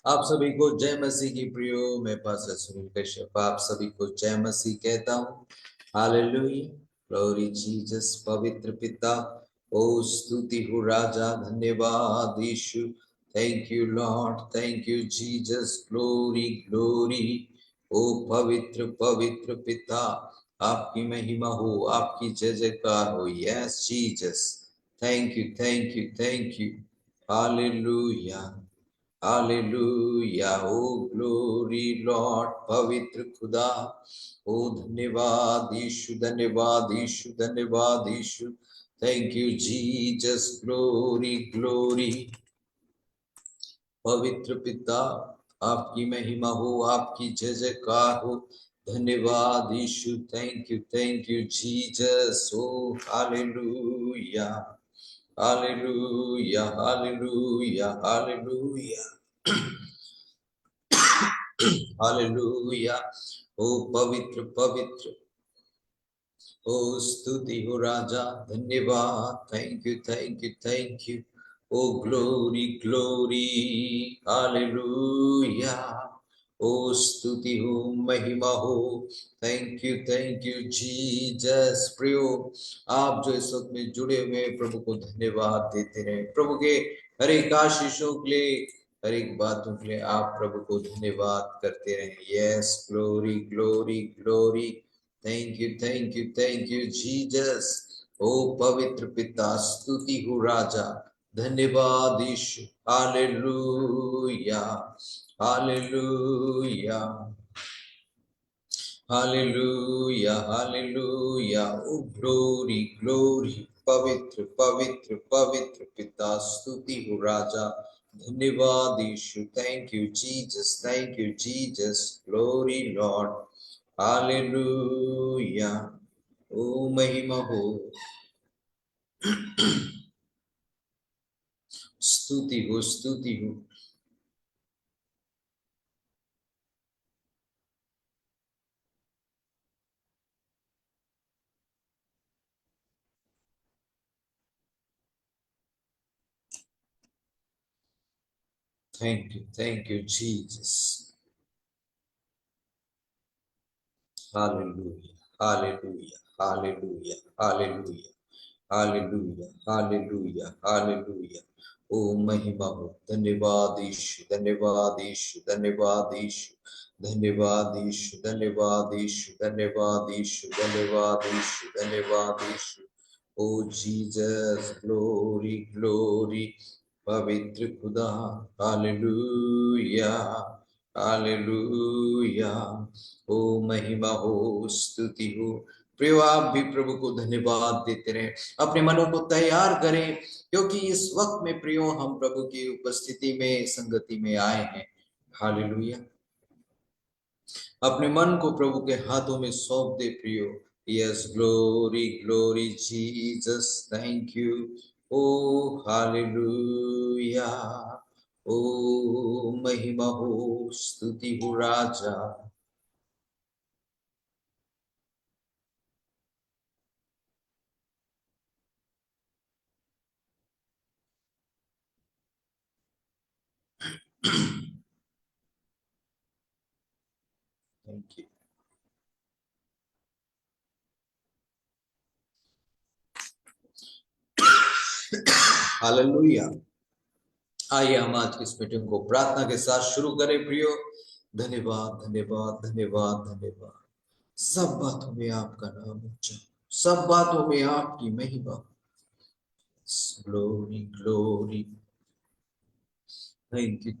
आप सभी को जय मसीह की प्रियो। मैं पास्टर सुनील कश्यप आप सभी को जय मसीह कहता हूँ। Hallelujah, glory Jesus. पवित्र पिता, ओ स्तुति हो राजा, धन्यवाद यीशु। Thank you Lord, thank you Jesus. Glory glory. ओ पवित्र पवित्र पिता, आपकी महिमा हो, आपकी जय जयकार हो। Yes Jesus, thank you thank you thank you. Hallelujah hallelujah. ओ ग्लोरी लॉर्ड, पवित्र खुदा। ओ धन्यवाद यीशु, धन्यवाद यीशु, धन्यवाद यीशु। Thank you Jesus. Glory glory. पवित्र पिता, आपकी महिमा हो, आपकी जय जयकार हो। धन्यवाद यीशु, थैंक यू जीसस। ओ hallelujah hallelujah hallelujah hallelujah hallelujah. ओ पवित्र पवित्र, ओ स्तुति हो राजा, धन्यवाद। Thank you thank you thank you. O glory glory. Hallelujah. ओ स्तुति हो, महिमा हो। Thank you Jesus. प्रियो, आप जो इस वक्त में जुड़े हुए हैं, प्रभु को धन्यवाद देते रहे। प्रभु के हर एक आशीषों के लिए, हर एक बातों के लिए आप प्रभु को धन्यवाद करते रहे। Yes, glory glory glory. Thank you Jesus. ओ पवित्र पिता, स्तुति हो राजा, धन्यवाद यीशु। Hallelujah hallelujah hallelujah hallelujah. ओ ग्लोरी ग्लोरी। पवित्र पवित्र पवित्र पिता, स्तुति हो राजा, धन्यवाद यीशु। Thank you Jesus. Glory Lord. Hallelujah. ओ महिमा हो, स्तुति हो, स्तुति हो। Thank you Jesus. Hallelujah hallelujah hallelujah hallelujah hallelujah hallelujah hallelujah. ओ महिमा हो, धन्यवाद यीशु, धन्यवाद यीशु, धन्यवाद यीशु, धन्यवाद यीशु, धन्यवाद यीशु, धन्यवाद यीशु, धन्यवाद यीशु, धन्यवाद यीशु। ओ जीसस, ग्लोरी ग्लोरी। पवित्र खुदा, हालेलुया हालेलुया। ओ महिमा हो, स्तुति हो। प्रियो, आप भी प्रभु को धन्यवाद देते रहे। अपने मनों को तैयार करें, क्योंकि इस वक्त में प्रियो हम प्रभु की उपस्थिति में, संगति में आए हैं। हालेलुया। अपने मन को प्रभु के हाथों में सौंप दे प्रियो। Yes, glory glory Jesus. Thank you. ओ हालेलुया। ओ महिमा हो, स्तुति हो राजा। Thank you. हालेलुया। आइए हम आज की इस मीटिंग को प्रार्थना के साथ शुरू करें प्रियो। धन्यवाद धन्यवाद धन्यवाद धन्यवाद। सब बातों में आपका नाम ऊंचा, सब बातों में आपकी महिमा। Glory glory. Thank you.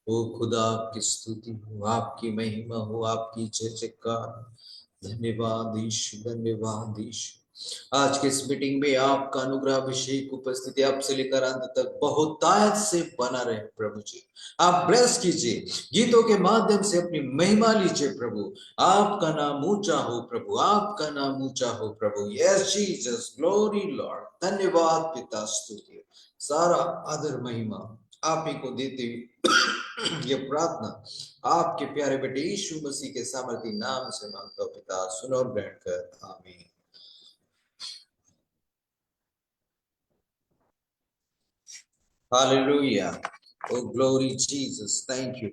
ओ खुदा, आपकी स्तुति हो, आपकी महिमा हो, आपकी जय जयकार। धन्यवाद यीशु, धन्यवाद यीशु। आज के इस मीटिंग में आपका अनुग्रह, अभिषेक, उपस्थिति आप से लेकर अंत तक बहुतायत से बना रहे प्रभु जी। आप ब्लेस कीजिए, गीतों के माध्यम से अपनी महिमा लीजिए प्रभु। आपका नाम ऊंचा हो प्रभु, आपका नाम ऊंचा हो प्रभु। Yes Jesus, glory Lord. धन्यवाद पिता, स्तुति, सारा आदर महिमा आप ही को देते हुए ये प्रार्थना आपके प्यारे बेटे यीशु मसीह के सामर्थी नाम से मांगता हूं पिता, सुनो और ग्रहण कर। आमीन। Hallelujah. Oh, glory Jesus. Thank you.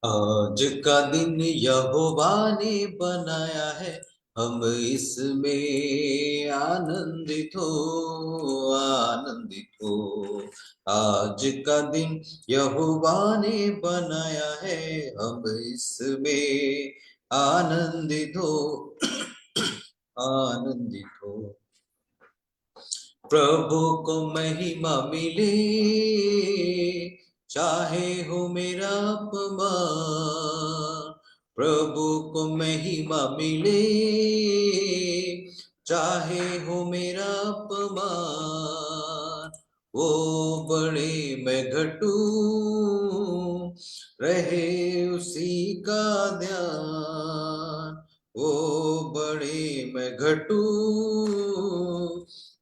आज का दिन यहोवा ने बनाया है, हम इसमें आनंदित हो, आनंदित हो। आज का दिन यहोवा ने बनाया है, हम इसमें आनंदित हो, आनंदित हो। प्रभु को महिमा मिले, चाहे हो मेरा अपमान। प्रभु को महिमा मिले, चाहे हो मेरा अपमान। वो बड़े मैं घटू, रहे उसी का ध्यान। वो बड़े मैं घटू,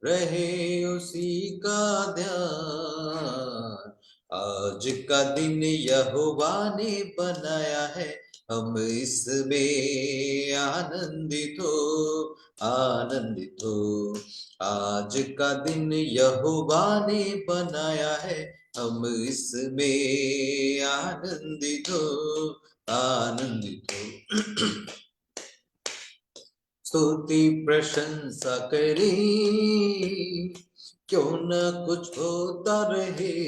रहे उसी का ध्यान। आज का दिन यहोवा ने बनाया है, हम इसमें आनंदित हो, आनंदित हो। आज का दिन यहोवा ने बनाया है, हम इसमें आनंदित हो, आनंदित हो। स्तुति प्रशंसा करे, क्यों न कुछ होता रहे।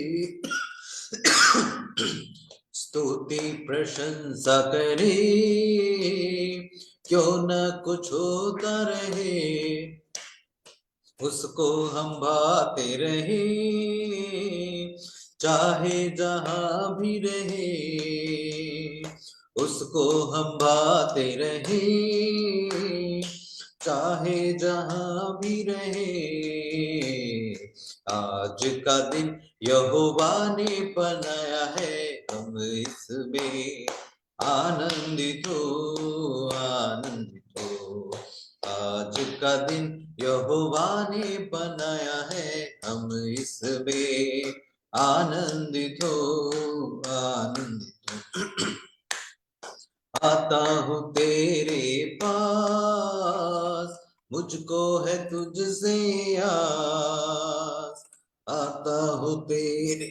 स्तुति प्रशंसा करे, क्यों न कुछ होता रहे। उसको हम भाते रहे, चाहे जहां भी रहे। उसको हम भाते रहे, चाहे जहां भी रहे। आज का दिन यहोवा ने बनाया है, हम इसमें आनंदित हो, आनंदित हो। आज का दिन यहोवा ने बनाया है, हम इसमें आनंदित हो, आनंदित हो। आता हूँ तेरे पास, मुझको है तुझसे आस। आता हूँ तेरे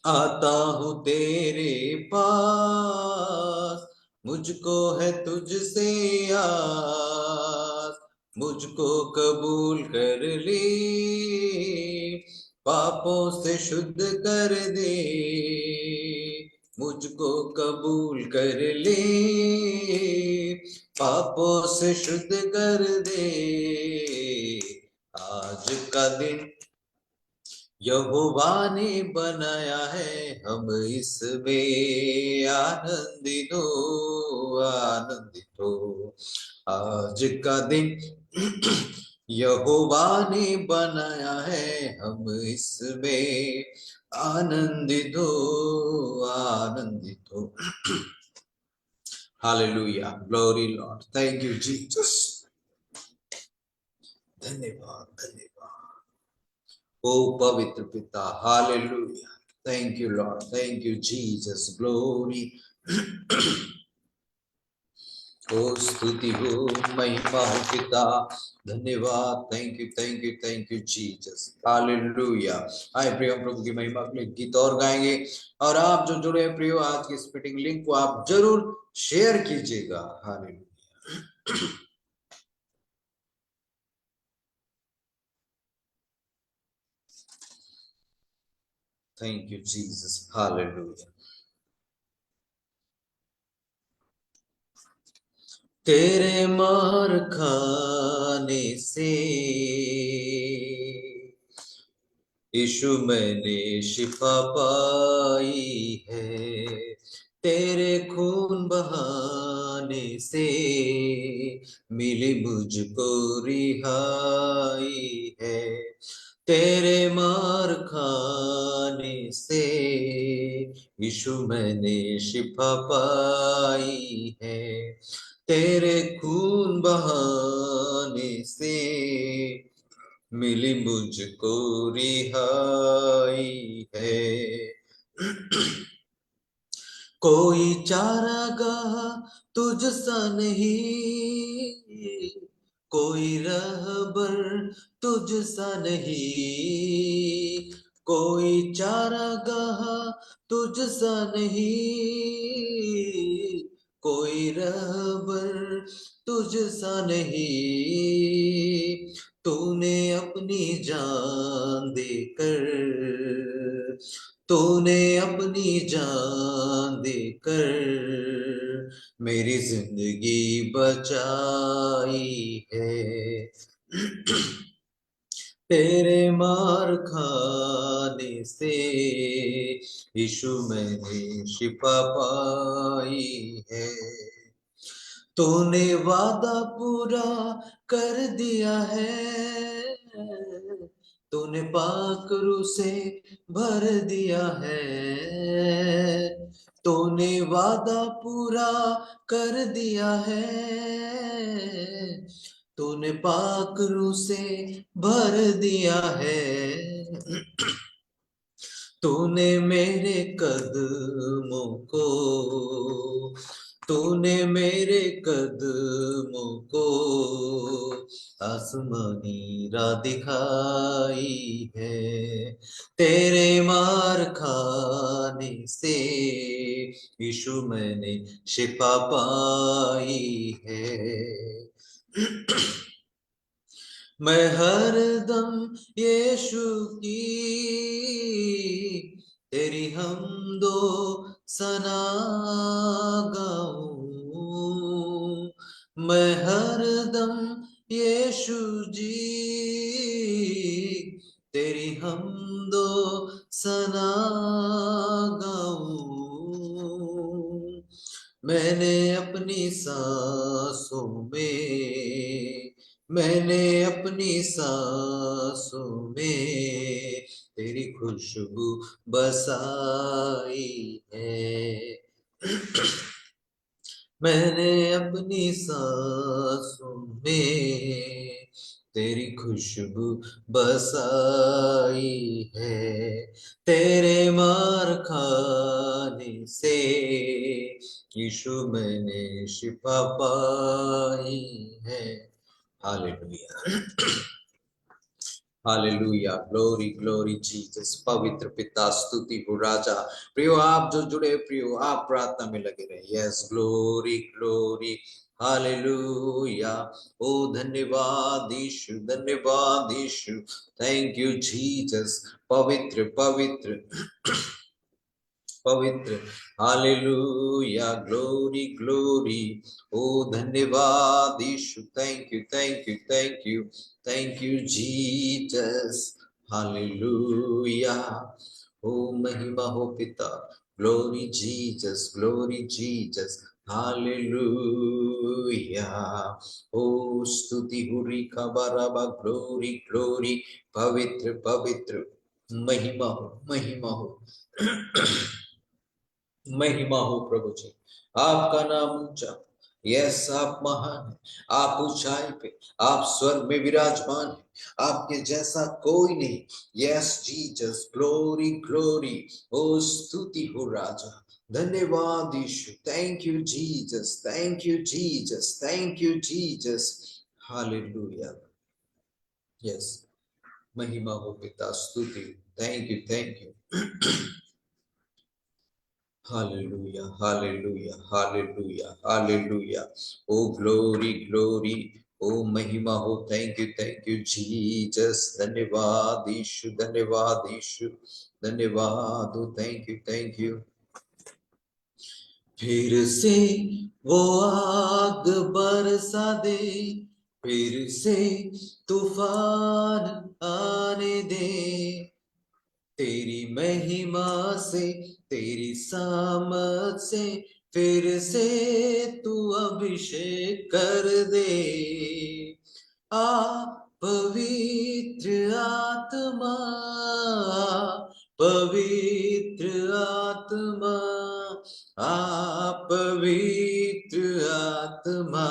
आता हूँ तेरे पास, मुझको है तुझसे आस। मुझको कबूल कर ले, पापों से शुद्ध कर दे। मुझको कबूल कर ले, पापों से शुद्ध कर दे। आज का दिन यहोवा ने बनाया है, हम इसमें आनंदित हो, आनंदित हो। आज का दिन यहोवा ने बनाया है, हम इसमें आनंदित हो, आनंदित हो। Hallelujah, glory Lord, thank you Jesus. धन्यवाद, धन्यवाद ओ पवित्र पिता। Hallelujah, thank you Lord, thank you Jesus, glory. ओ स्तुति हो, महिमा हो पिता, धन्यवाद, thank you, thank you, thank you Jesus. Hallelujah. आए प्रियो, प्रभु की महिमा के लिए गीत और गाएंगे। और आप जो जुड़े हैं प्रियो, आज की स्पीटिंग लिंक को आप जरूर शेयर कीजिएगा। Hallelujah. Thank you Jesus, hallelujah. तेरे मार खाने से यीशु मैंने शिफा पाई है। तेरे खून बहाने से मिली मुझको रिहाई है। तेरे मार खाने से यीशु मैंने शिफा पाई है। तेरे खून बहाने से मिली मुझको रिहाई है। कोई चारागाह तुझ सा नहीं, कोई रहबर तुझ सा नहीं, कोई चारागाह तुझ सा नहीं, कोई रहबर तुझ सा नहीं। तूने अपनी जान देकर, तूने अपनी जान देकर मेरी जिंदगी बचाई है। तेरे मार खाने से यीशु मैंने शिफा पाई है। तूने वादा पूरा कर दिया है, तूने पाक रूह से भर दिया है। तूने वादा पूरा कर दिया है, तूने पाक रूह से भर दिया है। तूने मेरे कदमों को, तूने मेरे कदमों को आसमानी राह दिखाई है। तेरे मार खाने से यीशु मैंने शिफा पाई है। मैं हर दम यीशु की तेरी हमदो सना गाऊं। मैं हर दम यीशु जी तेरी हमदो सना गाऊं। मैंने अपनी सांसों में, मैंने अपनी सांसों में तेरी खुशबू बसाई है। मैंने अपनी सांसों में तेरी खुशबू बसाई है। तेरे मार खाने से यीशु मैंने शिफा पाई है। Hallelujah, hallelujah, glory glory Jesus. पवित्र पिता स्तुति हो राजा। प्रियो आप जो जुड़े, प्रियो आप प्रार्थना में लगे रहे। Yes, glory glory, hallelujah. ओ धन्यवाद यीशु, धन्यवाद यीशु। Thank you Jesus. पवित्र पवित्र पवित्र, हालेलुया, ग्लोरी ग्लोरी। ओ धन्यवाद यीशु। Thank you thank you thank you thank you Jesus. Hallelujah. ओ महिमा हो पिता, glory Jesus, glory Jesus. Hallelujah. ओ स्तुति हुरी खबराबा, ग्लोरी ग्लोरी। पवित्र पवित्र, महिमा हो, महिमा हो। महिमा हो प्रभु जी, आपका नाम ऊंचा। यस, आप महान है, आप ऊंचाई पे, आप स्वर्ग में विराजमान है, आपके जैसा कोई नहीं। Yes Jesus, glory glory. ओ स्तुति हो राजा। धन्यवाद यीशु। Thank you Jesus, thank you Jesus, thank you Jesus. Hallelujah. Yes, महिमा हो पिता, स्तुति। Thank you thank you. Hallelujah, hallelujah, hallelujah, hallelujah. Oh, glory, glory. Oh, महिमा हो। thank you, Jesus. धन्यवाद यीशु, धन्यवाद यीशु, धन्यवाद। Oh, thank you. फिर से वो आग बरसा दे, फिर से तूफान आने दे। तेरी महिमा से, तेरी सामत से फिर से तू अभिषेक कर दे। आ पवित्र आत्मा, पवित्र आत्मा, आ पवित्र आत्मा,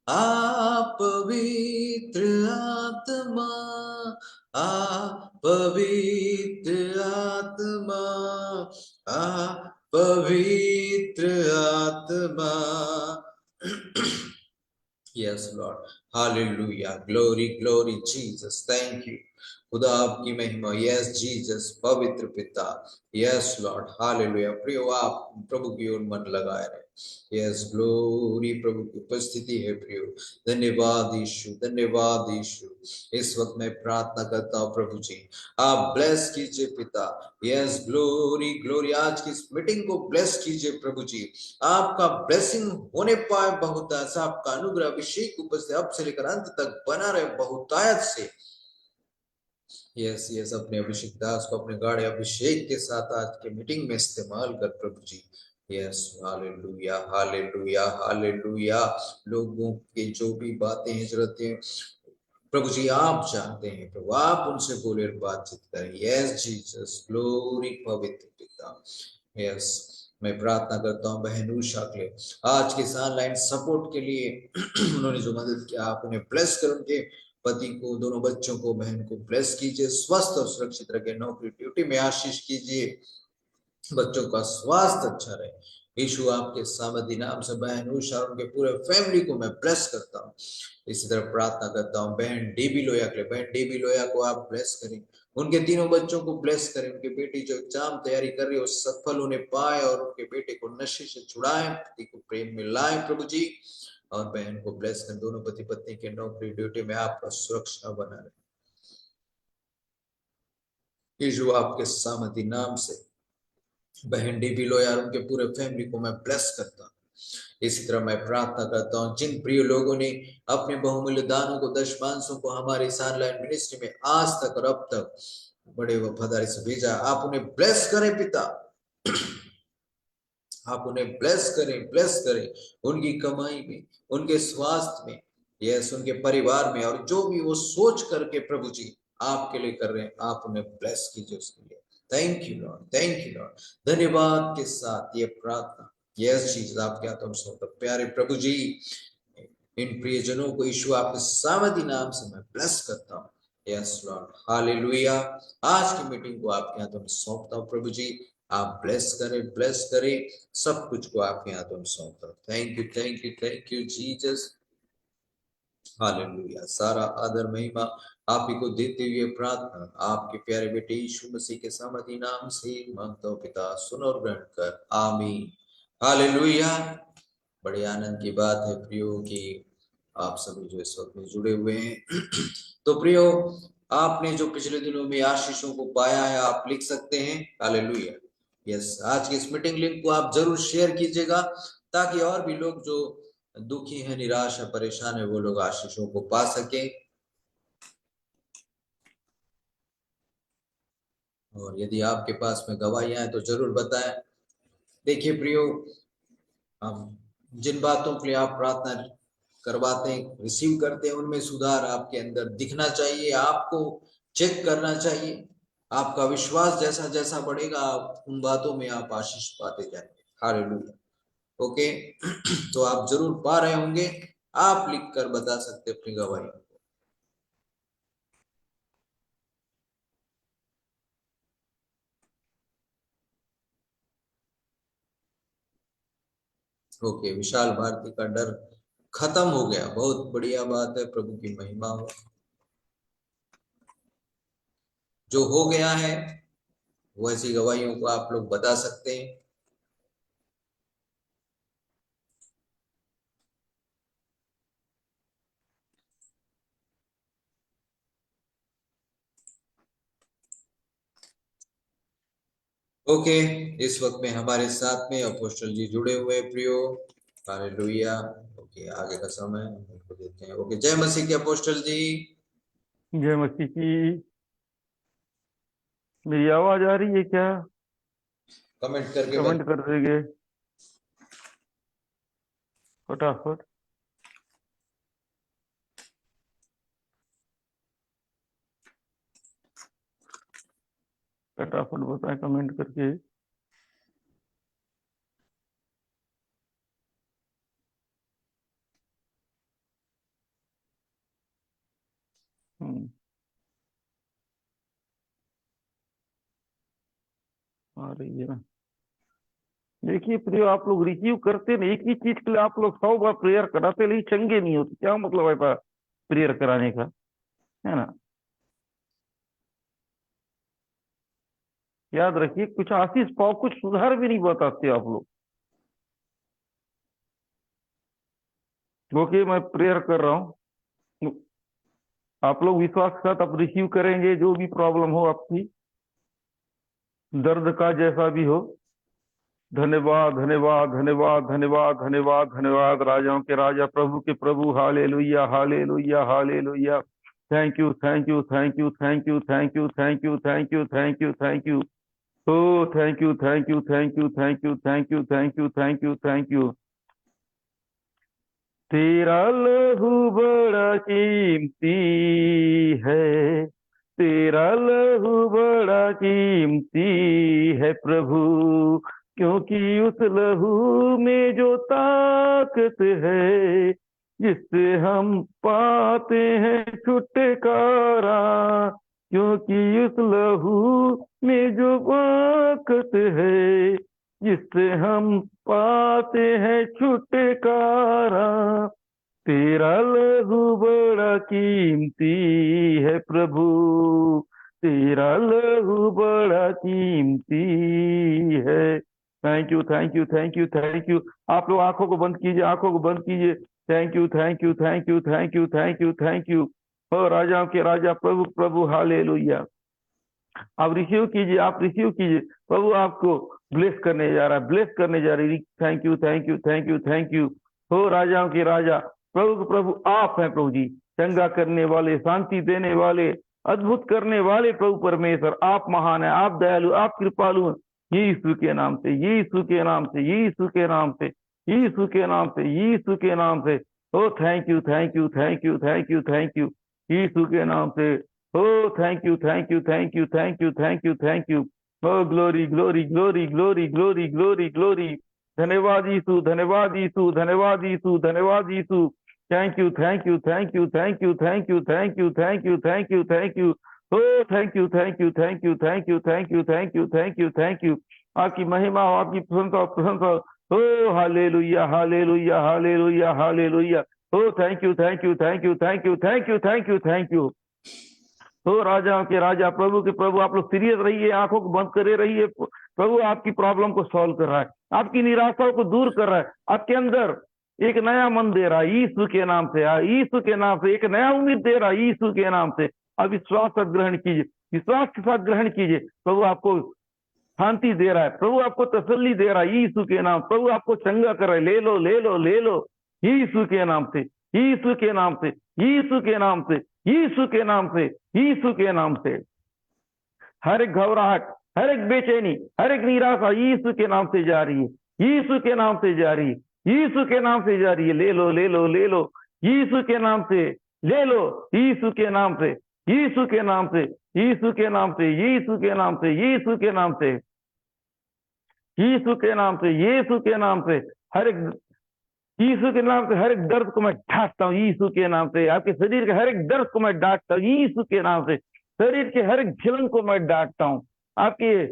आ पवित्र आत्मा, आ पवित्र आत्मा, पवित्र आत्मा। Yes, Lord. Hallelujah. Glory, glory, Jesus. Thank you. खुदा आपकी महिमा। Yes, Jesus. पवित्र पिता। Yes, Lord. Hallelujah. प्रियो आप प्रभु की ओर मन लगाए रहे। Yes, glory प्रभु की उपस्थिति है प्रियो। धन्यवाद यीशु, धन्यवाद यीशु। इस वक्त मैं प्रार्थना करता हूँ प्रभु जी, आप ब्लेस कीजिए पिता। Yes, glory glory. आज की इस मीटिंग को ब्लेस कीजिए प्रभु जी, आपका ब्लेसिंग होने पाए बहुत ऐसा, आपका अनुग्रह अभिषेक ऊपर से अब से लेकर अंत तक बना रहे बहुतायत से। यस यस, अपने अभिषेक दास को अपने गाढ़े अभिषेक के साथ आज के मीटिंग में इस्तेमाल कर प्रभु जी। Yes, hallelujah hallelujah hallelujah. लोगों के जो भी बातें हैं, जरूरतें, प्रभु जी आप जानते हैं, प्रभु आप उनसे बोले और बातचीत करें। यस जीसस, ग्लोरी पवित्र पिता। यस, मैं प्रार्थना करता हूँ बहन उषा के लिए, आज के ऑनलाइन सपोर्ट के लिए उन्होंने जो मदद किया, आप उन्हें ब्लेस कर, उनके पति को, दोनों बच्चों को, बहन को ब्लेस कीजिए, स्वस्थ और सुरक्षित रखे, नौकरी ड्यूटी में आशीष कीजिए, बच्चों का स्वास्थ्य अच्छा रहे। यीशु आपके सामर्थी नाम से बहन उषा और उनके पूरे फैमिली को मैं ब्लेस करता हूँ। इसी तरह प्रार्थना करता हूँ बहन डेबी लोया के लिए, बहन डेबी लोया को आप ब्लेस करें, उनके तीनों बच्चों को ब्लेस करें, उनकी बेटी जो एग्जाम तैयारी कर रही है वो सफल होने पाए, और उनके बेटे को नशे से छुड़ाएं, पति को प्रेम में लाए प्रभु जी, और बहन को ब्लेस करें, दोनों पति पत्नी के नौकरी ड्यूटी में आपका सुरक्षा बना रहे। यीशु आपके सामर्थी नाम से बहन डीबी लोया और उनके पूरे फैमिली को मैं ब्लेस करता हूँ। इसी तरह मैं प्रार्थना करता हूँ जिन प्रिय लोगों ने अपने बहुमूल्य दानों को, दशमांशों को हमारी ऑनलाइन मिनिस्ट्री में आज तक और अब तक बड़े वफादारी से भेजा, आप उन्हें ब्लेस करें पिता, आप उन्हें ब्लेस करें उनकी कमाई में, उनके स्वास्थ्य में, यस, उनके परिवार में, और जो भी वो सोच करके प्रभु जी आपके लिए कर रहे हैं, आप उन्हें ब्लेस कीजिए उसके लिए। Thank you Lord, thank you Lord. धन्यवाद के साथ ये प्रार्थना यस चीज आपके हाथों में सौंपता, प्यारे प्रभु जी इन प्रियजनों को यीशु आपके सामर्थी नाम से मैं ब्लेस करता हूँ। Yes Lord, hallelujah. आज की मीटिंग को आपके हाथों में सौंपता हूँ प्रभु जी, आप ब्लेस करें, सब कुछ को आपके हाथों में सौंपता हूँ। Thank you thank you thank you Jesus, hallelujah. सारा आदर महिमा आप ही को देते हुए प्रार्थना आपके प्यारे बेटे यीशु मसीह के सामर्थी नाम से मांगता हूँ पिता, सुन और ग्रहण कर, आमीन। हालेलुया। बड़े आनंद की बात है प्रियो कि आप सभी जो इस वक्त में जुड़े हुए हैं तो प्रियो, आपने जो पिछले दिनों में आशीषों को पाया है आप लिख सकते हैं हालेलुया। यस, आज की इस मीटिंग लिंक को आप जरूर शेयर कीजिएगा, ताकि और भी लोग जो दुखी है, निराश है, परेशान है, वो लोग आशीषों को पा सके। और यदि आपके पास में गवाहियां हैं तो जरूर बताएं। देखिए प्रियो, हम जिन बातों के लिए आप प्रार्थना करवाते हैं, रिसीव करते हैं, उनमें सुधार आपके अंदर दिखना चाहिए, आपको चेक करना चाहिए। आपका विश्वास जैसा जैसा बढ़ेगा, उन बातों में आप आशीष पाते जाएंगे। हालेलुया। ओके तो आप जरूर पा रहे होंगे, आप लिखकर बता सकते अपनी गवाही। ओके, विशाल भारती का डर खत्म हो गया, बहुत बढ़िया बात है, प्रभु की महिमा हो। जो हो गया है वैसी गवाहियों को आप लोग बता सकते हैं। ओके, इस वक्त में हमारे साथ में अपोस्टल जी जुड़े हुए प्रियो, हालेलुया। ओके, आगे का समय उनको देते हैं। ओके, जय मसीह के अपोस्टल जी। जय मसीह की। मेरी आवाज आ रही है क्या? कमेंट करके कमेंट कर देंगे फटाफट। फटाफट बताएं कमेंट करके। आ रही है ना? देखिए प्रिय, आप लोग रिसीव करते नहीं, एक ही चीज के लिए आप लोग 100 बार प्रेयर कराते, लेकिन चंगे नहीं होते। क्या मतलब है प्रेयर कराने का, है ना? याद रखिए, कुछ आशीष पाओ, कुछ सुधार भी नहीं बताते आप लोग। क्योंकि मैं प्रेयर कर रहा हूँ, आप लोग विश्वास के साथ आप रिसीव करेंगे, जो भी प्रॉब्लम हो आपकी, दर्द का जैसा भी हो। धन्यवाद धन्यवाद धन्यवाद धन्यवाद धन्यवाद धन्यवाद, राजाओं के राजा, प्रभु के प्रभु। Hallelujah hallelujah hallelujah. Thank you thank you thank you thank you thank you thank you thank you thank you thank you. O thank you thank you thank you thank you thank you thank you thank you thank you. तेरा लहू बड़ा कीमती है, तेरा लहू बड़ा कीमती है प्रभु, क्योंकि उस लहू में जो ताकत है, जिससे हम पाते हैं छुटकारा, क्योंकि उस लहू में जो ताकत है, जिससे हम पाते हैं छुटकारा। तेरा लहू बड़ा कीमती है प्रभु, तेरा लहू बड़ा कीमती है। Thank you thank you thank you thank you. आप लोग आंखों को बंद कीजिए, आंखों को बंद कीजिए। Thank you thank you thank you thank you thank you thank you. ओ राजाओं के राजा, प्रभु प्रभु, हालेलुया। आप रिसीव कीजिए, आप रिसीव कीजिए। प्रभु आपको ब्लेस करने जा रहा है, ब्लेस करने जा रही है। Thank you thank you thank you thank you. हो राजाओं के राजा, प्रभु के प्रभु आप हैं प्रभु जी, चंगा करने वाले, शांति देने वाले, अद्भुत करने वाले प्रभु परमेश्वर, आप महान है, आप दयालु, आप कृपालु हैं। यीशु के नाम से, यीशु के नाम से, यीशु के नाम से, यीशु के नाम से, यीशु के नाम से। ओ thank you thank you thank you thank you thank you, यीशु के नाम से। Oh, thank you, thank you, thank you, thank you, thank you, thank you. Oh, glory, glory, glory, glory, glory, glory, glory. धन्यवाद यीशु, धन्यवाद यीशु, धन्यवाद यीशु, धन्यवाद यीशु। Thank you thank you thank you thank you thank you thank you thank you thank you thank you. O thank you thank you thank you thank you thank you thank you thank you thank you. आपकी महिमा हो, आपकी प्रशंसा हो, प्रशंसा हो। ओ hallelujah hallelujah hallelujah hallelujah. ओ thank you thank you thank you thank you thank you thank you thank you. तो राजा के राजा, प्रभु के प्रभु, आप लोग सीरियस रहिए, आंखों को बंद करे रहिए। प्रभु आपकी प्रॉब्लम को सॉल्व कर रहा है, आपकी निराशाओं को दूर कर रहा है, आपके अंदर एक नया मन दे रहा है यीशु के नाम से। यीशु के नाम से एक नया उम्मीद दे रहा है यीशु के नाम से। अब विश्वास से ग्रहण कीजिए, विश्वास के साथ ग्रहण कीजिए। प्रभु आपको शांति दे रहा है, प्रभु आपको तसल्ली दे रहा है यीशु के नाम। प्रभु आपको चंगा कर रहा है, ले लो ले लो ले लो यीशु के नाम से, यीशु के नाम से, यीशु के नाम से, यीशु के नाम से, यीशु के नाम से। हर एक घबराहट, हर एक बेचैनी, हर एक निराशा यीशु के नाम से जा रही है, यीशु के नाम से जा रही है, यीशु के नाम से जा रही है। ले लो ले लो ले लो यीशु के नाम से, ले लो यीशु के नाम से, यीशु के नाम से, यीशु के नाम से, यीशु के नाम से, यीशु के नाम से, यीशु के नाम से, यीशु के नाम से। हर एक यीशु के नाम से हर एक दर्द को मैं डांटता हूँ यीशु के नाम से। आपके शरीर के हर एक दर्द को मैं डांटता हूँ यीशु के नाम से। शरीर के हर एक जलन को मैं डांटता हूँ, आपके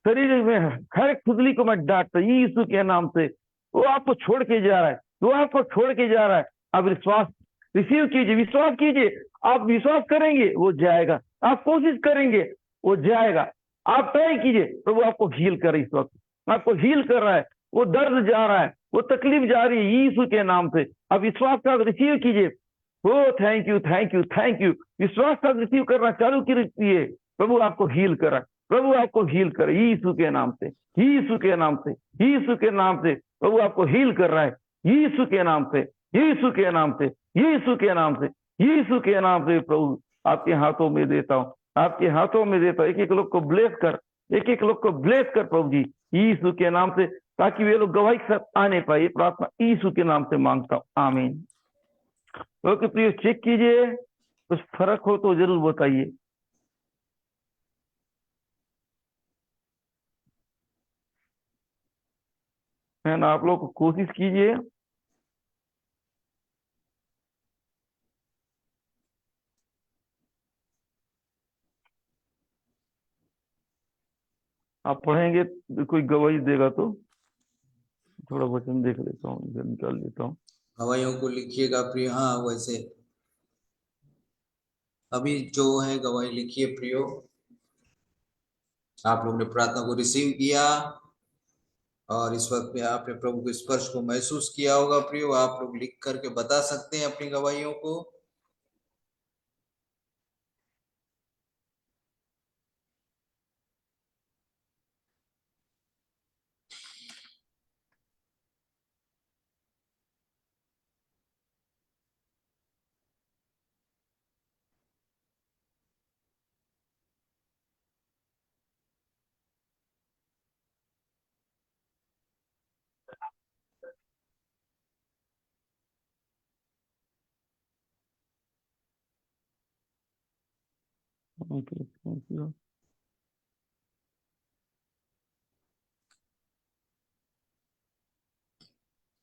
शरीर में हर एक खुजली को मैं डांटता हूँ यीशु के नाम से। वो आपको छोड़ के जा रहा है, वो आपको छोड़ के जा रहा है। आप विश्वास रिसीव कीजिए, विश्वास कीजिए। आप विश्वास करेंगे वो जाएगा, आप कोशिश करेंगे वो जाएगा। आप ट्राई कीजिए, प्रभु आपको हील कर इस वक्त, आपको हील कर रहा है। वो दर्द जा रहा है, वो तकलीफ जा रही है यीशु के नाम से। अब विश्वास का रिसीव कीजिए। ओ thank you thank you thank you. विश्वास का रिसीव करना चालू कीजिए, प्रभु आपको हील कर रहा है, प्रभु आपको हील कर यीशु के नाम से, यीशु के नाम से, यीशु के नाम से। प्रभु आपको हील कर रहा है यीशु के नाम से, यीशु के नाम से, यीशु के नाम से, यीशु के नाम से। प्रभु आपके हाथों में देता हूँ, आपके हाथों में देता हूँ। एक एक लोग को ब्लेस कर, एक एक लोग को ब्लेस कर प्रभु जी यीशु के नाम से, ताकि वे लोग गवाही के साथ आने पाए। ये प्रार्थना यीशु के नाम से मांगता हूँ, आमीन। ओके प्रिय, चेक कीजिए, कुछ फर्क हो तो जरूर बताइए। है ना, आप लोग कोशिश कीजिए। आप पढ़ेंगे कोई गवाही देगा तो। थोड़ा वचन देख लेता हूँ, इधर निकाल लेता हूँ। गवाहियों को लिखिएगा प्रिय। हाँ वैसे अभी जो है गवाही लिखिए प्रियो। आप लोगों ने प्रार्थना को रिसीव किया और इस वक्त में आपने प्रभु के स्पर्श को महसूस किया होगा प्रियो। आप लोग लिख करके बता सकते हैं अपनी गवाहियों को।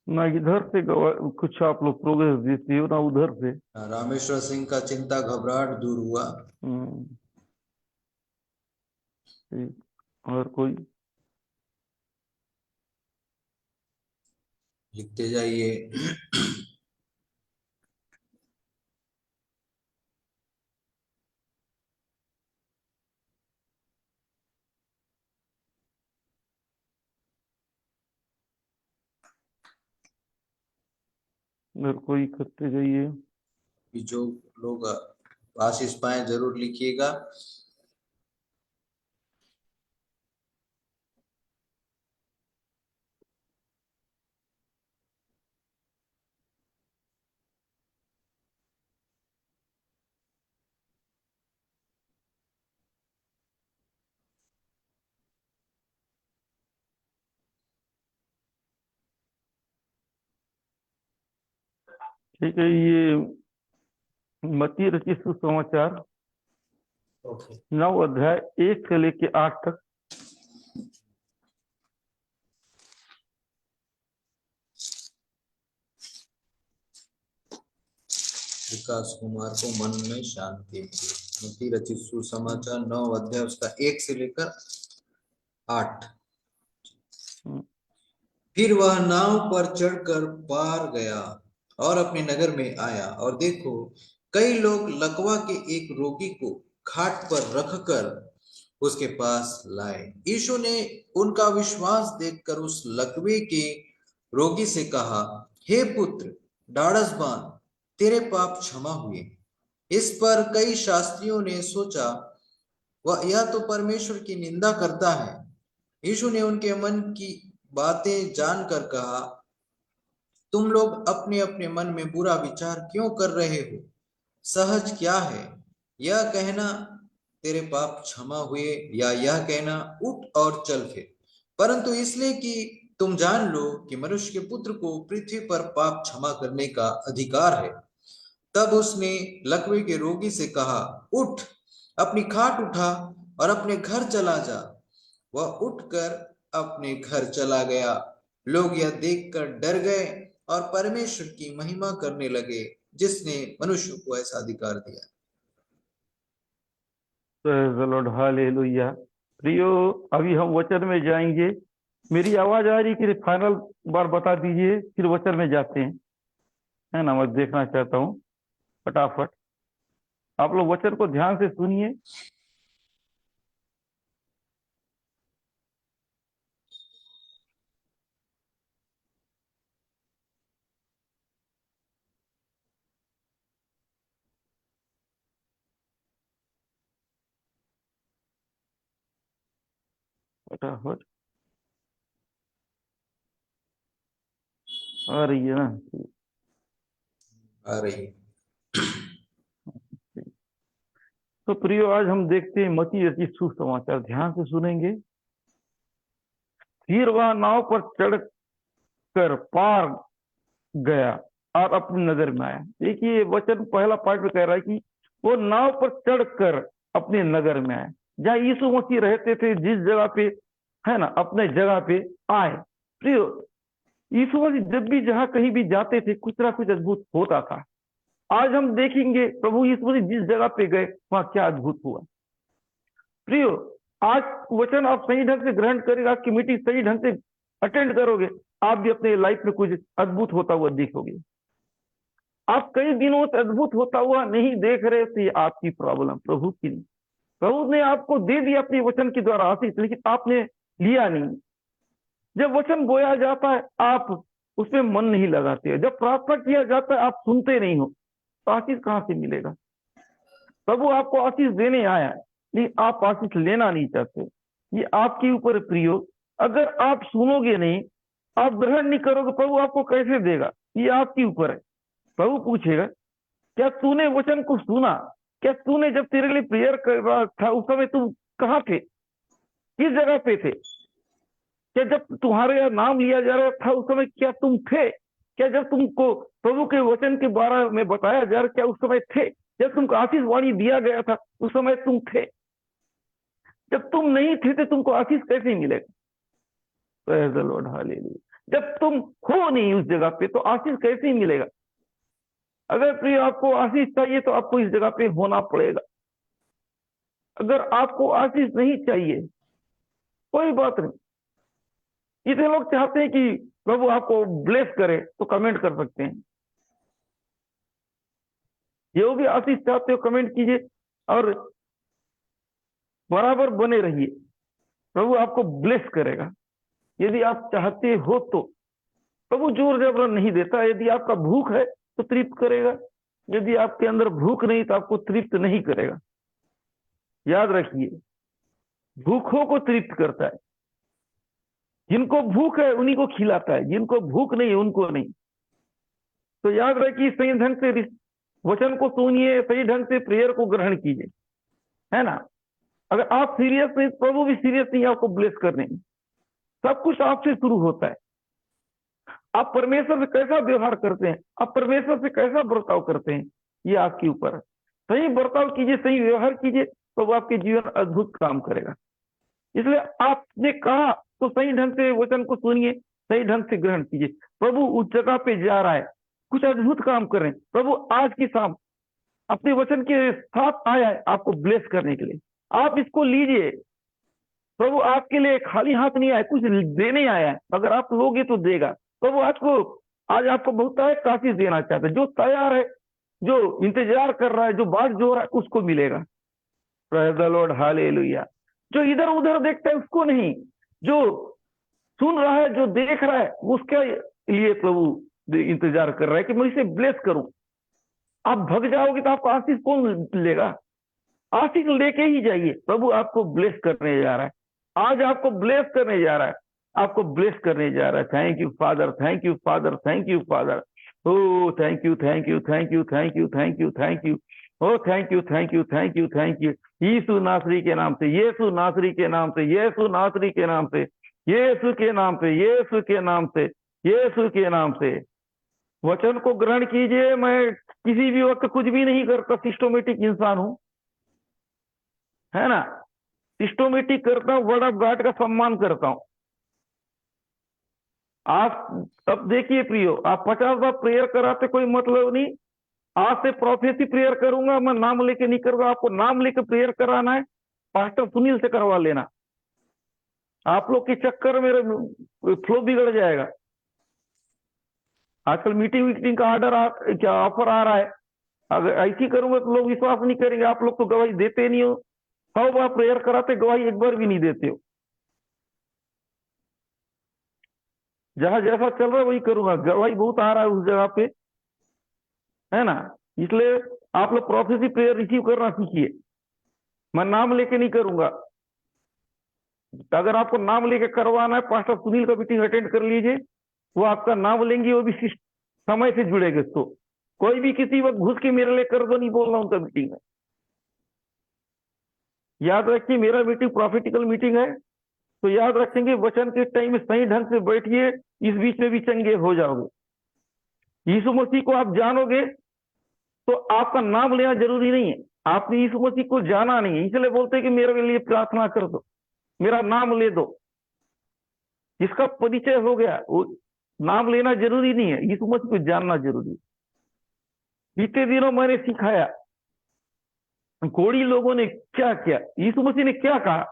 ना इधर से कुछ आप लोग प्रोग्रेस देते हो, ना उधर से। रामेश्वर सिंह का चिंता घबराहट दूर हुआ। ठीक। और कोई? लिखते जाइए। और कोई करते जाइए। कि जो लोग आशीष पाए जरूर लिखिएगा। ठीक है, ये मत्ती रचित सुसमाचार ओके। 9 अध्याय 1 से लेके 8 तक। विकास कुमार को मन में शांति मिली। मत्ती रचित सुसमाचार 9 अध्याय उसका 1 से लेकर 8। फिर वह नाव पर चढ़कर पार गया और अपने नगर में आया, और देखो कई लोग लकवा के एक रोगी को खाट पर रखकर उसके पास लाए। यीशु ने उनका विश्वास देखकर उस लकवे के रोगी से कहा, हे पुत्र, ढाढ़स बांध, तेरे पाप क्षमा हुए। इस पर कई शास्त्रियों ने सोचा, वह यह तो परमेश्वर की निंदा करता है। यीशु ने उनके मन की बातें जानकर कहा, तुम लोग अपने अपने मन में बुरा विचार क्यों कर रहे हो? सहज क्या है, यह कहना तेरे पाप क्षमा हुए, या यह कहना उठ और चल फिर? परंतु इसलिए कि तुम जान लो कि मनुष्य के पुत्र को पृथ्वी पर पाप क्षमा करने का अधिकार है। तब उसने लकवे के रोगी से कहा, उठ, अपनी खाट उठा और अपने घर चला जा। वह उठकर अपने घर चला गया। लोग यह देखकर डर गए और परमेश्वर की महिमा करने लगे, जिसने मनुष्य को ऐसा अधिकार दिया। Lord hallelujah. प्रियो, अभी हम वचन में जाएंगे। मेरी आवाज आ रही कि फाइनल बार बता दीजिए, फिर वचन में जाते हैं, है ना? मैं देखना चाहता हूँ फटाफट। आप लोग वचन को ध्यान से सुनिए। फटाफट आ रही है ना? आ रही। तो प्रियो, आज हम देखते हैं मत्ती रचित सुसमाचार। ध्यान से सुनेंगे। फिर वह नाव पर चढ़कर पार गया और अपने नगर में आया। देखिए, वचन पहला पार्ट में कह रहा है कि वो नाव पर चढ़कर अपने नगर में आए। जहाँ यीशु मसीह रहते थे, जिस जगह पे, है ना, अपने जगह पे आए। प्रियो, यीशु मसीह जब भी जहाँ कहीं भी जाते थे, कुछ ना कुछ अद्भुत होता था। आज हम देखेंगे प्रभु यीशु मसीह जिस जगह पे गए, वहां क्या अद्भुत हुआ। प्रियो, आज वचन आप सही ढंग से ग्रहण करेगा, आपकी मीटिंग सही ढंग से अटेंड करोगे, आप भी अपने लाइफ में कुछ अद्भुत होता हुआ देखोगे। आप कई दिनों से अद्भुत होता हुआ नहीं देख रहे थे, आपकी प्रॉब्लम, प्रभु की नहीं। प्रभु ने आपको दे दिया अपने वचन के द्वारा आशीष, लेकिन आपने लिया नहीं। जब वचन बोया जाता है आप उसमें मन नहीं लगाते, जब प्रार्थना किया जाता है आप सुनते नहीं हो, तो आशीष कहां से मिलेगा? प्रभु आपको आशीष देने आया है, लेकिन आप आशीष लेना नहीं चाहते। ये आपके ऊपर प्रियो, अगर आप सुनोगे नहीं, आप ग्रहण नहीं करोगे, प्रभु आपको कैसे देगा? ये आपके ऊपर है। प्रभु पूछेगा, क्या तूने वचन को सुना? क्या तूने जब तेरे लिए प्रेयर कर रहा था उस समय तुम कहाँ थे, किस जगह पे थे? क्या जब तुम्हारे नाम लिया जा रहा था उस समय क्या तुम थे? क्या जब तुमको प्रभु के वचन के बारे में बताया जा रहा, क्या उस समय थे? जब तुमको आशीष वाणी दिया गया था उस समय तुम थे? जब तुम नहीं थे तो तुमको आशीष कैसे मिलेगा? Praise the Lord, hallelujah. जब तुम हो नहीं उस जगह पे तो आशीष कैसे मिलेगा? अगर प्रिय आपको आशीष चाहिए तो आपको इस जगह पे होना पड़ेगा। अगर आपको आशीष नहीं चाहिए, कोई बात नहीं। इतने लोग चाहते हैं कि प्रभु आपको ब्लेस करे, तो कमेंट कर सकते हैं। जो भी आशीष चाहते हो कमेंट कीजिए और बराबर बने रहिए, प्रभु आपको ब्लेस करेगा यदि आप चाहते हो तो। प्रभु जोर जबरन नहीं देता। यदि आपका भूख है तो तृप्त करेगा, यदि आपके अंदर भूख नहीं तो आपको तृप्त नहीं करेगा। याद रखिए, भूखों को तृप्त करता है, जिनको भूख है उन्हीं को खिलाता है, जिनको भूख नहीं है उनको नहीं। तो याद रखिए, सही ढंग से वचन को सुनिए, सही ढंग से प्रेयर को ग्रहण कीजिए, है ना। अगर आप सीरियस नहीं, प्रभु भी सीरियस नहीं आपको ब्लेस करने में। सब कुछ आपसे शुरू होता है। आप परमेश्वर से कैसा व्यवहार करते हैं, आप परमेश्वर से कैसा बर्ताव करते हैं, ये आपके ऊपर है। सही बर्ताव कीजिए, सही व्यवहार कीजिए, तो वो आपके जीवन अद्भुत काम करेगा। इसलिए आपने कहा तो सही ढंग से वचन को सुनिए, सही ढंग से ग्रहण कीजिए। प्रभु उस जगह पे जा रहा है, कुछ अद्भुत काम कर रहे हैं। प्रभु आज की शाम अपने वचन के साथ आया है आपको ब्लेस करने के लिए। आप इसको लीजिए। प्रभु आपके लिए खाली हाथ नहीं आया, कुछ देने आया है। अगर आप लोगे तो देगा। प्रभु आज आपको बहुत आशीष देना चाहता है। जो तैयार है, जो इंतजार कर रहा है, जो बाट जो रहा है, उसको मिलेगा। Praise the Lord, hallelujah. जो इधर उधर देखता है उसको नहीं, जो सुन रहा है, जो देख रहा है, उसके लिए प्रभु इंतजार कर रहा है कि मैं इसे ब्लेस करूं। आप भग जाओगे तो आपको आशीष कौन लेगा? आशीष लेके ही जाइए। प्रभु आपको ब्लेस करने जा रहा है, आज आपको ब्लेस करने जा रहा है, आपको ब्लेस करने जा रहा है। Thank you father, thank you father, thank you father. ओ thank you, thank you, thank you, thank you, thank you, thank you. O thank you, thank you, thank you, thank you. यीशु नासरी के नाम से, यीशु नासरी के नाम से, यीशु नासरी के नाम से, यीशु के नाम से, यीशु के नाम से, यीशु के नाम से। वचन को ग्रहण कीजिए। मैं किसी भी वक्त कुछ भी नहीं करता, सिस्टोमेटिक इंसान हूं, है ना। सिस्टोमेटिक करता हूं, वर्ड ऑफ गॉड का सम्मान करता हूं। आप अब देखिए प्रियो, आप 50 बार प्रेयर कराते कोई मतलब नहीं। आज से प्रोफेसी प्रेयर करूंगा, मैं नाम लेके नहीं करूंगा। आपको नाम लेके प्रेयर कराना है, पास्टर सुनील से करवा लेना। आप लोग के चक्कर में फ्लो बिगड़ जाएगा। आजकल मीटिंग का क्या ऑफर आ रहा है। अगर ऐसी करूंगा तो लोग विश्वास नहीं करेंगे। आप लोग तो गवाही देते नहीं हो। 100 बार प्रेयर कराते, गवाही एक बार भी नहीं देते हो। जहां जैसा चल रहा है वही करूंगा। गवाही बहुत आ रहा है उस जगह पे, है ना। इसलिए आप लोग प्रोफेसी प्रेयर रिसीव करना सीखिए। मैं नाम लेके नहीं करूंगा। अगर आपको नाम लेके करवाना है, पास्टर सुनील का मीटिंग अटेंड कर लीजिए। वो आपका नाम लेंगे, वो भी समय से जुड़ेगा। तो कोई भी किसी वक्त घुस के मेरे लिए कर दो नहीं बोल रहा उनका मीटिंग है। याद रखिए, मेरा मीटिंग प्रॉफिटिकल मीटिंग है। तो याद रखेंगे, वचन के टाइम में सही ढंग से बैठिए, इस बीच में भी चंगे हो जाओगे। यीशु मसीह को आप जानोगे तो आपका नाम लेना जरूरी नहीं है। आपने यीशु मसीह को जाना नहीं है, इसलिए बोलते हैं कि मेरे लिए प्रार्थना कर दो, मेरा नाम ले दो। जिसका परिचय हो गया, वो नाम लेना जरूरी नहीं है, यीशु मसीह को जानना जरूरी है। बीते दिनों मैंने सिखाया, कोड़ी लोगों ने क्या किया, यीशु मसीह ने क्या कहा।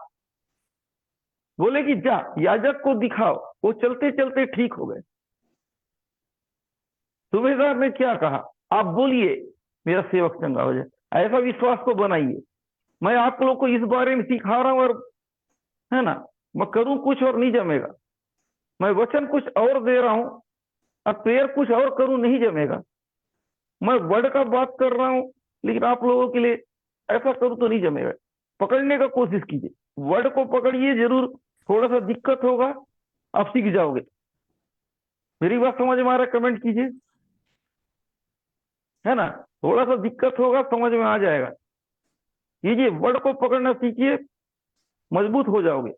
बोले कि जा याजक को दिखाओ, वो चलते चलते ठीक हो गए। सूबेदार ने क्या कहा, आप बोलिए मेरा सेवक चंगा हो जाए। ऐसा विश्वास को बनाइए। मैं आप लोग को इस बारे में सिखा रहा हूं, और है ना, मैं करूं कुछ और नहीं जमेगा। मैं वचन कुछ और दे रहा हूं और प्रेयर कुछ और करूं, नहीं जमेगा। मैं वर्ड का बात कर रहा हूं, लेकिन आप लोगों के लिए ऐसा करूं तो नहीं जमेगा। पकड़ने का कोशिश कीजिए, वर्ड को पकड़िए। जरूर थोड़ा सा दिक्कत होगा, आप सीख जाओगे। मेरी बात समझ में आ रहा है? कमेंट कीजिए, है ना। थोड़ा सा दिक्कत होगा, समझ में आ जाएगा। कीजिए, वर्ड को पकड़ना सीखिए, मजबूत हो जाओगे।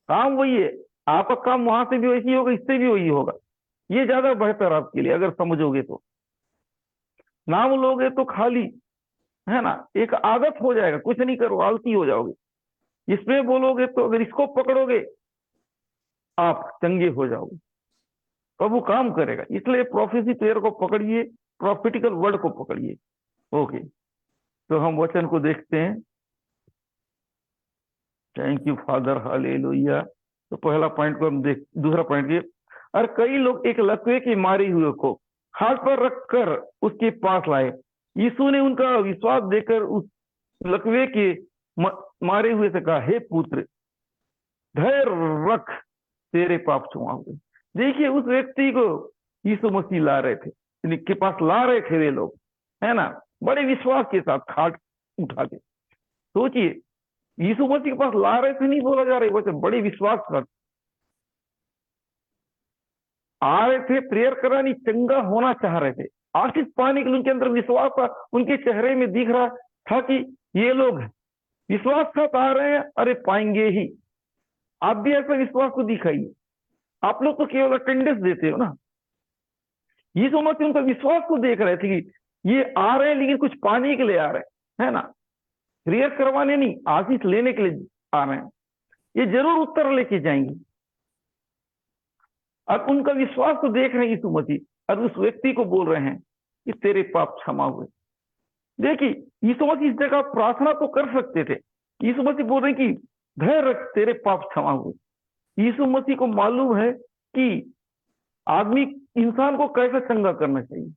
काम वही है, आपका काम वहां से भी वैसी होगा, इससे भी वही होगा। ये ज्यादा बेहतर आपके लिए, अगर समझोगे तो। नाम लोगे तो खाली, है ना, एक आदत हो जाएगा, कुछ नहीं करो, आलसी हो जाओगे। इसमें बोलोगे तो, अगर इसको पकड़ोगे, आप चंगे हो जाओगे, प्रभु काम करेगा। इसलिए प्रोफेसी प्रेयर को पकड़िए, प्रॉफिटिकल वर्ड को पकड़िए। ओके, तो हम वचन को देखते हैं। Thank you father, hallelujah. तो पहला पॉइंट को हम देख, दूसरा पॉइंट ये, और कई लोग एक लकवे के मारे हुए को हाथ पर रखकर उसके पास लाए। यीशु ने उनका विश्वास देकर उस लकवे के मारे हुए से कहा, हे पुत्र, धैर्य रख, तेरे पाप क्षमा हुए। देखिए, उस व्यक्ति को यीशु मसीह ला रहे थे, इनके पास ला रहे थे वे लोग, है ना, बड़े विश्वास के साथ खाट उठा के। सोचिए, यीशु मसीह के पास ला रहे थे, नहीं बोला जा रहा है, वैसे बड़े विश्वास कर आ रहे थे, प्रेयर करानी, चंगा होना चाह रहे थे, आशीष पाने के लिए उनके अंदर विश्वास था। उनके चेहरे में दिख रहा था कि ये लोग विश्वास के साथ आ रहे हैं, अरे पाएंगे ही। आप भी ऐसा विश्वास को दिखाइए। आप लोग तो केवल अटेंडेंस देते हो ना। यीशु मसीह उनका विश्वास को देख रहे थे कि ये आ रहे हैं, लेकिन कुछ पाने के लिए आ रहे हैं, है ना, प्रेयर करवाने नहीं, आशीष लेने के लिए आ रहे हैं। ये जरूर उत्तर लेके जाएंगे। और उनका विश्वास को देख रहे हैं यीशु मसीह, और उस व्यक्ति को बोल रहे हैं कि तेरे पाप क्षमा हुए। देखिए, यीशु मसीह इस जगह प्रार्थना तो कर सकते थे। यीशु मसीह बोल रहे हैं कि धैर्य रख, तेरे पाप क्षमा हुए। यीशु मसीह को मालूम है कि आदमी, इंसान को कैसे चंगा करना चाहिए।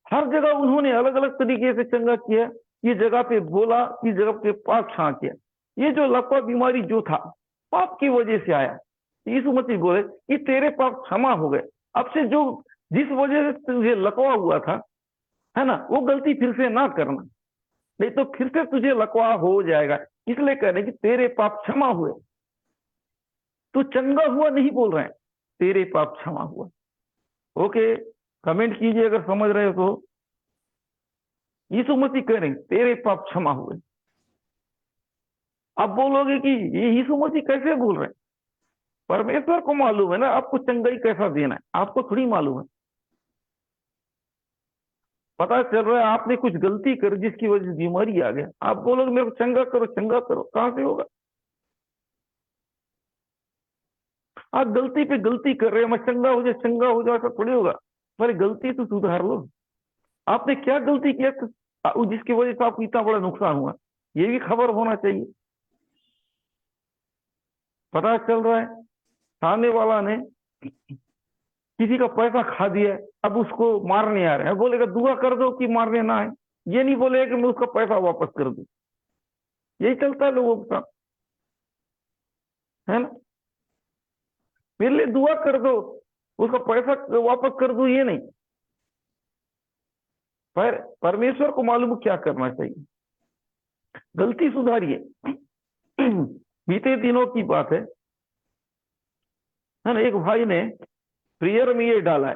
हर जगह उन्होंने अलग अलग तरीके से चंगा किया। ये जगह पे बोला, इस जगह पे पाप क्षमा किया। ये जो लकवा बीमारी जो था, पाप की वजह से आया। यीशु मसीह बोले कि तेरे पाप क्षमा हो गए। अब से जो, जिस वजह से तुझे लकवा हुआ था, है ना, वो गलती फिर से ना करना, नहीं तो फिर से तुझे लकवा हो जाएगा। इसलिए कह रहे कि तेरे पाप क्षमा हुए। तू चंगा हुआ नहीं बोल रहे हैं, तेरे पाप क्षमा हुआ। ओके, कमेंट कीजिए अगर समझ रहे हो तो। यीशु मसीह कह रहे तेरे पाप क्षमा हुए। आप बोलोगे कि ये यीशु मसीह कैसे बोल रहे हैं? परमेश्वर को मालूम है ना आपको चंगाई कैसा देना है, आपको थोड़ी मालूम है। पता चल रहा है आपने कुछ गलती कर जिसकी वजह से बीमारी आ गया, आप बोलोगे मेरे को चंगा करो चंगा करो, कहां से होगा? आप गलती पे गलती कर रहे हो, मैं चंगा हो जाए ऐसा थोड़ी होगा। मेरी गलती तो सुधार लो। आपने क्या गलती किया जिसकी वजह से आपको इतना बड़ा नुकसान हुआ, ये भी खबर होना चाहिए। पता चल रहा है सामने वाला ने किसी का पैसा खा दिया, अब उसको मारने आ रहे हैं, बोलेगा दुआ कर दो कि मारने ना आए। ये नहीं बोलेगा कि मैं उसका पैसा वापस कर दूं। यही चलता है लोगों के साथ, है ना। मेरे लिए दुआ कर दो, उसका पैसा वापस कर दूं, ये नहीं। पर परमेश्वर को मालूम क्या करना चाहिए। गलती सुधारिए। बीते दिनों की बात है ना, एक भाई ने प्रेयर में ये डाला है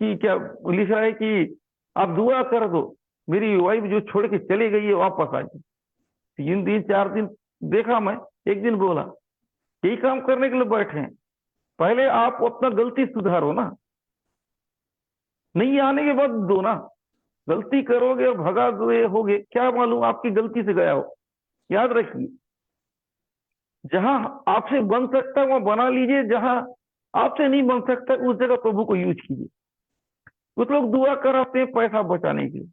कि क्या लिख रहा है कि आप दुआ कर दो मेरी वाइफ जो छोड़ के चली गई है वापस आ जाए। 3 दिन 4 दिन देखा मैं, एक दिन बोला यही काम करने के लिए बैठे हैं, पहले आप अपना गलती सुधारो ना, नहीं आने के बाद दो ना। गलती करोगे और भगा होगे, क्या मालूम आपकी गलती से गया हो। याद रखिए, जहां आपसे बन सकता है वहां बना लीजिए, जहां आपसे नहीं बन सकता उस जगह प्रभु को यूज कीजिए। कुछ लोग दुआ कराते हैं पैसा बचाने के लिए,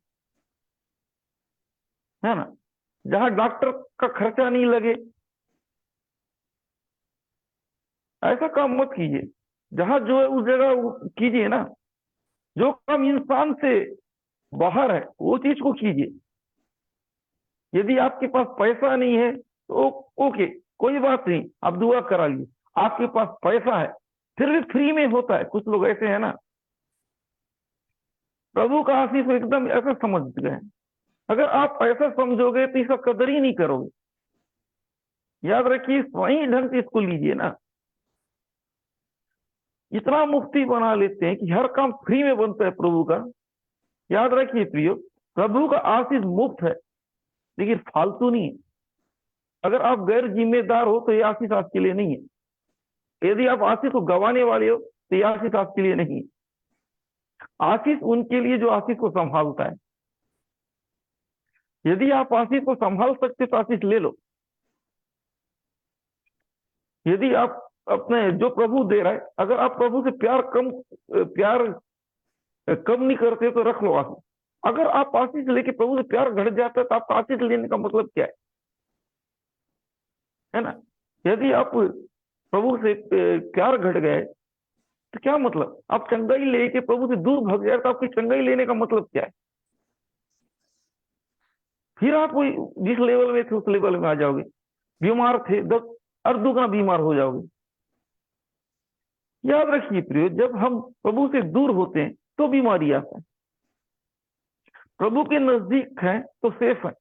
है ना, जहां डॉक्टर का खर्चा नहीं लगे, ऐसा काम मत कीजिए। जहां जो है उस जगह वो कीजिए ना। जो काम इंसान से बाहर है वो चीज को कीजिए। यदि आपके पास पैसा नहीं है तो ओके, कोई बात नहीं, आप दुआ करा लीजिए। आपके पास पैसा है फिर भी फ्री में होता है। कुछ लोग ऐसे हैं ना, प्रभु का आशीष एकदम ऐसा समझ गए। अगर आप ऐसा समझोगे तो इसका कदर ही नहीं करोगे। याद रखिए, सही ढंग से इसको लीजिए ना। इतना मुफ्ती बना लेते हैं कि हर काम फ्री में बनता है प्रभु का। याद रखिए प्रियो, प्रभु का आशीष मुफ्त है लेकिन फालतू नहीं है। अगर आप गैर जिम्मेदार हो तो ये आशीष आपके लिए नहीं है। यदि आप आशीष को गंवाने वाले हो तो ये आशीष आपके लिए नहीं है। आशीष उनके लिए जो आशीष को संभालता है। यदि आप आशीष को संभाल सकते तो आशीष ले लो। यदि आप अपने जो प्रभु दे रहा है, अगर आप प्रभु से प्यार कम नहीं करते तो रख लो आशीष। अगर आप आशीष लेके प्रभु से प्यार घट जाता है तो आपका आशीष लेने का मतलब क्या है ना। यदि आप प्रभु से प्यार घट गए तो क्या मतलब, आप चंगाई लेके प्रभु से दूर भाग जाए तो आपकी चंगाई लेने का मतलब क्या है। फिर आप वही जिस लेवल में थे उस लेवल में आ जाओगे। बीमार थे 10 और दुगना बीमार हो जाओगे। याद रखिए प्रियो, जब हम प्रभु से दूर होते हैं तो बीमारी आता है। प्रभु के नजदीक है तो सेफ है।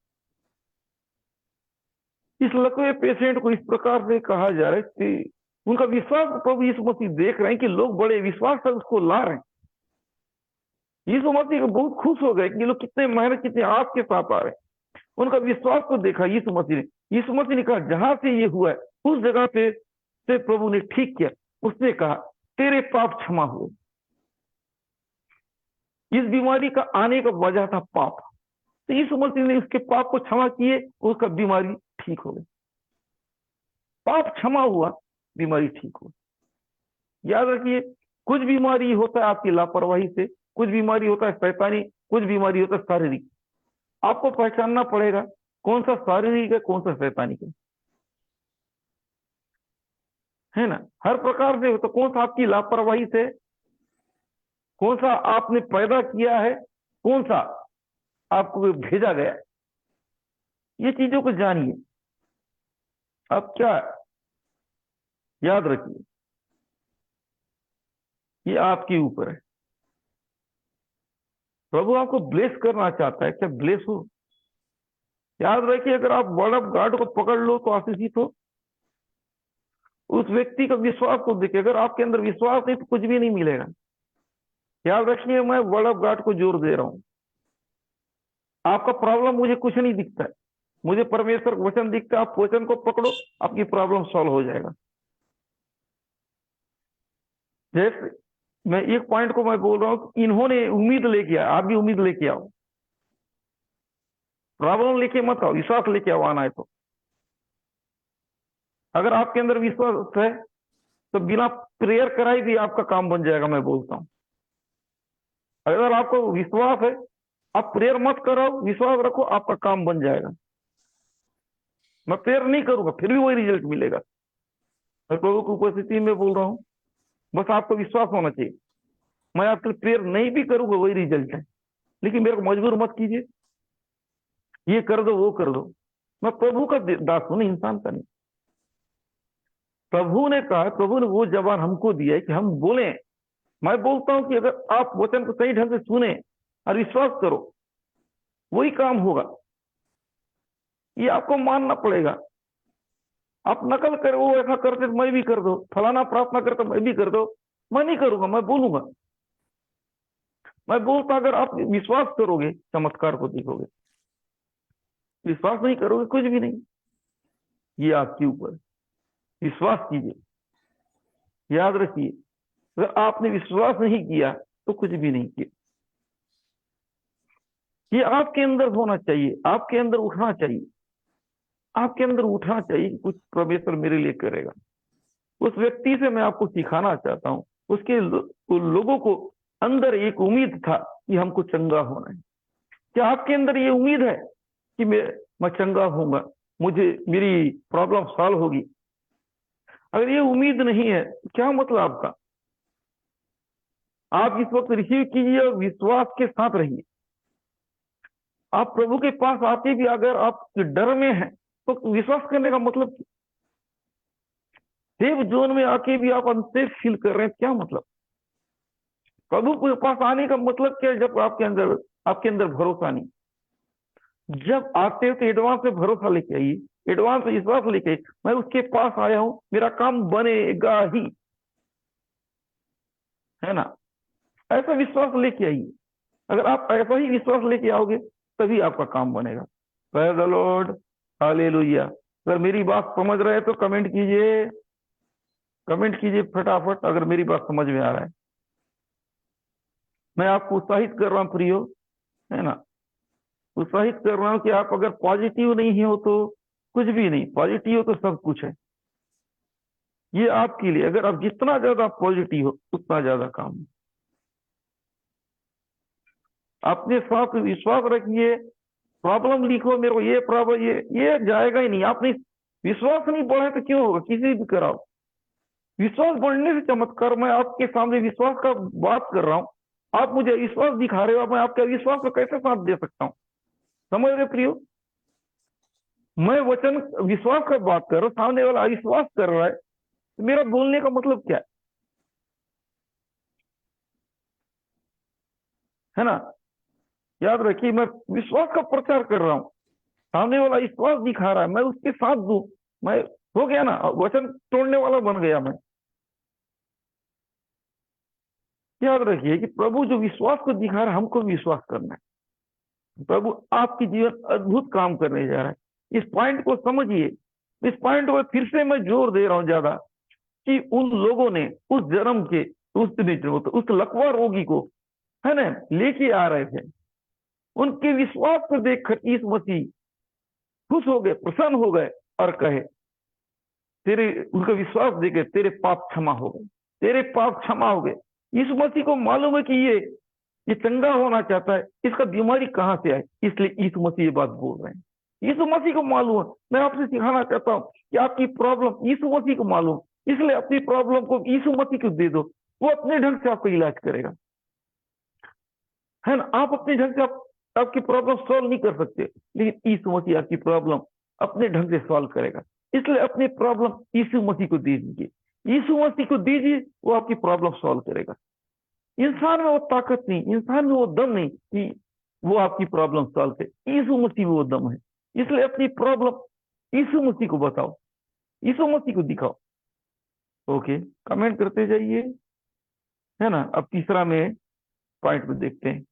इस लकवे पेशेंट को इस प्रकार से कहा जा रहा है कि उनका विश्वास प्रभु यीशु मसीह देख रहे हैं कि लोग बड़े विश्वास से उसको ला रहे हैं। यीशु मसीह को बहुत खुश हो गए कि लोग कितने मेहनत कितने आस के साथ आ रहे हैं। उनका विश्वास को देखा यीशु मसीह ने। यीशु मसीह ने कहा जहां से ये हुआ है उस जगह पे से प्रभु ने ठीक किया। उसने कहा तेरे पाप क्षमा हुए। इस बीमारी का आने का वजह था पाप। तो यीशु मसीह ने उसके पाप को क्षमा किए, उसका बीमारी ठीक हो गई। पाप क्षमा हुआ, बीमारी ठीक हो। याद रखिए, कुछ बीमारी होता है आपकी लापरवाही से, कुछ बीमारी होता है शैतानी, कुछ बीमारी होता है शारीरिक। आपको पहचानना पड़ेगा कौन सा शारीरिक है कौन सा शैतानिक है ना। हर प्रकार से तो कौन सा आपकी लापरवाही से, कौन सा आपने पैदा किया है, कौन सा आपको भेजा गया है। ये चीजों को जानिए। अब क्या, याद रखिए ये आपके ऊपर है। प्रभु आपको ब्लेस करना चाहता है, क्या ब्लेस हो। याद रखिए, अगर आप वर्ड ऑफ गॉड को पकड़ लो तो आशीषित हो। उस व्यक्ति का विश्वास को देखिए, अगर आपके अंदर विश्वास नहीं तो कुछ भी नहीं मिलेगा। याद रखिए, मैं वर्ड ऑफ गॉड को जोर दे रहा हूं। आपका प्रॉब्लम मुझे कुछ नहीं दिखता है, मुझे परमेश्वर का वचन दिखता है। आप वचन को पकड़ो, आपकी प्रॉब्लम सॉल्व हो जाएगा। जैसे मैं एक पॉइंट को मैं बोल रहा हूं, इन्होंने उम्मीद लेके आया, आप भी उम्मीद लेके आओ। प्रॉब्लम लेके मत आओ, विश्वास लेके आओ। आना है तो अगर आपके अंदर विश्वास है तो बिना प्रेयर कराए भी आपका काम बन जाएगा। मैं बोलता हूं, अगर आपको विश्वास है, आप प्रेयर मत कराओ, विश्वास रखो, आपका काम बन जाएगा। मैं प्रेयर नहीं करूंगा फिर भी वही रिजल्ट मिलेगा। मैं प्रभु की उपस्थिति में बोल रहा हूं, बस आपको विश्वास होना चाहिए। मैं आपके प्रेयर नहीं भी करूंगा वही रिजल्ट है, लेकिन मेरे को मजबूर मत कीजिए, ये कर दो वो कर दो। मैं प्रभु का दास हूं, इंसान का नहीं। प्रभु ने कहा, प्रभु ने वो जबान हमको दिया है कि हम बोले। मैं बोलता हूं कि अगर आप वचन को सही ढंग से सुने और विश्वास करो, वही काम होगा। ये आपको मानना पड़ेगा। आप नकल करो, वो ऐसा करते तो मैं भी कर दो, फलाना प्रार्थना करता मैं भी कर दो। मैं नहीं करूंगा, मैं बोलूंगा। मैं बोलता अगर आप विश्वास करोगे चमत्कार को देखोगे, विश्वास नहीं करोगे कुछ भी नहीं। ये आपके ऊपर, विश्वास कीजिए। याद रखिए, अगर आपने विश्वास नहीं किया तो कुछ भी नहीं किया। ये आपके अंदर होना चाहिए, आपके अंदर उठना चाहिए, आपके अंदर उठना चाहिए। कुछ परमेश्वर मेरे लिए करेगा। उस व्यक्ति से मैं आपको सिखाना चाहता हूं, उसके लोगों को अंदर एक उम्मीद था कि हमको चंगा होना है। क्या आपके अंदर ये उम्मीद है कि मैं चंगा होऊंगा, मुझे मेरी प्रॉब्लम सॉल्व होगी। अगर ये उम्मीद नहीं है क्या मतलब आपका? आप इस वक्त रिसीव कीजिए और विश्वास के साथ रहिए। आप प्रभु के पास आके भी अगर आप डर में हैं तो विश्वास करने का मतलब, सेफ जोन में आके भी आप अनसेफ फील कर रहे हैं, क्या मतलब? प्रभु के पास आने का मतलब क्या है? जब आपके अंदर भरोसा नहीं। जब आते हो तो एडवांस में भरोसा लेके आइए, एडवांस में विश्वास लेके आइए, मैं उसके पास आया हूं, मेरा काम बनेगा ही, है ना? ऐसा विश्वास लेके आइए। अगर आप ऐसा ही विश्वास लेके आओगे तभी आपका काम बनेगा। Praise the Lord, hallelujah. अगर मेरी बात समझ रहे हैं तो कमेंट कीजिए, कमेंट कीजिए फटाफट अगर मेरी बात समझ में आ रहा है। मैं आपको उत्साहित कर रहा हूं प्रियो, है ना? उत्साहित कर रहा हूं कि आप अगर पॉजिटिव नहीं हो तो कुछ भी नहीं, पॉजिटिव हो तो सब कुछ है। ये आपके लिए, अगर आप जितना ज्यादा पॉजिटिव हो उतना ज्यादा काम है। अपने साथ विश्वास रखिए। प्रॉब्लम लिखो, मेरे को ये प्रॉब्लम, ये जाएगा ही नहीं। आपने विश्वास नहीं बढ़े तो क्यों होगा? किसी भी कराओ, विश्वास बढ़ने से चमत्कार। मैं आपके सामने विश्वास का बात कर रहा हूं, आप मुझे विश्वास दिखा रहे हो, मैं आपके विश्वास को कैसे साथ दे सकता हूं? समझ रहे प्रियो? मैं वचन विश्वास का बात कर रहा हूं, सामने वाला अविश्वास कर रहा है, तो मेरा बोलने का मतलब क्या है ना? याद रखिए, मैं विश्वास का प्रचार कर रहा हूं, सामने वाला विश्वास दिखा रहा है, मैं उसके साथ दूं, मैं हो गया ना, वचन तोड़ने वाला बन गया मैं। याद रखिए कि प्रभु जो विश्वास को दिखा रहा है, हमको विश्वास करना है। प्रभु आपकी जीवन अद्भुत काम करने जा रहा है। इस पॉइंट को समझिए। इस पॉइंट को फिर से मैं जोर दे रहा हूं ज्यादा, कि उन लोगों ने उस जन्म के उस लकवा रोगी को, है ना, लेके आ रहे थे। उनके विश्वास को देखकर यीशु मसीह खुश हो गए, प्रसन्न हो गए और कहे, तेरे, उनका विश्वास देकर तेरे पाप क्षमा हो गए, तेरे पाप क्षमा हो गए। यीशु मसीह को मालूम है कि ये चंगा होना चाहता है, इसका बीमारी कहां से आए, इसलिए यीशु मसीह ये बात बोल रहे हैं। यीशु मसीह को मालूम है। मैं आपसे सिखाना चाहता हूं कि आपकी प्रॉब्लम यीशु मसीह को मालूम, इसलिए अपनी प्रॉब्लम को यीशु मसीह को दे दो, वो अपने ढंग से आपका इलाज करेगा, है ना? आप अपने ढंग से आपकी प्रॉब्लम सॉल्व नहीं कर सकते, लेकिन यीशु मसीह आपकी प्रॉब्लम अपने ढंग से सॉल्व करेगा। इसलिए अपनी प्रॉब्लम यीशु मसीह को दे दीजिए, यीशु मसीह को दीजिए, वो आपकी प्रॉब्लम सॉल्व करेगा। इंसान में वो ताकत नहीं, इंसान में वो दम नहीं कि वो आपकी प्रॉब्लम सॉल्व करे। यीशु मसीह में वो दम है। इसलिए अपनी प्रॉब्लम यीशु मसीह को बताओ, यीशु मसीह को दिखाओ। ओके, कमेंट करते जाइए, है ना? अब तीसरा में पॉइंट में देखते हैं।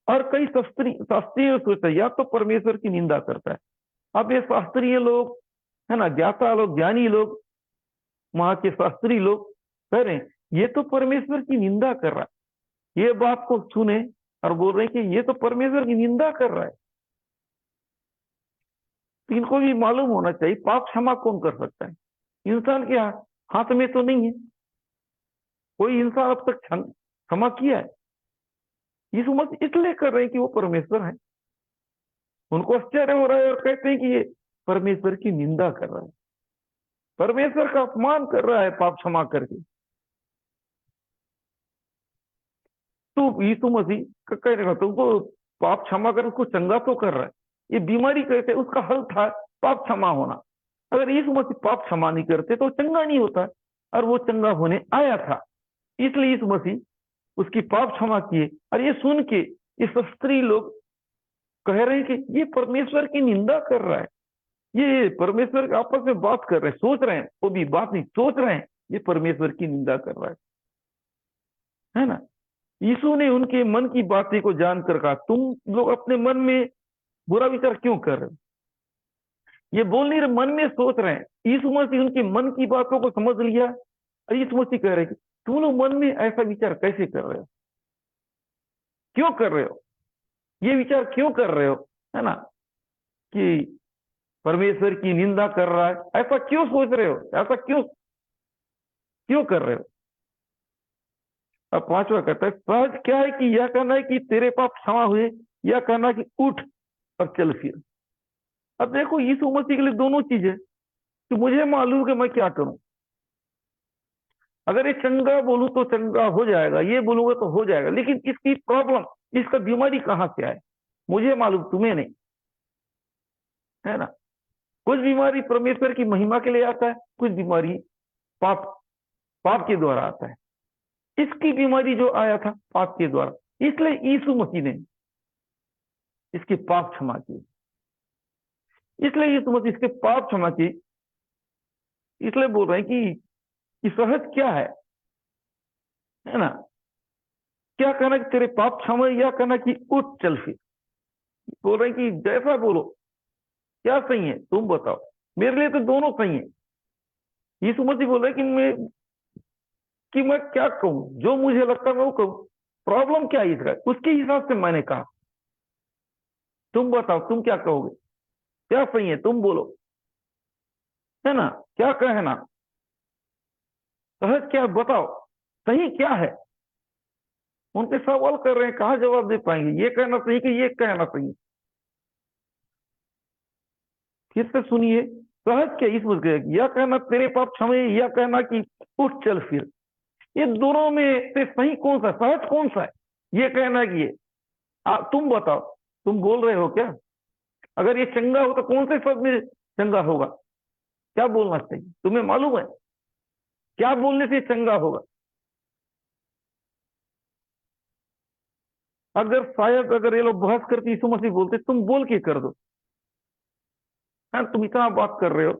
और कई शास्त्रीय सोचता है, या तो परमेश्वर की निंदा करता है। अब ये शास्त्रीय लोग, है ना, ज्ञाता लोग, ज्ञानी लोग, वहां के शास्त्री लोग कह रहे हैं ये तो परमेश्वर की निंदा कर रहा है। ये बात को सुने और बोल रहे हैं कि ये तो परमेश्वर की निंदा कर रहा है। तो इनको भी मालूम होना चाहिए पाप क्षमा कौन कर सकता है? इंसान के हाथ में तो नहीं है। कोई इंसान अब तक क्षमा किया है? यीशु मसीह इसलिए कर रहे हैं कि वो परमेश्वर है। उनको आश्चर्य हो रहा है और कहते हैं कि ये परमेश्वर की निंदा कर रहा है, परमेश्वर का अपमान कर रहा है पाप क्षमा करके। तो यीशु मसीह का कहने का, तुमको पाप क्षमा कर, उसको चंगा तो कर रहा है। ये बीमारी कहते उसका हल था पाप क्षमा होना। अगर यीशु मसीह पाप क्षमा नहीं करते तो चंगा नहीं होता, और वो चंगा होने आया था, इसलिए यीशु मसीह उसकी पाप क्षमा किए। और ये सुन के ये शास्त्री लोग कह रहे हैं कि ये परमेश्वर की निंदा कर रहा है, ये परमेश्वर के आपस में बात कर रहे हैं, सोच रहे हैं, वो भी बात नहीं सोच रहे हैं, ये परमेश्वर की निंदा कर रहा है ना? यीशु ने उनके मन की बातें को जानकर कहा, तुम लोग अपने मन में बुरा विचार क्यों कर रहे हो? ये बोल नहीं रहे, मन में सोच रहे हैं। यीशु मसीह उनके मन की बातों को समझ लिया, और यीशु मसीह कह रहे हैं तुम लोग मन में ऐसा विचार कैसे कर रहे हो, क्यों कर रहे हो, ये विचार क्यों कर रहे हो, है ना, कि परमेश्वर की निंदा कर रहा है, ऐसा क्यों सोच रहे हो, ऐसा क्यों क्यों कर रहे हो? अब पांचवा कहता है, सहज क्या है कि यह कहना है कि तेरे पाप क्षमा हुए, या कहना कि उठ और चल फिर। अब देखो, यीशु मसीह के लिए दोनों चीजें, कि मुझे मालूम कि मैं क्या करूं। अगर ये चंगा बोलूं तो चंगा हो जाएगा, ये बोलूंगा तो हो जाएगा, लेकिन इसकी प्रॉब्लम, इसका बीमारी कहां से आए मुझे मालूम, तुम्हें नहीं, है ना। कुछ बीमारी परमेश्वर की महिमा के लिए आता है, कुछ बीमारी पाप पाप के द्वारा आता है। इसकी बीमारी जो आया था पाप के द्वारा, इसलिए यीशु मसीह ने इसके पाप क्षमा किए, इसलिए यीशु मसीह इसके पाप क्षमा किए। इसलिए बोल रहे हैं कि सहज क्या है ना। क्या कहना कि तेरे पाप क्षमा, या कहना कि उठ चल फिर। बोल रहे हैं कि जैसा बोलो, क्या सही है तुम बताओ, मेरे लिए तो दोनों सही है। यीशु मसीह बोल रहे हैं कि मैं क्या कहूं, जो मुझे लगता है मैं वो कहूं। प्रॉब्लम क्या है इसका, उसके हिसाब से मैंने कहा। तुम बताओ तुम क्या कहोगे, क्या सही है तुम बोलो, है ना। क्या कहना सहज क्या है, बताओ सही क्या है। उनसे सवाल कर रहे हैं, कहाँ जवाब दे पाएंगे। ये कहना सही कि ये कहना सही। फिर से सुनिए, सहज क्या इस मुझे, या कहना तेरे पाप क्षमे, या कहना कि उठ चल फिर। ये दोनों में से सही कौन सा, सहज कौन सा है। ये कहना कि ये तुम बताओ, तुम बोल रहे हो क्या। अगर ये चंगा हो तो कौन से शब्द में चंगा होगा, क्या बोलना चाहिए, तुम्हें मालूम है क्या बोलने से चंगा होगा। अगर शायद अगर ये लोग बहस करते यीशु मसीह बोलते तुम बोल के कर दो, है तुम इतना बात कर रहे हो।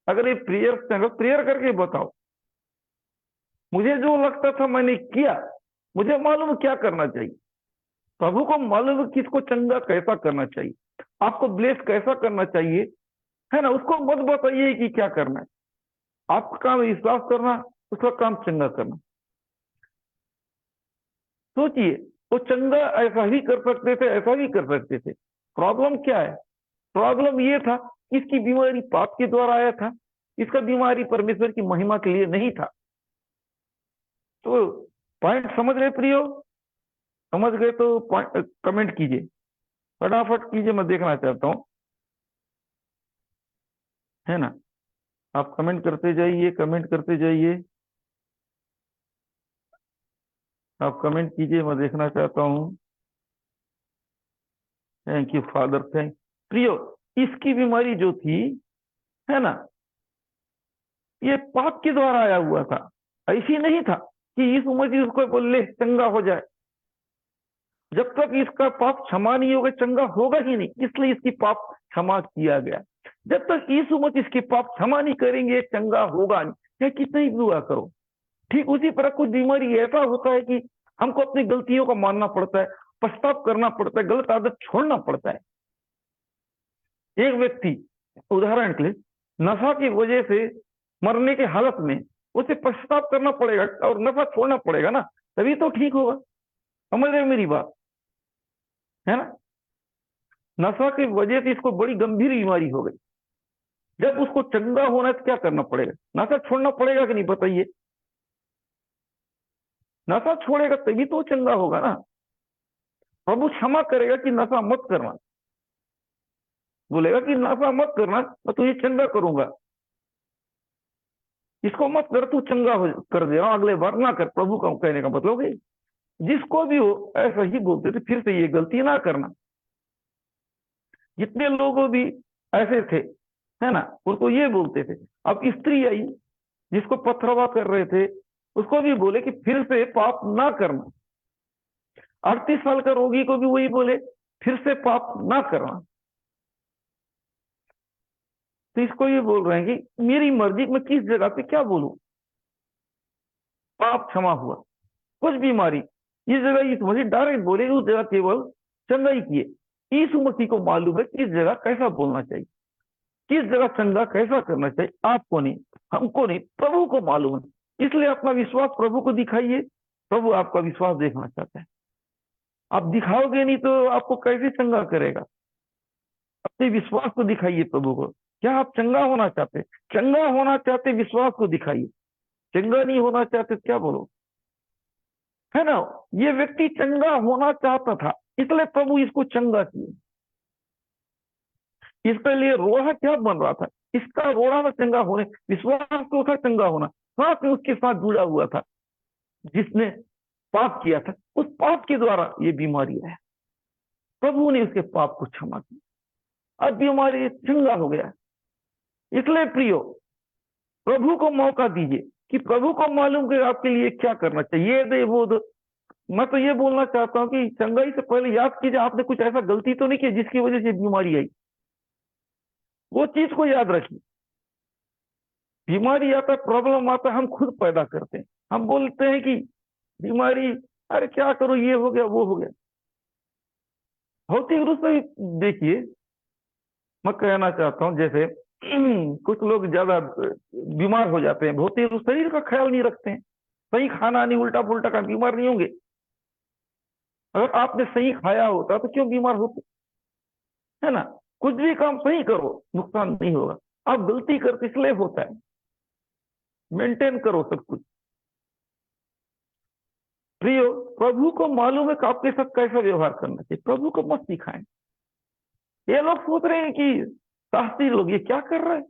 अगर ये प्रेयर प्रेयर करके बताओ, मुझे जो लगता था मैंने किया, मुझे मालूम क्या करना चाहिए। प्रभु को मालूम है किसको चंगा कैसा करना चाहिए, आपको ब्लेस कैसा करना चाहिए, है ना। उसको मत बताइए कि क्या करना है। आपका काम विश्वास करना, उसका काम चंगा करना। सोचिए, वो चंगा ऐसा ही कर सकते थे, ऐसा भी कर सकते थे। प्रॉब्लम क्या है, प्रॉब्लम ये था इसकी बीमारी पाप के द्वारा आया था, इसका बीमारी परमेश्वर की महिमा के लिए नहीं था। तो पॉइंट समझ रहे प्रियो, समझ गए तो कमेंट कीजिए, फटाफट कीजिए, मैं देखना चाहता हूं, है ना। आप कमेंट करते जाइए, कमेंट करते जाइए, आप कमेंट कीजिए, मैं देखना चाहता हूं। Thank you father, thank. प्रियो, इसकी बीमारी जो थी, है ना, ये पाप के द्वारा आया हुआ था। ऐसी नहीं था कि यीशु मसीह उसको बोले चंगा हो जाए। जब तक इसका पाप क्षमा नहीं होगा, चंगा होगा ही नहीं, इसलिए इसकी पाप क्षमा किया गया। जब तक यीशु मसीह इसके पाप क्षमा नहीं करेंगे, चंगा होगा नहीं, चाहे कितना ही दुआ करो। ठीक उसी तरह कुछ बीमारी ऐसा होता है कि हमको अपनी गलतियों को मानना पड़ता है, पश्चाताप करना पड़ता है, गलत आदत छोड़ना पड़ता है। एक व्यक्ति उदाहरण के लिए नशा की वजह से मरने की हालत में, उसे पश्चाताप करना पड़ेगा और नशा छोड़ना पड़ेगा ना, तभी तो ठीक होगा। समझ रहे हो मेरी बात, है ना। नशा की वजह से इसको बड़ी गंभीर बीमारी हो गई। जब उसको चंगा होना है तो क्या करना पड़ेगा, नशा छोड़ना पड़ेगा कि नहीं बताइए। नशा छोड़ेगा तभी तो चंगा होगा ना। प्रभु क्षमा करेगा कि नशा मत करना, बोलेगा कि नशा मत करना, मैं तुझे चंगा करूंगा। इसको मत कर, तू चंगा हो कर दे रहा हूं, अगले बार ना कर। प्रभु का कहने का मतलब है जिसको भी हो ऐसा ही बोलते थे, फिर से ये गलती ना करना। जितने लोग भी ऐसे थे, है ना, उनको ये बोलते थे। अब स्त्री आई जिसको पथरवा कर रहे थे, उसको भी बोले कि फिर से पाप ना करना। 38 साल का रोगी को भी वही बोले, फिर से पाप ना करना। तो इसको ये बोल रहे हैं कि मेरी मर्जी, मैं किस जगह पे क्या बोलूं। पाप क्षमा हुआ, कुछ बीमारी इस जगह यीशु मसीह डायरेक्ट बोले, उस जगह केवल चंगा ही किए। यीशु मसीह को मालूम है किस जगह कैसा बोलना चाहिए, किस जगह चंगा कैसा करना चाहिए। आपको नहीं, हमको नहीं, प्रभु को मालूम है। इसलिए अपना विश्वास प्रभु को दिखाइए, प्रभु आपका विश्वास देखना चाहता है। आप दिखाओगे नहीं तो आपको कैसे चंगा करेगा। अपने विश्वास को दिखाइए प्रभु को। क्या आप चंगा होना चाहते, चंगा होना चाहते विश्वास को दिखाइए। चंगा नहीं होना चाहते तो क्या बोलो, है ना। ये व्यक्ति चंगा होना चाहता था, इसलिए प्रभु इसको चंगा किए। इसके लिए रोड़ा क्या बन रहा था, इसका रोड़ा में चंगा होने, विश्वास तो था चंगा होना, साथ में उसके साथ जुड़ा हुआ था जिसने पाप किया था, उस पाप के द्वारा ये बीमारी है। प्रभु ने उसके पाप को क्षमा किया, अब बीमारी चंगा हो गया। इसलिए प्रियो, प्रभु को मौका दीजिए कि प्रभु को मालूम कि आपके लिए क्या करना चाहिए, दे वो दो। मैं तो ये बोलना चाहता हूँ कि चंगाई से पहले याद कीजिए आपने कुछ ऐसा गलती तो नहीं किया जिसकी वजह से बीमारी आई, वो चीज को याद रखिए। बीमारी आता है, प्रॉब्लम आता है, हम खुद पैदा करते हैं। हम बोलते हैं कि बीमारी, अरे क्या करो, ये हो गया वो हो गया। भौतिक रूप से देखिए, मैं कहना चाहता हूं जैसे कुछ लोग ज्यादा बीमार हो जाते हैं, भौतिक रूप शरीर का ख्याल नहीं रखते हैं, सही खाना नहीं, उल्टा पुल्टा का, बीमार नहीं होंगे। अगर आपने सही खाया होता तो क्यों बीमार होते, है ना। कुछ भी काम सही करो, नुकसान नहीं होगा। आप गलती करते इसलिए होता है, मेंटेन करो सब कुछ। प्रियो, प्रभु को मालूम है कि आपके साथ कैसा व्यवहार करना चाहिए, प्रभु को मत सिखाएं। ये लोग सोच रहे हैं कि शास्त्री लोग ये क्या कर रहे हैं,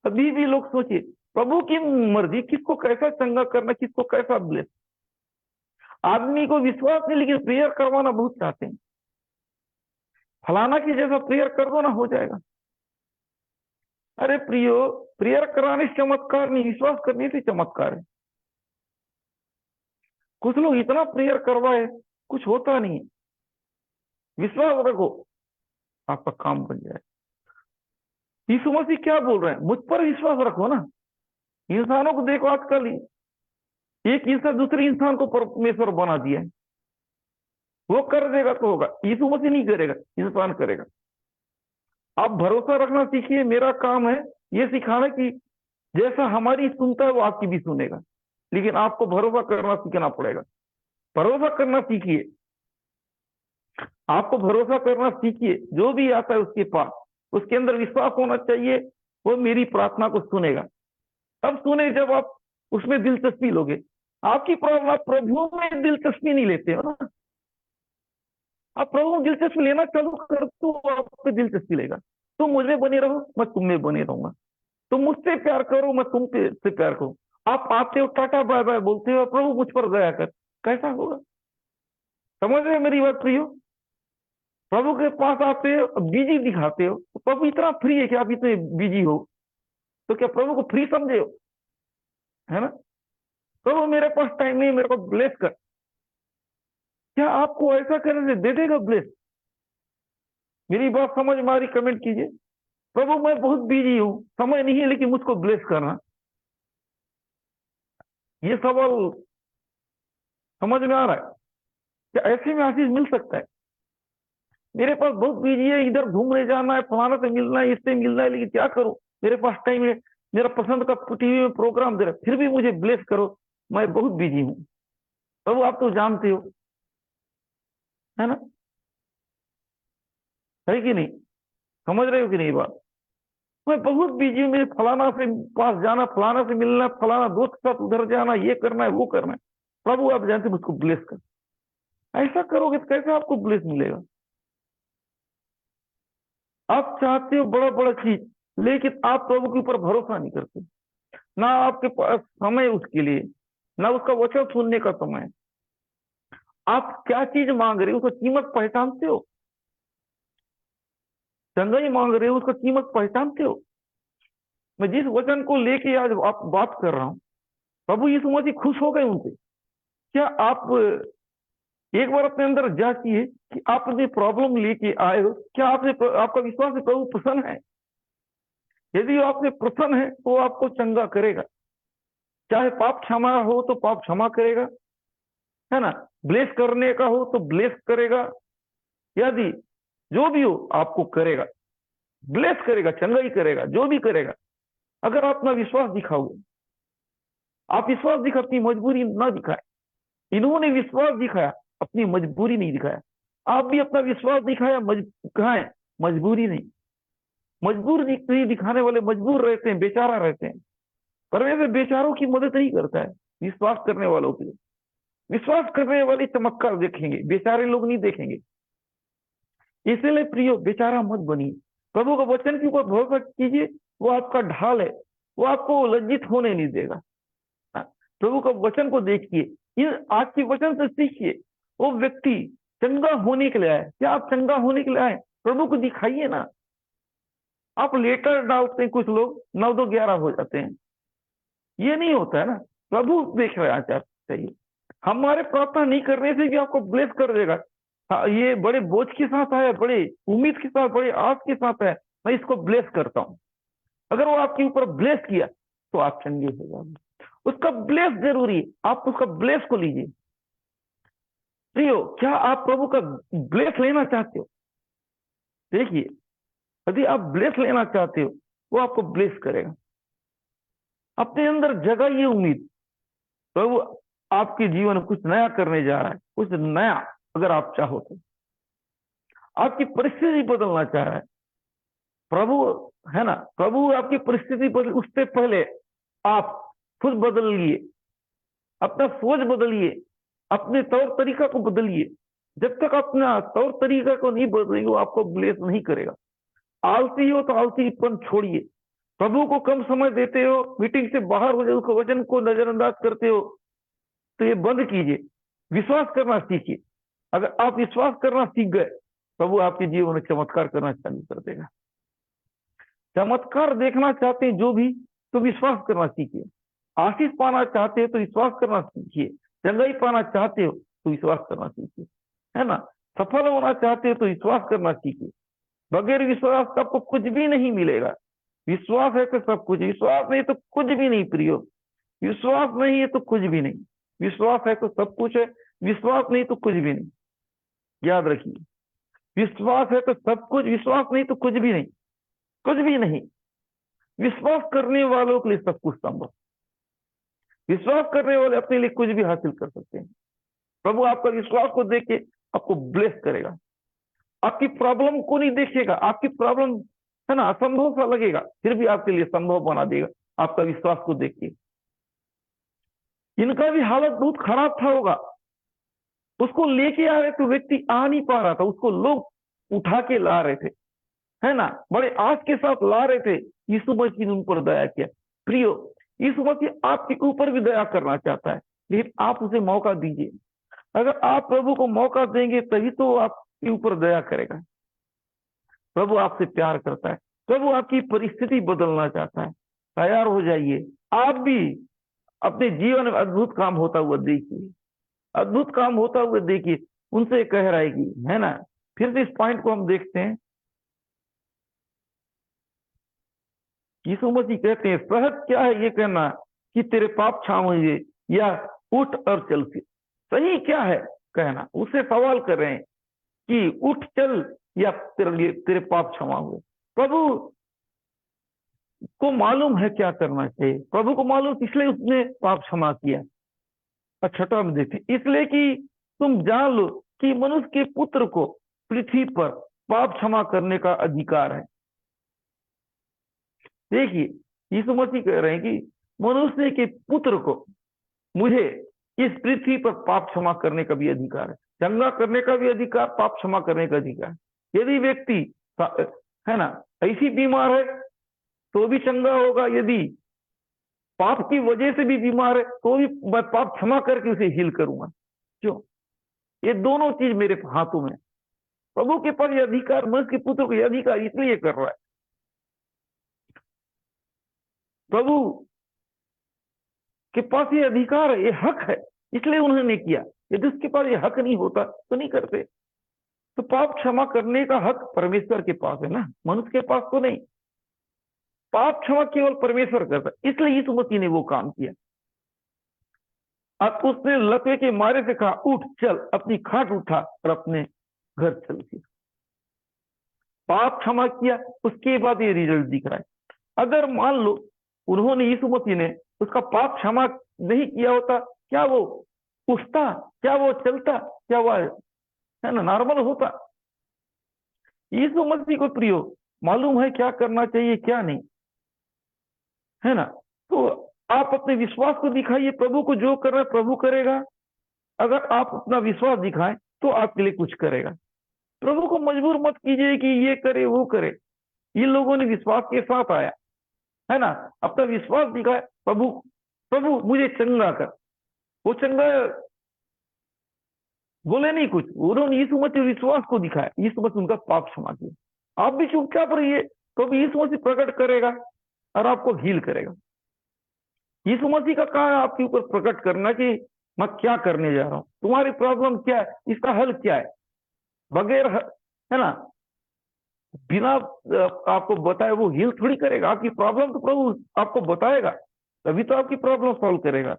अभी भी लोग सोचिए प्रभु की मर्जी, किसको कैसा चंगा करना, किसको कैसा ब्लेस। आदमी को विश्वास नहीं, लेकिन प्रेयर करवाना बहुत चाहते हैं। फलाना की जैसा प्रेयर कर दो ना, हो जाएगा। अरे प्रियो, प्रेयर कराने से चमत्कार नहीं, विश्वास करने से चमत्कार है। कुछ लोग इतना प्रेयर करवाए, कुछ होता नहीं है। विश्वास रखो, आपका काम बन जाए। यीशु मसीह क्या बोल रहे हैं, मुझ पर विश्वास रखो ना। इंसानों को देखो, आजकल एक इंसान दूसरे इंसान को परमेश्वर बना दिया है, वो कर देगा तो होगा, यीशु मसीह नहीं करेगा, इंसान करेगा। आप भरोसा रखना सीखिए। मेरा काम है ये सिखाना कि जैसा हमारी सुनता है वो आपकी भी सुनेगा, लेकिन आपको भरोसा करना सीखना पड़ेगा। भरोसा करना सीखिए, आपको भरोसा करना सीखिए। जो भी आता है उसके पास, उसके अंदर विश्वास होना चाहिए, वो मेरी प्रार्थना को सुनेगा। तब सुने जब आप उसमें दिलचस्पी लोगे। आपकी प्रॉब्लम, आप प्रभु में दिलचस्पी नहीं लेते हो ना। आप प्रभु में दिलचस्पी लेना चालू कर तो आप पे दिलचस्पी लेगा। तुम मुझे बने रहो, मैं तुम में बने रहूंगा। तुम मुझसे प्यार करो, मैं तुम से प्यार करूं। आप आते हो, टाटा बाय बाय बोलते हो, प्रभु मुझ पर दया कर, कैसा होगा। समझ रहे मेरी बात प्रियो। प्रभु के पास आते हो, बिजी दिखाते हो, तो प्रभु इतना फ्री है कि आप इतने बिजी हो, तो क्या प्रभु को फ्री समझे हो, है ना। प्रभु मेरे पास टाइम नहीं, मेरे को ब्लेस कर। क्या आपको ऐसा करने से दे देगा ब्लेस? मेरी बात समझ में आ रही, कमेंट कीजिए। प्रभु मैं बहुत बिजी हूं, समय नहीं है, लेकिन मुझको ब्लेस करना। ये सवाल समझ में आ रहा है? क्या ऐसे में आशीष मिल सकता है? मेरे पास बहुत बिजी है, इधर घूमने जाना है, फलाना से मिलना है, इससे मिलना है, लेकिन क्या करूं, मेरे पास टाइम है, मेरा पसंद का टीवी में प्रोग्राम दे रहा, फिर भी मुझे ब्लेस करो, मैं बहुत बिजी हूं। प्रभु आप तो जानते हो, है ना, है कि नहीं? समझ रहे हो कि नहीं बात? मैं बहुत बिजी हूं, मेरे फलाना से पास जाना, फलाना से मिलना, फलाना दोस्त के साथ उधर जाना, ये करना है वो करना है। प्रभु आप जानते मुझको ब्लेस कर। ऐसा करोगे तो कैसे आपको ब्लेस मिलेगा? आप चाहते हो बड़ा बड़ा चीज, लेकिन आप प्रभु के ऊपर भरोसा नहीं करते। ना आपके पास समय उसके लिए, ना उसका वचन सुनने का समय। आप क्या चीज मांग रहे हो, उसका कीमत पहचानते हो? चंगाई मांग रहे हो, उसका कीमत पहचानते हो? मैं जिस वचन को लेके आज आप बात कर रहा हूं, प्रभु यीशु मसीह खुश हो गए उनसे। क्या आप एक बार अपने अंदर जांचिए कि आप अपनी प्रॉब्लम लेके आए हो, क्या आपने, आपका विश्वास है प्रभु प्रसन्न है? यदि आपने प्रसन्न है तो आपको चंगा करेगा। चाहे पाप क्षमा हो तो पाप क्षमा करेगा, है ना। ब्लेस करने का हो तो ब्लेस करेगा, यदि जो भी हो आपको करेगा, ब्लेस करेगा, चंगाई करेगा, जो भी करेगा, अगर आप अपना विश्वास दिखाओगे। आप विश्वास दिखा, अपनी मजबूरी ना दिखाए। इन्होंने विश्वास दिखाया, अपनी मजबूरी नहीं दिखाया। आप भी अपना विश्वास दिखाया, दिखाएं, मजबूरी नहीं। मजबूर नहीं दिखाने वाले मजबूर रहते हैं, बेचारा रहते हैं। परमेश्वर बेचारों की मदद नहीं करता है, विश्वास करने वालों के लिए। विश्वास करने वाले चमत्कार देखेंगे, बेचारे लोग नहीं देखेंगे। इसलिए प्रियो बेचारा मत बनिए, प्रभु का वचन के ऊपर भरोसा कीजिए, वो आपका ढाल है, वो आपको लज्जित होने नहीं देगा। प्रभु का वचन को देखिए, इन आज के वचन से सीखिए। वो व्यक्ति चंगा होने के लिए आए, क्या आप चंगा होने के लिए आए? प्रभु को दिखाइए ना। आप लेटर डालते हैं, कुछ लोग 9-2-11 हो जाते हैं, ये नहीं होता है ना। प्रभु देख रहे हैं चाहिए। हमारे प्रार्थना नहीं करने से भी आपको ब्लेस कर देगा। हाँ, ये बड़े बोझ के साथ आया, बड़े उम्मीद के साथ, बड़े आस के साथ है, मैं इसको ब्लेस करता हूं। अगर वो आपके ऊपर ब्लेस किया तो आप चंगे हो जाओगे। उसका ब्लेस जरूरी है, आप उसका ब्लेस को लीजिए। प्रियो, क्या आप प्रभु का ब्लेस लेना चाहते हो? देखिए, यदि आप ब्लेस लेना चाहते हो, वो आपको ब्लेस करेगा। अपने अंदर जगह ये उम्मीद, प्रभु आपके जीवन में कुछ नया करने जा रहा है, कुछ नया। अगर आप चाहो तो आपकी परिस्थिति बदलना चाह रहा है प्रभु, है ना। प्रभु आपकी परिस्थिति बदल, उससे पहले आप खुद बदलिए, अपना सोच बदलिए, अपने तौर तरीका को बदलिए। जब तक अपना तौर तरीका को नहीं बदलेंगे, वो आपको ब्लेस नहीं करेगा। आलसी हो तो आलसीपन छोड़िए। प्रभु को कम समय देते हो, मीटिंग से बाहर हो जाए, उसको वचन को नजरअंदाज करते हो, तो ये बंद कीजिए। विश्वास करना सीखिए। अगर आप विश्वास करना सीख गए, प्रभु आपके जीवन में चमत्कार करना चालू कर देगा। चमत्कार देखना चाहते हैं जो भी, तो विश्वास करना सीखिए। आशीष पाना चाहते हो तो विश्वास करना सीखिए। चंगाई पाना चाहते हो तो विश्वास करना सीखिए, है ना। सफल होना चाहते हो तो विश्वास करना सीखिए। बगैर विश्वास का आपको कुछ भी नहीं मिलेगा। विश्वास है तो सब कुछ, विश्वास नहीं तो कुछ भी नहीं प्रियो। विश्वास नहीं है तो कुछ भी नहीं, विश्वास है तो सब कुछ है, विश्वास नहीं तो कुछ भी नहीं। याद रखिए, विश्वास है तो सब कुछ, विश्वास नहीं तो कुछ भी नहीं, कुछ भी नहीं। विश्वास करने वालों के लिए सब कुछ संभव। विश्वास करने वाले अपने लिए कुछ भी हासिल कर सकते हैं। प्रभु आपका विश्वास को देख के आपको ब्लेस करेगा। आपकी प्रॉब्लम को नहीं देखेगा, आपकी प्रॉब्लम, है ना, असंभव सा लगेगा, फिर भी आपके लिए संभव बना देगा आपका विश्वास को देख के। इनका भी हालत बहुत खराब था होगा, उसको लेके आ रहे थे, व्यक्ति आ नहीं पा रहा था, उसको लोग उठा के ला रहे थे, है ना, बड़े आस के साथ ला रहे थे। यीशु मसीह ने उन पर दया किया। प्रियो, यीशु मसीह आपके ऊपर भी दया करना चाहता है, लेकिन आप उसे मौका दीजिए। अगर आप प्रभु को मौका देंगे तभी तो आपके ऊपर दया करेगा। प्रभु आपसे प्यार करता है, प्रभु आपकी परिस्थिति बदलना चाहता है। तैयार हो जाइए, आप भी अपने जीवन में अद्भुत काम होता हुआ देखिए, अद्भुत काम होता हुआ देखिए। उनसे कह रहा है कि, है ना, फिर से इस पॉइंट को हम देखते हैं। यीशु मसीह कहते हैं, सहज क्या है ये कहना कि तेरे पाप क्षमा, या उठ और चल। सही क्या है कहना? उससे सवाल कर रहे हैं कि उठ चल या तेरे पाप क्षमा हुए। प्रभु को मालूम है क्या करना चाहिए, प्रभु को मालूम, इसलिए उसने पाप क्षमा किया। और छठा में देखते, इसलिए कि तुम जान लो कि मनुष्य के पुत्र को पृथ्वी पर पाप क्षमा करने का अधिकार है। देखिए, यीशु मसीह कह रहे हैं कि मनुष्य के पुत्र को, मुझे इस पृथ्वी पर पाप क्षमा करने का भी अधिकार है, चंगा करने का भी अधिकार, पाप क्षमा करने का अधिकार। यदि व्यक्ति, है ना, ऐसी बीमार है तो भी चंगा होगा, यदि पाप की वजह से भी बीमार है तो भी मैं पाप क्षमा करके उसे हील करूंगा। क्यों? ये दोनों चीज मेरे हाथों में। प्रभु के पास ये अधिकार, मनुष्य के पुत्र को यह अधिकार इसलिए कर रहा है। प्रभु के पास ये अधिकार है, ये हक है, इसलिए उन्होंने किया। यदि उसके पास ये हक नहीं होता तो नहीं करते। तो पाप क्षमा करने का हक परमेश्वर के पास है ना, मनुष्य के पास तो नहीं। पाप क्षमा केवल परमेश्वर करता है, इसलिए यीशु मसीह ने वो काम किया। अब उसने लकवे के मारे से कहा, उठ चल, अपनी खाट उठा और अपने घर चल। पाप क्षमा किया, उसके बाद ये रिजल्ट दिख रहा है। अगर मान लो उन्होंने, यीशु मसीह ने उसका पाप क्षमा नहीं किया होता, क्या वो उठता, क्या वो चलता, क्या वो, है ना, नॉर्मल होता? यीशु मसीह को प्रियो मालूम है क्या करना चाहिए क्या नहीं, है ना। तो आप अपने विश्वास को दिखाइए, प्रभु को जो करना है प्रभु करेगा। अगर आप अपना विश्वास दिखाएं तो आपके लिए कुछ करेगा। प्रभु को मजबूर मत कीजिए कि ये करे वो करे। ये लोगों ने विश्वास के साथ आया, है ना, अपना विश्वास दिखाया, प्रभु प्रभु मुझे चंगा कर। वो चंगा बोले नहीं कुछ, उन्होंने यीशु मसीह विश्वास को दिखाया, यीशु मसीह उनका पाप क्षमा किया। आप भी चुपचाप रहिए, तो यीशु मसीह प्रकट करेगा और आपको हील करेगा। यीशु मसीह का काम है आपके ऊपर प्रकट करना कि मैं क्या करने जा रहा हूं, तुम्हारी प्रॉब्लम क्या है, इसका हल क्या है। बगैर है ना, बिना आपको बताए वो हील थोड़ी करेगा। आपकी प्रॉब्लम तो प्रभु आपको बताएगा, तभी तो आपकी प्रॉब्लम सॉल्व करेगा।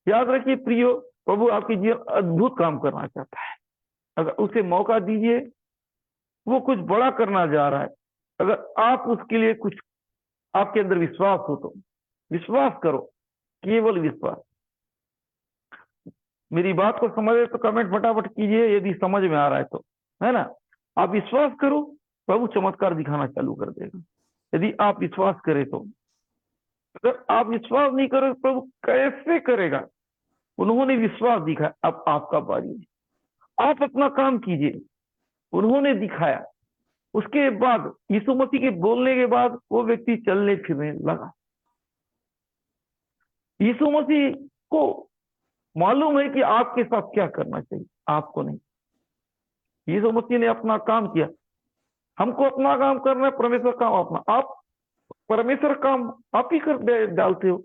याद रखिए प्रियो, प्रभु आपके जीवन अद्भुत काम करना चाहता है। अगर उसे मौका दीजिए, वो कुछ बड़ा करना जा रहा है। अगर आप उसके लिए कुछ, आपके अंदर विश्वास हो तो विश्वास करो, केवल विश्वास। मेरी बात को समझे तो कमेंट फटाफट कीजिए, यदि समझ में आ रहा है तो, है ना। आप विश्वास करो, प्रभु चमत्कार दिखाना चालू कर देगा, यदि आप विश्वास करें तो। अगर आप विश्वास नहीं करोगे, प्रभु कैसे करेगा। उन्होंने विश्वास दिखाया, अब आपका बारी है। आप अपना काम कीजिए, उन्होंने दिखाया। उसके बाद यीशु मसीह के बोलने के बाद वो व्यक्ति चलने फिरने लगा। यीशु मसीह को मालूम है कि आपके साथ क्या करना चाहिए, आपको नहीं। यीशु मसीह ने अपना काम किया, हमको अपना काम करना है, परमेश्वर काम अपना। आप परमेश्वर काम आप ही कर डालते हो,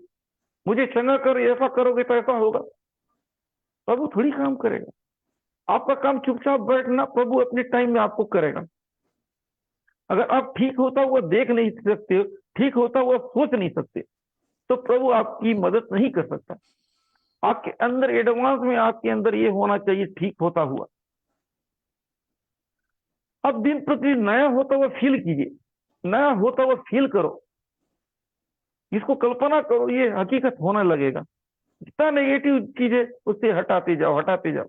मुझे चंगा करो, ऐसा करोगे तो ऐसा होगा। प्रभु थोड़ी काम करेगा। आपका काम चुपचाप बैठना, प्रभु अपने टाइम में आपको करेगा। अगर आप ठीक होता हुआ देख नहीं सकते हो, ठीक होता हुआ सोच नहीं सकते, तो प्रभु आपकी मदद नहीं कर सकता। आपके अंदर एडवांस में आपके अंदर ये होना चाहिए, ठीक होता हुआ। अब दिन प्रतिदिन नया होता हुआ फील कीजिए, नया होता हुआ फील करो, इसको कल्पना करो, ये हकीकत होने लगेगा। जितना नेगेटिव चीजें उससे हटाते जाओ, हटाते जाओ।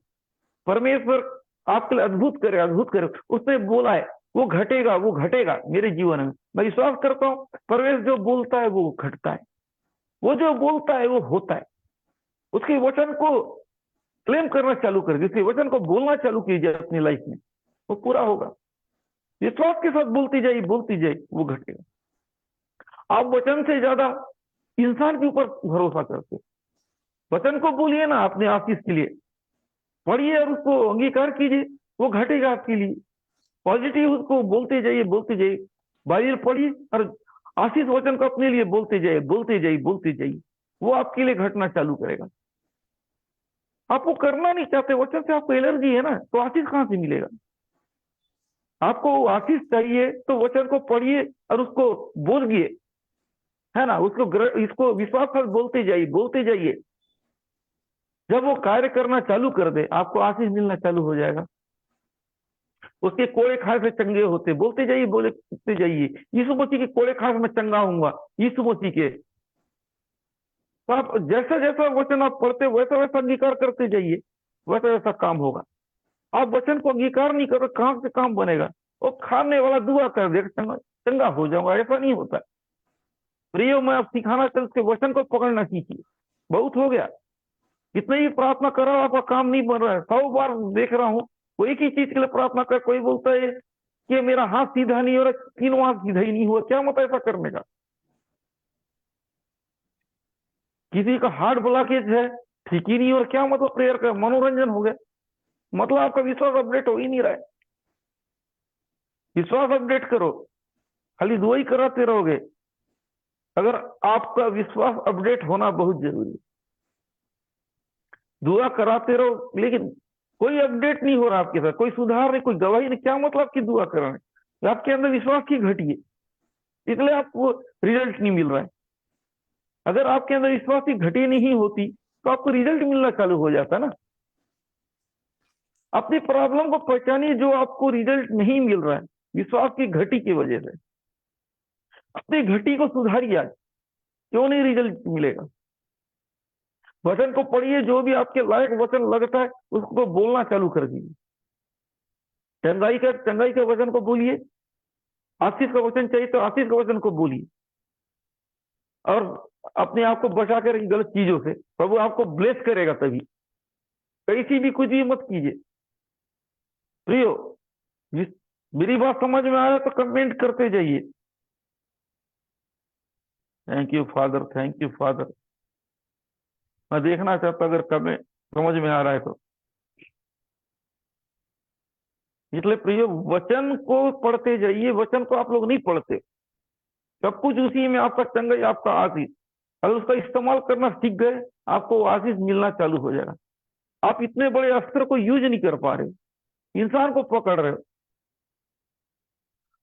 परमेश्वर आपके लिए अद्भुत करे, अद्भुत करे। उसने बोला है वो घटेगा, वो घटेगा मेरे जीवन में। मैं विश्वास करता हूं, परमेश्वर जो बोलता है वो घटता है, वो जो बोलता है वो होता है। उसके वचन को क्लेम करना चालू कर दीजिए, उसके वचन को बोलना चालू कीजिए अपनी लाइफ में, वो पूरा होगा। विश्वास के साथ बोलती जाइए, बोलती जाइए, वो घटेगा। आप वचन से ज्यादा इंसान के ऊपर भरोसा करते, वचन को बोलिए ना अपने आशीष के लिए, पढ़िए और उसको अंगीकार कीजिए, वो घटेगा आपके लिए। पॉजिटिव उसको बोलते जाइए, बोलते जाइए। बाइबल पढ़िए और आशीष वचन को अपने लिए बोलते जाइए, बोलते जाइए, बोलते जाइए। वो आपके लिए घटना चालू करेगा। आपको करना नहीं चाहते, वचन से आपको एलर्जी है ना, तो आशीष कहां से मिलेगा। आपको आशीष चाहिए तो वचन को पढ़िए और उसको बोलिए, है ना, इसको विश्वास से बोलते जाइए, बोलते जाइए। जब वो कार्य करना चालू कर दे, आपको आशीष मिलना चालू हो जाएगा। उसके कोड़े खास से चंगे होते, बोलते जाइए, बोलते जाइए। यीशु मसीह के कोड़े खास में चंगा होऊंगा, यीशु मसीह के। तो आप जैसा जैसा वचन आप पढ़ते, वैसा वैसा अंगीकार करते जाइए, वैसा वैसा काम होगा। आप वचन को अंगीकार नहीं करो, कहां से काम बनेगा। वो खाने वाला दुआ कर देगा, चंगा चंगा हो जाऊंगा, ऐसा नहीं होता। प्रियो, मैं आप सिखाना चाहता, उसके वचन को पकड़ना सीखिए। बहुत हो गया, कितने ही प्रार्थना करो, आपका काम नहीं बन रहा है। 100 बार देख रहा हूँ, वो एक ही चीज के लिए प्रार्थना कर, कोई बोलता है कि मेरा हाथ सीधा नहीं हो रहा, तीनों हाथ सीधा ही नहीं हुआ। क्या मतलब ऐसा करने का। किसी का हार्ट ब्लॉकेज है, ठीक ही नहीं, और क्या मतलब प्रेयर का मनोरंजन हो गया। मतलब आपका विश्वास अपडेट हो ही नहीं रहा है। विश्वास अपडेट करो, खाली दुआ ही कराते रहोगे। अगर आपका विश्वास अपडेट होना बहुत जरूरी है। दुआ कराते रहो, लेकिन कोई अपडेट नहीं हो रहा आपके साथ, कोई सुधार नहीं, कोई गवाही नहीं। क्या मतलब आपकी दुआ कराने, आपके अंदर विश्वास की घटी है, इसलिए आपको रिजल्ट नहीं मिल रहा है। अगर आपके अंदर विश्वास की घटी नहीं होती तो आपको रिजल्ट मिलना चालू हो जाता ना। अपनी प्रॉब्लम को पहचानिए, जो आपको रिजल्ट नहीं मिल रहा है विश्वास की घटी की वजह से। अपनी घटी को सुधारिए आज, क्यों नहीं रिजल्ट मिलेगा। वचन को पढ़िए, जो भी आपके लायक वचन लगता है उसको बोलना चालू कर दीजिए। चंगाई के वचन को बोलिए, आशीष का वचन चाहिए तो आशीष के वचन को बोलिए। और अपने आप को बचा कर गलत चीजों से, प्रभु आपको ब्लेस करेगा। तभी कैसी भी कुछ भी मत कीजिए, प्रियो, मेरी बात समझ में आया तो कमेंट करते जाइए। Thank you father, thank you father. मैं देखना चाहता अगर कमेंट समझ में आ रहा है तो। इसलिए प्रियो, वचन को पढ़ते जाइए। वचन को आप लोग नहीं पढ़ते, सब कुछ उसी में आपका चंगा, आपका आशीष। अगर उसका इस्तेमाल करना सीख गए, आपको आशीष मिलना चालू हो जाएगा। आप इतने बड़े अस्त्र को यूज नहीं कर पा रहे, इंसान को पकड़ रहे हो।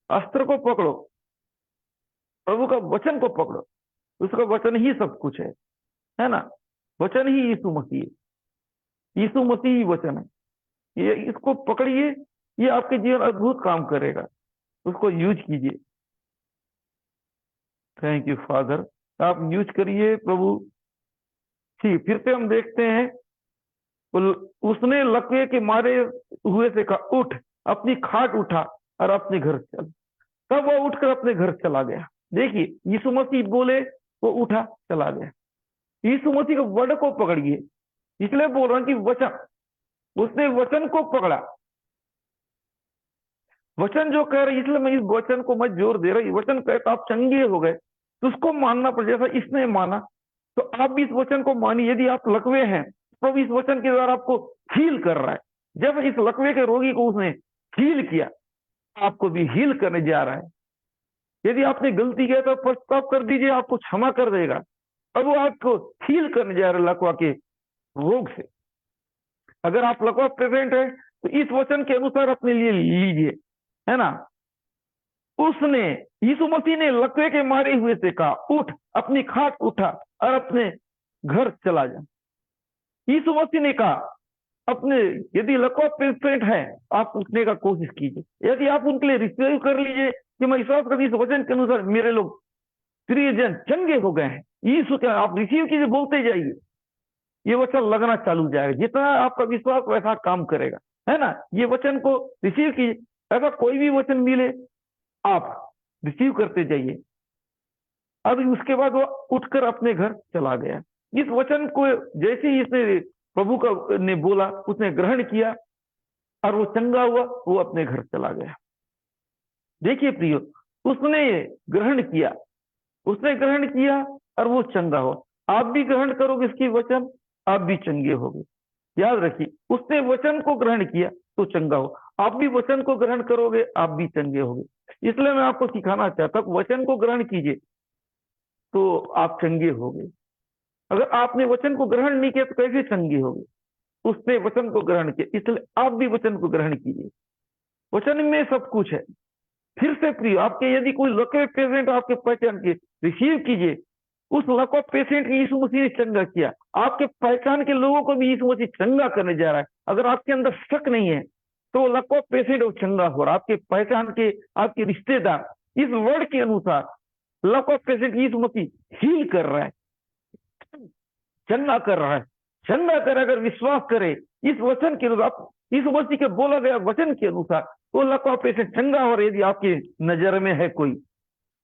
अस्त्र को पकड़ो, प्रभु का वचन को पकड़ो। उसका वचन ही सब कुछ है ना। वचन ही यीशु मसीह है, यीशु मसीह ही वचन है। ये इसको पकड़िए, ये आपके जीवन अद्भुत काम करेगा। उसको यूज कीजिए। थैंक यू फादर, आप यूज करिए प्रभु। ठीक, फिर से हम देखते हैं, उसने लकवे के मारे हुए से कहा, उठ, अपनी खाट उठा और अपने घर चल। तब वो उठकर अपने घर चला गया। देखिए, यीशु मसीह बोले, वो उठा चला गया। यीशु मसीह के वर्ड को पकड़िए। इसलिए बोल रहा हूं कि वचन, उसने वचन को पकड़ा। वचन जो कह रहे, इसलिए मैं इस वचन को मैं जोर दे रहा हूं। वचन कहता आप चंगे हो गए, तो उसको मानना पड़। जैसा इसने माना, तो आप भी इस वचन को मानिए। यदि आप लकवे हैं, तो इस वचन के द्वारा आपको हील कर रहा है। जब इस लकवे के रोगी को उसने हील किया, आपको भी हील करने जा रहा है। यदि आपने गलती किया तो पश्चाताप कर दीजिए, आपको क्षमा कर देगा। अब वो आपको हील करने जा रहा है लकवा के रोग से। अगर आप लकवा प्रेजेंट है, तो इस वचन के अनुसार अपने लिए लीजिए, है ना। उसने, यीशु मसीह ने लकवे के मारे हुए से कहा, उठ, अपनी खाट उठा और अपने घर चला जा। यीशु मसीह ने कहा, अपने, यदि लकवा पेशेंट है, आप उठने का कोशिश कीजिए। यदि आप उनके लिए रिसीव कर लीजिए कि मैं विश्वास करती इस वचन के अनुसार मेरे लोग प्रियजन चंगे हो गए हैं, यीशु के आप रिसीव कीजिए, बोलते जाइए, ये वचन लगना चालू हो जाएगा। जितना आपका विश्वास वैसा काम करेगा, है ना। ये वचन को रिसीव कीजिए। ऐसा कोई भी वचन मिले, आप रिसीव करते जाइए। अब उसके बाद वो उठकर अपने घर चला गया। इस वचन को जैसे ही इसने प्रभु का ने बोला, उसने ग्रहण किया और वो चंगा हुआ, वो अपने घर चला गया। देखिए प्रियो, उसने ग्रहण किया, उसने ग्रहण किया और वो चंगा हो। आप भी ग्रहण करोगे इसकी वचन, आप भी चंगे होगे। याद रखिए, उसने वचन को ग्रहण किया तो चंगा हो। आप भी वचन को ग्रहण करोगे, आप भी चंगे होगे। इसलिए मैं आपको सिखाना चाहता हूं, वचन को ग्रहण कीजिए तो आप चंगे होगे। अगर आपने वचन को ग्रहण नहीं किया तो कैसे चंगे होगे। उसने वचन को ग्रहण किया, इसलिए आप भी वचन को ग्रहण कीजिए। वचन में सब कुछ है। फिर से प्रिय, आपके यदि कोई लकवे पेशेंट आपके पहचान के, रिसीव कीजिए। उस लकवा पेशेंट को यीशु मसीह ने चंगा किया। आपके पहचान के लोगों को भी यीशु मसीह चंगा करने जा रहा है। अगर आपके अंदर शक नहीं है, तो लकवा पेशेंट वो चंगा हो रहा है। आपके पहचान के, आपके रिश्तेदार, इस वर्ड के अनुसार लकवा पेशेंट यीशु मसीह हील कर रहा है, चंगा कर रहा है। चंगा कर, अगर विश्वास करे इस वचन के अनुसार, यीशु मसीह के बोला गया वचन के अनुसार, तो लकवा पेशेंट चंगा हो रहा है। यदि आपकी नजर में है कोई,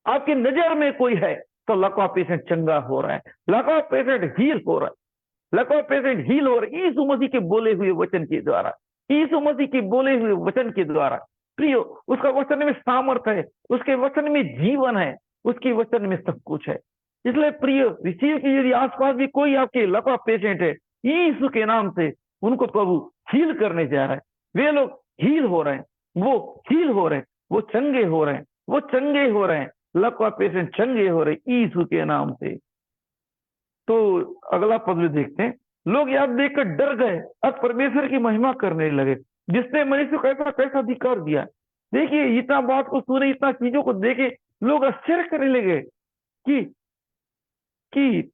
आपकी नजर में कोई है, तो लकवा पेशेंट चंगा हो रहा है, लकवा पेशेंट हील हो रहा है। लकवा पेशेंट हील हो रहा है यीशु मसीह के बोले हुए वचन के द्वारा, यीशु मसीह के बोले हुए वचन के द्वारा। प्रियो, उसका वचन में सामर्थ है, उसके वचन में जीवन है, उसके वचन में सब कुछ है। इसलिए प्रिय, रिसीव की। यदि आसपास भी कोई आपके लकवा पेशेंट है, यीशु के नाम से उनको प्रभु हील करने जा रहा है। वे लोग हील हो रहे हैं, वो हील हो रहे हैं, वो चंगे हो रहे हैं, वो चंगे हो रहे हैं। लकवा पेशेंट चंगे हो रहे यीशु के नाम से। तो अगला पद में देखते हैं, लोग याद देखकर डर गए और परमेश्वर की महिमा करने लगे, जिसने मनुष्य को ऐसा कैसा अधिकार दिया। देखिए, इतना बात को सुने, इतना चीजों को देखे, लोग आश्चर्य करने लगे कि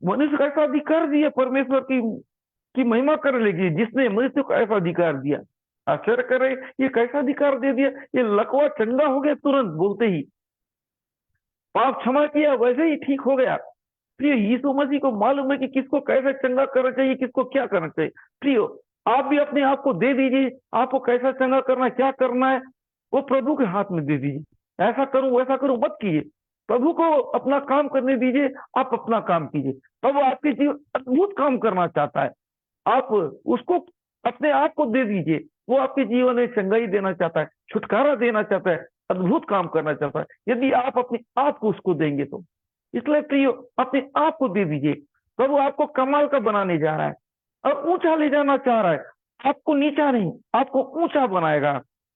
मनुष्य को ऐसा अधिकार दिया, परमेश्वर की महिमा करने लगी, जिसने मनुष्य को ऐसा अधिकार दिया। आश्चर्य करे, ये कैसा अधिकार दे दिया। ये लकवा चंगा हो गया तुरंत, बोलते ही पाप क्षमा किया, वैसे ही ठीक हो गया। प्रियो, यीशु मसीह को मालूम है कि किसको कैसे चंगा करना चाहिए, किसको क्या करना चाहिए। प्रियो, आप भी अपने आप को दे दीजिए। आपको कैसा चंगा करना है, क्या करना है, वो प्रभु के हाथ में दे दीजिए। ऐसा करूं वैसा करूं मत कीजिए, प्रभु को अपना काम करने दीजिए। आप अपना काम कीजिए, प्रभु आपके जीवन अद्भुत काम करना चाहता है। आप उसको अपने आप को दे दीजिए, वो आपके जीवन में चंगाई देना चाहता है, छुटकारा देना चाहता है, अद्भुत काम करना चाहता है, यदि आप अपने आप को उसको देंगे तो। इसलिए प्रियो, अपने आप को दे दीजिए। प्रभु आपको कमाल का बनाने जा रहा है और ऊंचा ले जाना चाह रहा है। आपको नीचा नहीं, आपको ऊंचा बनाएगा।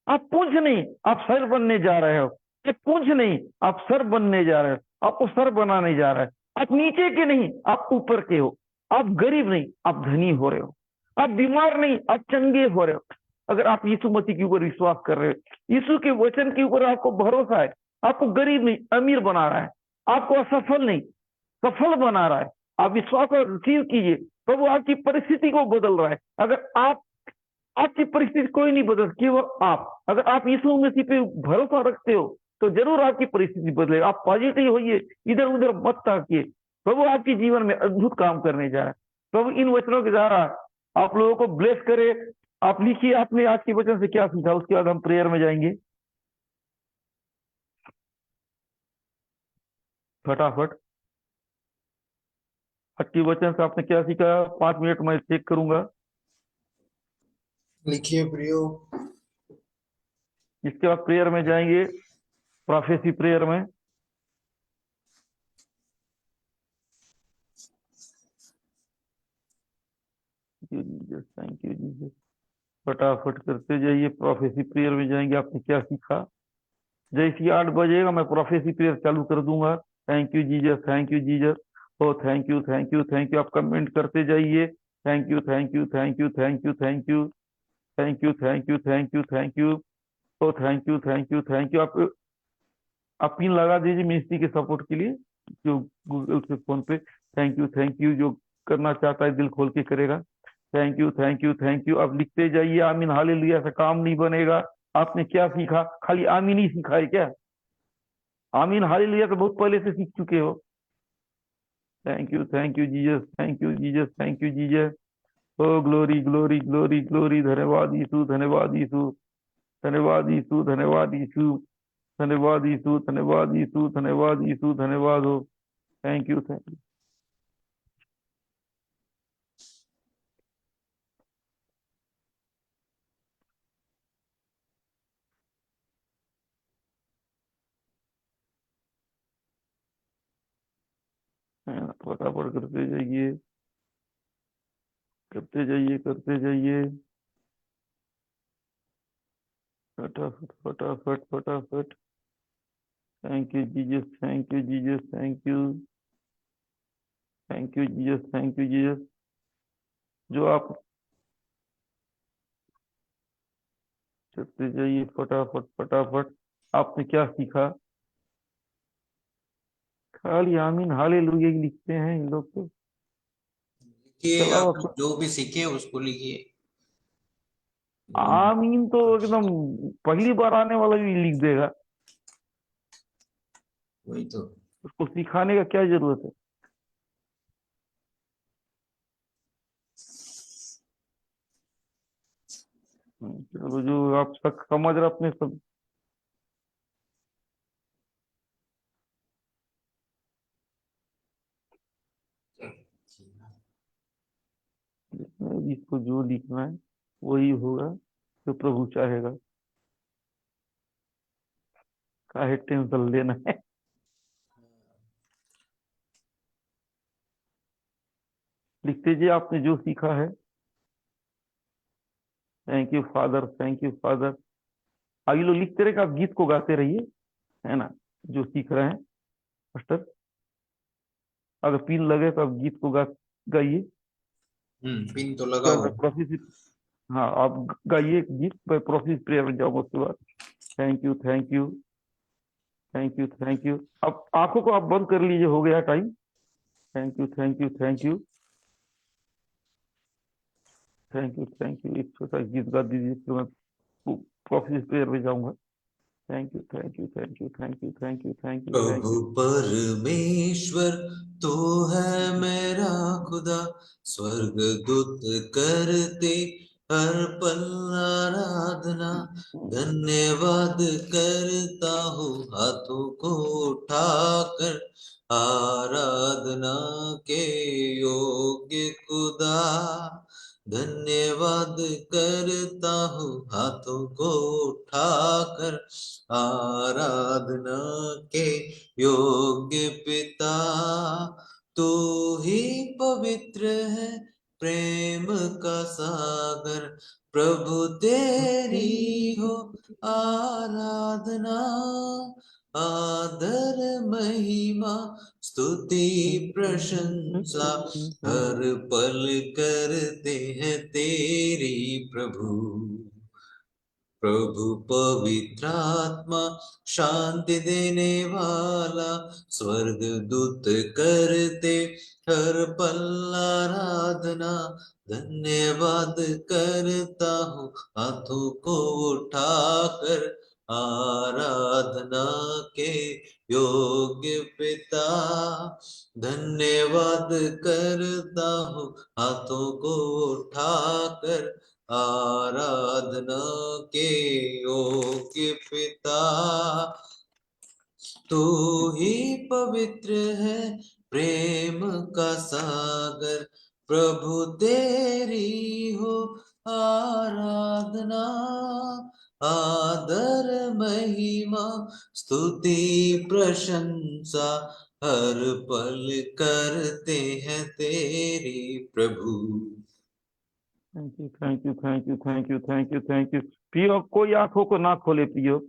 आप पूंछ नहीं, आप सर बनने जा रहे हो। एक पूंछ नहीं, आप सर बनने जा रहे हो। आपको सर बनाने जा रहा है। आप नीचे के नहीं, आप ऊपर के हो। आप गरीब नहीं, आप धनी हो रहे हो। आप बीमार नहीं, आप चंगे हो रहे हो। अगर आप यीशु मसीह के ऊपर विश्वास कर रहे हो, यीशु के वचन के ऊपर आपको भरोसा है, आपको गरीब नहीं अमीर बना रहा है, आपको असफल नहीं सफल बना रहा है। आप विश्वास और रिसीव कीजिए, प्रभु आपकी परिस्थिति को बदल रहा है। अगर आपकी परिस्थिति कोई नहीं बदल, केवल आप, अगर आप यीशु मसीह पे भरोसा रखते हो तो जरूर आपकी परिस्थिति बदलेगा। आप पॉजिटिव होइए, इधर उधर मत ताकिए। प्रभु आपके जीवन में अद्भुत काम करने जा रहा है। प्रभु इन वचनों के द्वारा आप लोगों को ब्लेस करे। आप लिखिए आपने आज के वचन से क्या सीखा, उसके बाद हम प्रेयर में जाएंगे फटाफट। आज के वचन से आपने क्या सीखा? 5 मिनट में चेक करूंगा। लिखिए प्रियो। इसके बाद प्रेयर में जाएंगे, प्रोफेसी प्रेयर में। Thank you Jesus. फटाफट करते जाइए, प्रोफेसी प्रेयर में जाएंगे। आपने क्या सीखा? जैसे ही 8 बजेगा मैं प्रोफेसी प्रेयर चालू कर दूंगा। Thank you Jesus, thank you Jesus. Oh thank you, thank you, thank you. आप कमेंट करते जाइए। Thank you, thank you, thank you, thank you, thank you, thank you, thank you, thank you, thank you. O thank you, thank you, thank you. आप pin लगा दीजिए ministry के support के लिए, जो गूगल पे, फोन पे। Thank you. जो करना चाहता है दिल खोल के करेगा। Thank you, thank you, thank you. अब लिखते जाइए आमीन हालेलुया। से काम नहीं बनेगा। आपने क्या सीखा? खाली आमीन ही सीखा है क्या? आमीन हालेलुया तो बहुत पहले से सीख चुके हो। Thank you Jesus, thank you Jesus, thank you Jesus. Oh glory, glory, glory, glory. धन्यवाद यीशु, धन्यवाद यीशु, धन्यवाद यीशु, धन्यवाद यीशु, धन्यवाद यीशु, धन्यवाद यीशु, धन्यवाद यीशु, धन्यवाद हो। Thank you, thank you. फटाफट करते जाइए, करते जाइए, करते जाइए। फटाफट, फटाफट, फटाफट। Thank you Jesus, thank you Jesus, thank you, thank you Jesus, thank you Jesus. जो आप करते जाइए फटाफट, फटाफट। आपने क्या सीखा? खाली आमीन हालेलुया ही लिखते हैं इन लोग तो। लिखिए, चलाओ आप अपना। जो भी सीखे उसको लिखिए। आमीन तो एकदम पहली बार आने वाला भी लिख देगा। वही तो। उसको सिखाने का क्या जरूरत है? चलो, जो आप तक समझ रहे अपने सब। इसको जो लिखना है वही होगा जो प्रभु चाहेगा। काहे टेंशन लेना है? लिखते जी आपने जो सीखा है। Thank you father, thank you father. आगे लोग लिखते रहे, आप गीत को गाते रहिए, है ना, जो सीख रहे हैं मास्टर। अगर पिन लगे तो आप गीत को गाइए। पिन तो लगा उसके हुआ बाद प्रोफेसी, हाँ आप गाइए गीत पर, प्रोफेसी प्रेयर में जाओ उसके बाद। Thank you, thank you, thank you, thank you. अब आंखों को आप बंद कर लीजिए, हो गया time. Thank you, thank you, thank you, thank you, thank you. एक छोटा गीत गा दीजिए, फिर मैं प्रोफेसी प्रेयर में जाऊंगा। Thank you, thank you, thank you, thank you, thank you, thank you, thank Prabhu you. परमेश्वर तो है मेरा खुदा, स्वर्ग दूत करते हर पल आराधना। धन्यवाद करता हूँ हाथों को उठाकर, आराधना के योग्य खुदा। धन्यवाद करता हूँ हाथों को उठाकर, आराधना के योग्य पिता। तू ही पवित्र है, प्रेम का सागर, प्रभु तेरी हो आराधना। आदर महिमा स्तुति प्रशंसा, हर पल करते हैं तेरी प्रभु। प्रभु पवित्र आत्मा शांति देने वाला, स्वर्ग दूत करते हर पल आराधना। धन्यवाद करता हूँ हाथों को उठाकर, आराधना के योग्य पिता। धन्यवाद करता हूँ हाथों को उठाकर, आराधना के योग्य पिता। तू ही पवित्र है, प्रेम का सागर, प्रभु तेरी हो आराधना। आदर महिमा स्तुति प्रशंसा, हर पल करते हैं तेरी प्रभु। Thank you, thank you, thank you, thank you, thank you, thank you. पियो, कोई आंखों को ना खोले पियो।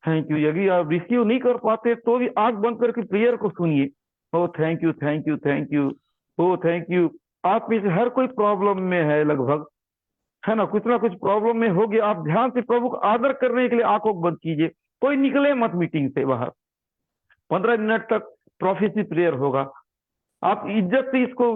Thank you. यदि आप रिसीव नहीं कर पाते तो भी आंख बंद करके प्रेयर को सुनिए। ओ thank you, thank you, thank you, O thank you. आप में से हर कोई प्रॉब्लम में है लगभग, है ना, कुछ ना कुछ प्रॉब्लम में हो गया। आप ध्यान से प्रभु को आदर करने के लिए आंखों को बंद कीजिए। कोई निकले मत मीटिंग से बाहर। 15 मिनट तक प्रोफेसी प्रेयर होगा। आप इज्जत से इसको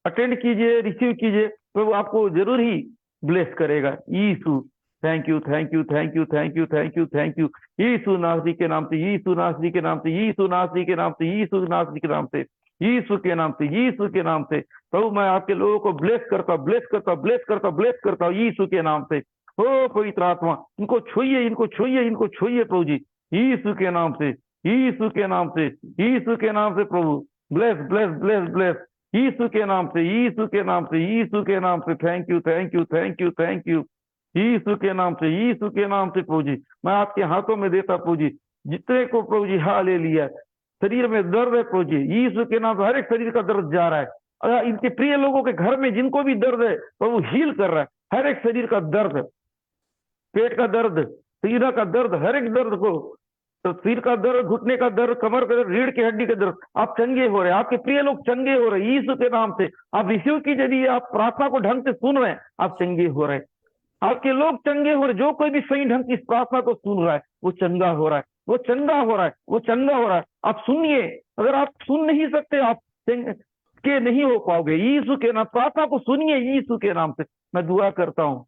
अटेंड कीजिए, रिसीव कीजिए, प्रभु आपको जरूर ही ब्लेस करेगा। यीशु, thank you, thank you, thank you, thank you, thank you, thank you. यीशु नासरी के नाम से, यीशु नासरी के नाम से, यीशु नासरी के नाम से, यीशु नासरी के नाम से, यीशु के नाम से, यीशु के नाम से। प्रभु मैं आपके लोगों को ब्लेस करता, ब्लेस करता, ब्लेस करता, ब्लेस करता हूँ यीशु के नाम से। ओ पवित्र आत्मा, इनको छुइए, इनको छुइए, इनको छुइए प्रभु जी, यीशु के नाम से, यीशु के नाम से, यीशु के नाम से। प्रभु ब्लेस, ब्लेस, ब्लेस, ब्लेस, यीशु के नाम से, यीशु के नाम से, यीशु के नाम से। Thank you, thank you, thank you, thank you, यीशु के नाम से, यीशु के नाम से। प्रभु जी मैं आपके हाथों में देता प्रभु जी, जितने को प्रभु जी ले लिया, शरीर में दर्द है प्रभु जी, यीशु के नाम से हर एक शरीर का दर्द जा रहा है। अगर इनके प्रिय लोगों के घर में जिनको भी दर्द है प्रभु हील कर रहा है, हर एक शरीर का दर्द, पेट का दर्द, सीना का दर्द, हर एक दर्द को, तो सिर का दर्द, घुटने का दर्द, कमर का दर्द, रीढ़ की हड्डी का दर्द, आप चंगे हो रहे हैं, आपके प्रिय लोग चंगे हो रहे हैं यीशु के नाम से। आप रिसीव कीजिए, यदि आप प्रार्थना को ढंग से सुन रहे हैं, आप चंगे हो रहे हैं, आपके लोग चंगे हो रहे। जो कोई भी सही ढंग की इस प्रार्थना को सुन रहा है वो चंगा हो रहा है, वो चंगा हो रहा है, वो चंगा हो रहा है। आप सुनिए, अगर आप सुन नहीं सकते आप के नहीं हो पाओगे। यीशु के नाम प्रार्थना को सुनिए, यीशु के नाम से मैं दुआ करता हूँ,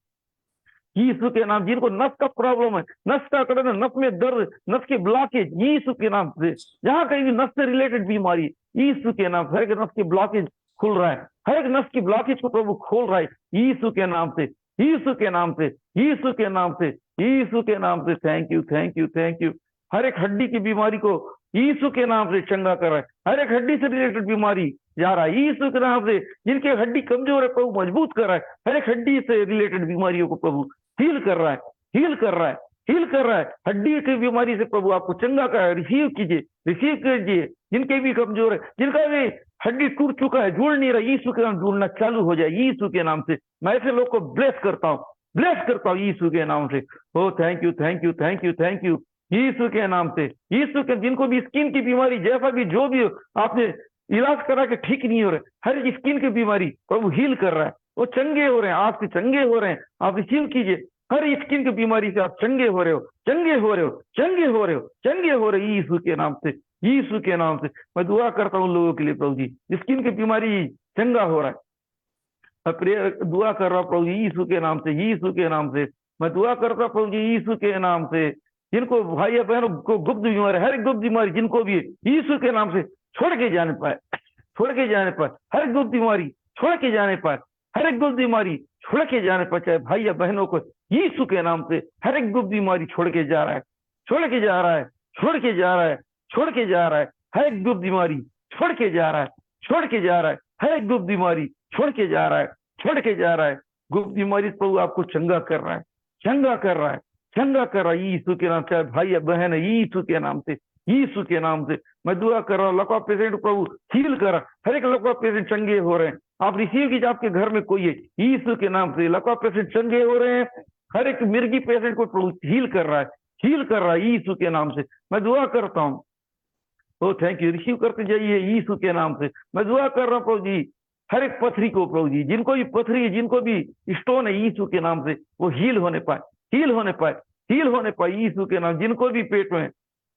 यीशु के नाम। जिनको नस का प्रॉब्लम है, नस का कड़न, नस में दर्द, नस के ब्लॉकेज, यीशु के नाम से, जहां कहीं भी नस से रिलेटेड बीमारी, यीशु के नाम से हर एक नस की ब्लॉकेज खुल रहा है, हर एक नस की ब्लॉकेज को प्रभु खोल रहा है यीशु के नाम से, यीशु के नाम से, यीशु के नाम से, यीशु के नाम से। Thank you, thank you, thank you. हर एक हड्डी की बीमारी को यीशु के नाम से चंगा कर रहा है, हर एक हड्डी से रिलेटेड बीमारी जा रहा है यीशु के नाम से। जिनकी हड्डी कमजोर है प्रभु मजबूत कर रहा है, हर एक हड्डी से रिलेटेड बीमारियों को प्रभु हील कर रहा है, हील कर रहा है, हील कर रहा है। हड्डी की बीमारी से प्रभु आपको चंगा कर रहा है। रिसीव कीजिए, रिसीव कीजिए। जिनके भी कमजोर है, जिनका भी हड्डी टूट चुका है, जुड़ नहीं रहा, यीशु के नाम जुड़ना चालू हो जाए यीशु के नाम से। मैं ऐसे लोग को ब्लेस करता हूँ, ब्लेस करता हूँ यीशु के नाम से। ओ thank you, thank you, thank you, thank you, यीशु के नाम से, यीशु के। जिनको भी स्किन की बीमारी, जैसा भी जो भी आपने इलाज करा के ठीक नहीं हो रहे, हर एक स्किन की बीमारी प्रभु हील कर रहा है, वो चंगे हो रहे हैं, आपसे चंगे हो रहे हैं। आप रिसीव कीजिए, हर स्किन की बीमारी से आप चंगे हो रहे हो, चंगे हो रहे हो, चंगे हो रहे हो, चंगे हो रहे यीशु के नाम से, यीशु के नाम से। मैं दुआ करता हूँ लोगों के लिए प्रभु जी, स्किन की बीमारी चंगा हो रहा है, मैं प्रेयर दुआ कर रहा हूँ प्रभु जी यीशु के नाम से, यीशु के नाम से। मैं दुआ करता हूँ प्रभु जी यीशु के नाम से। जिनको भाई बहनों को गुप्त बीमारी, हर एक गुप्त बीमारी जिनको भी यीशु के नाम से छोड़ के जाने पाए, छोड़ के जाने पर, हर एक गुप्त बीमारी छोड़ के जाने पर, हर एक गुप्त बीमारी छोड़ के जाने पर, चाहे भाई या बहनों को यीशु के नाम से हर एक गुप्त बीमारी छोड़ के जा रहा है, छोड़ के जा रहा है, छोड़ के जा रहा है, छोड़ के जा रहा है। हर एक गुप्त बीमारी छोड़ के जा रहा है, छोड़ के जा रहा है, हर एक गुप्त बीमारी छोड़ के जा रहा है, छोड़ के जा रहा है। गुप्त बीमारी प्रभु आपको चंगा कर रहा है, चंगा कर रहा है, चंगा कर रहा है यीशु के नाम से। भाई या बहन है, यीशु के नाम से, यीशु के नाम से मैं दुआ कर रहा हूँ। लकवा पेशेंट प्रभु हील कर रहा, हर एक लकवा पेशेंट चंगे हो रहे हैं। आप रिसीव कीजिए, आपके घर में कोई है, यीशु के नाम से लकवा पेशेंट चंगे हो रहे हैं। हर एक मिर्गी पेशेंट को प्रभु हील कर रहा है, हील कर रहा है यीशु के नाम से मैं दुआ करता हूँ। ओ थैंक यू, रिसीव करते जाइए यीशु के नाम से मैं दुआ कर रहा हूँ प्रभु जी। हर एक पथरी को प्रभु जी, जिनको भी पथरी है, जिनको भी स्टोन है, यीशु के नाम से वो हील होने पाए, हील होने पाए, हील होने पाए यीशु के नाम। जिनको भी पेट में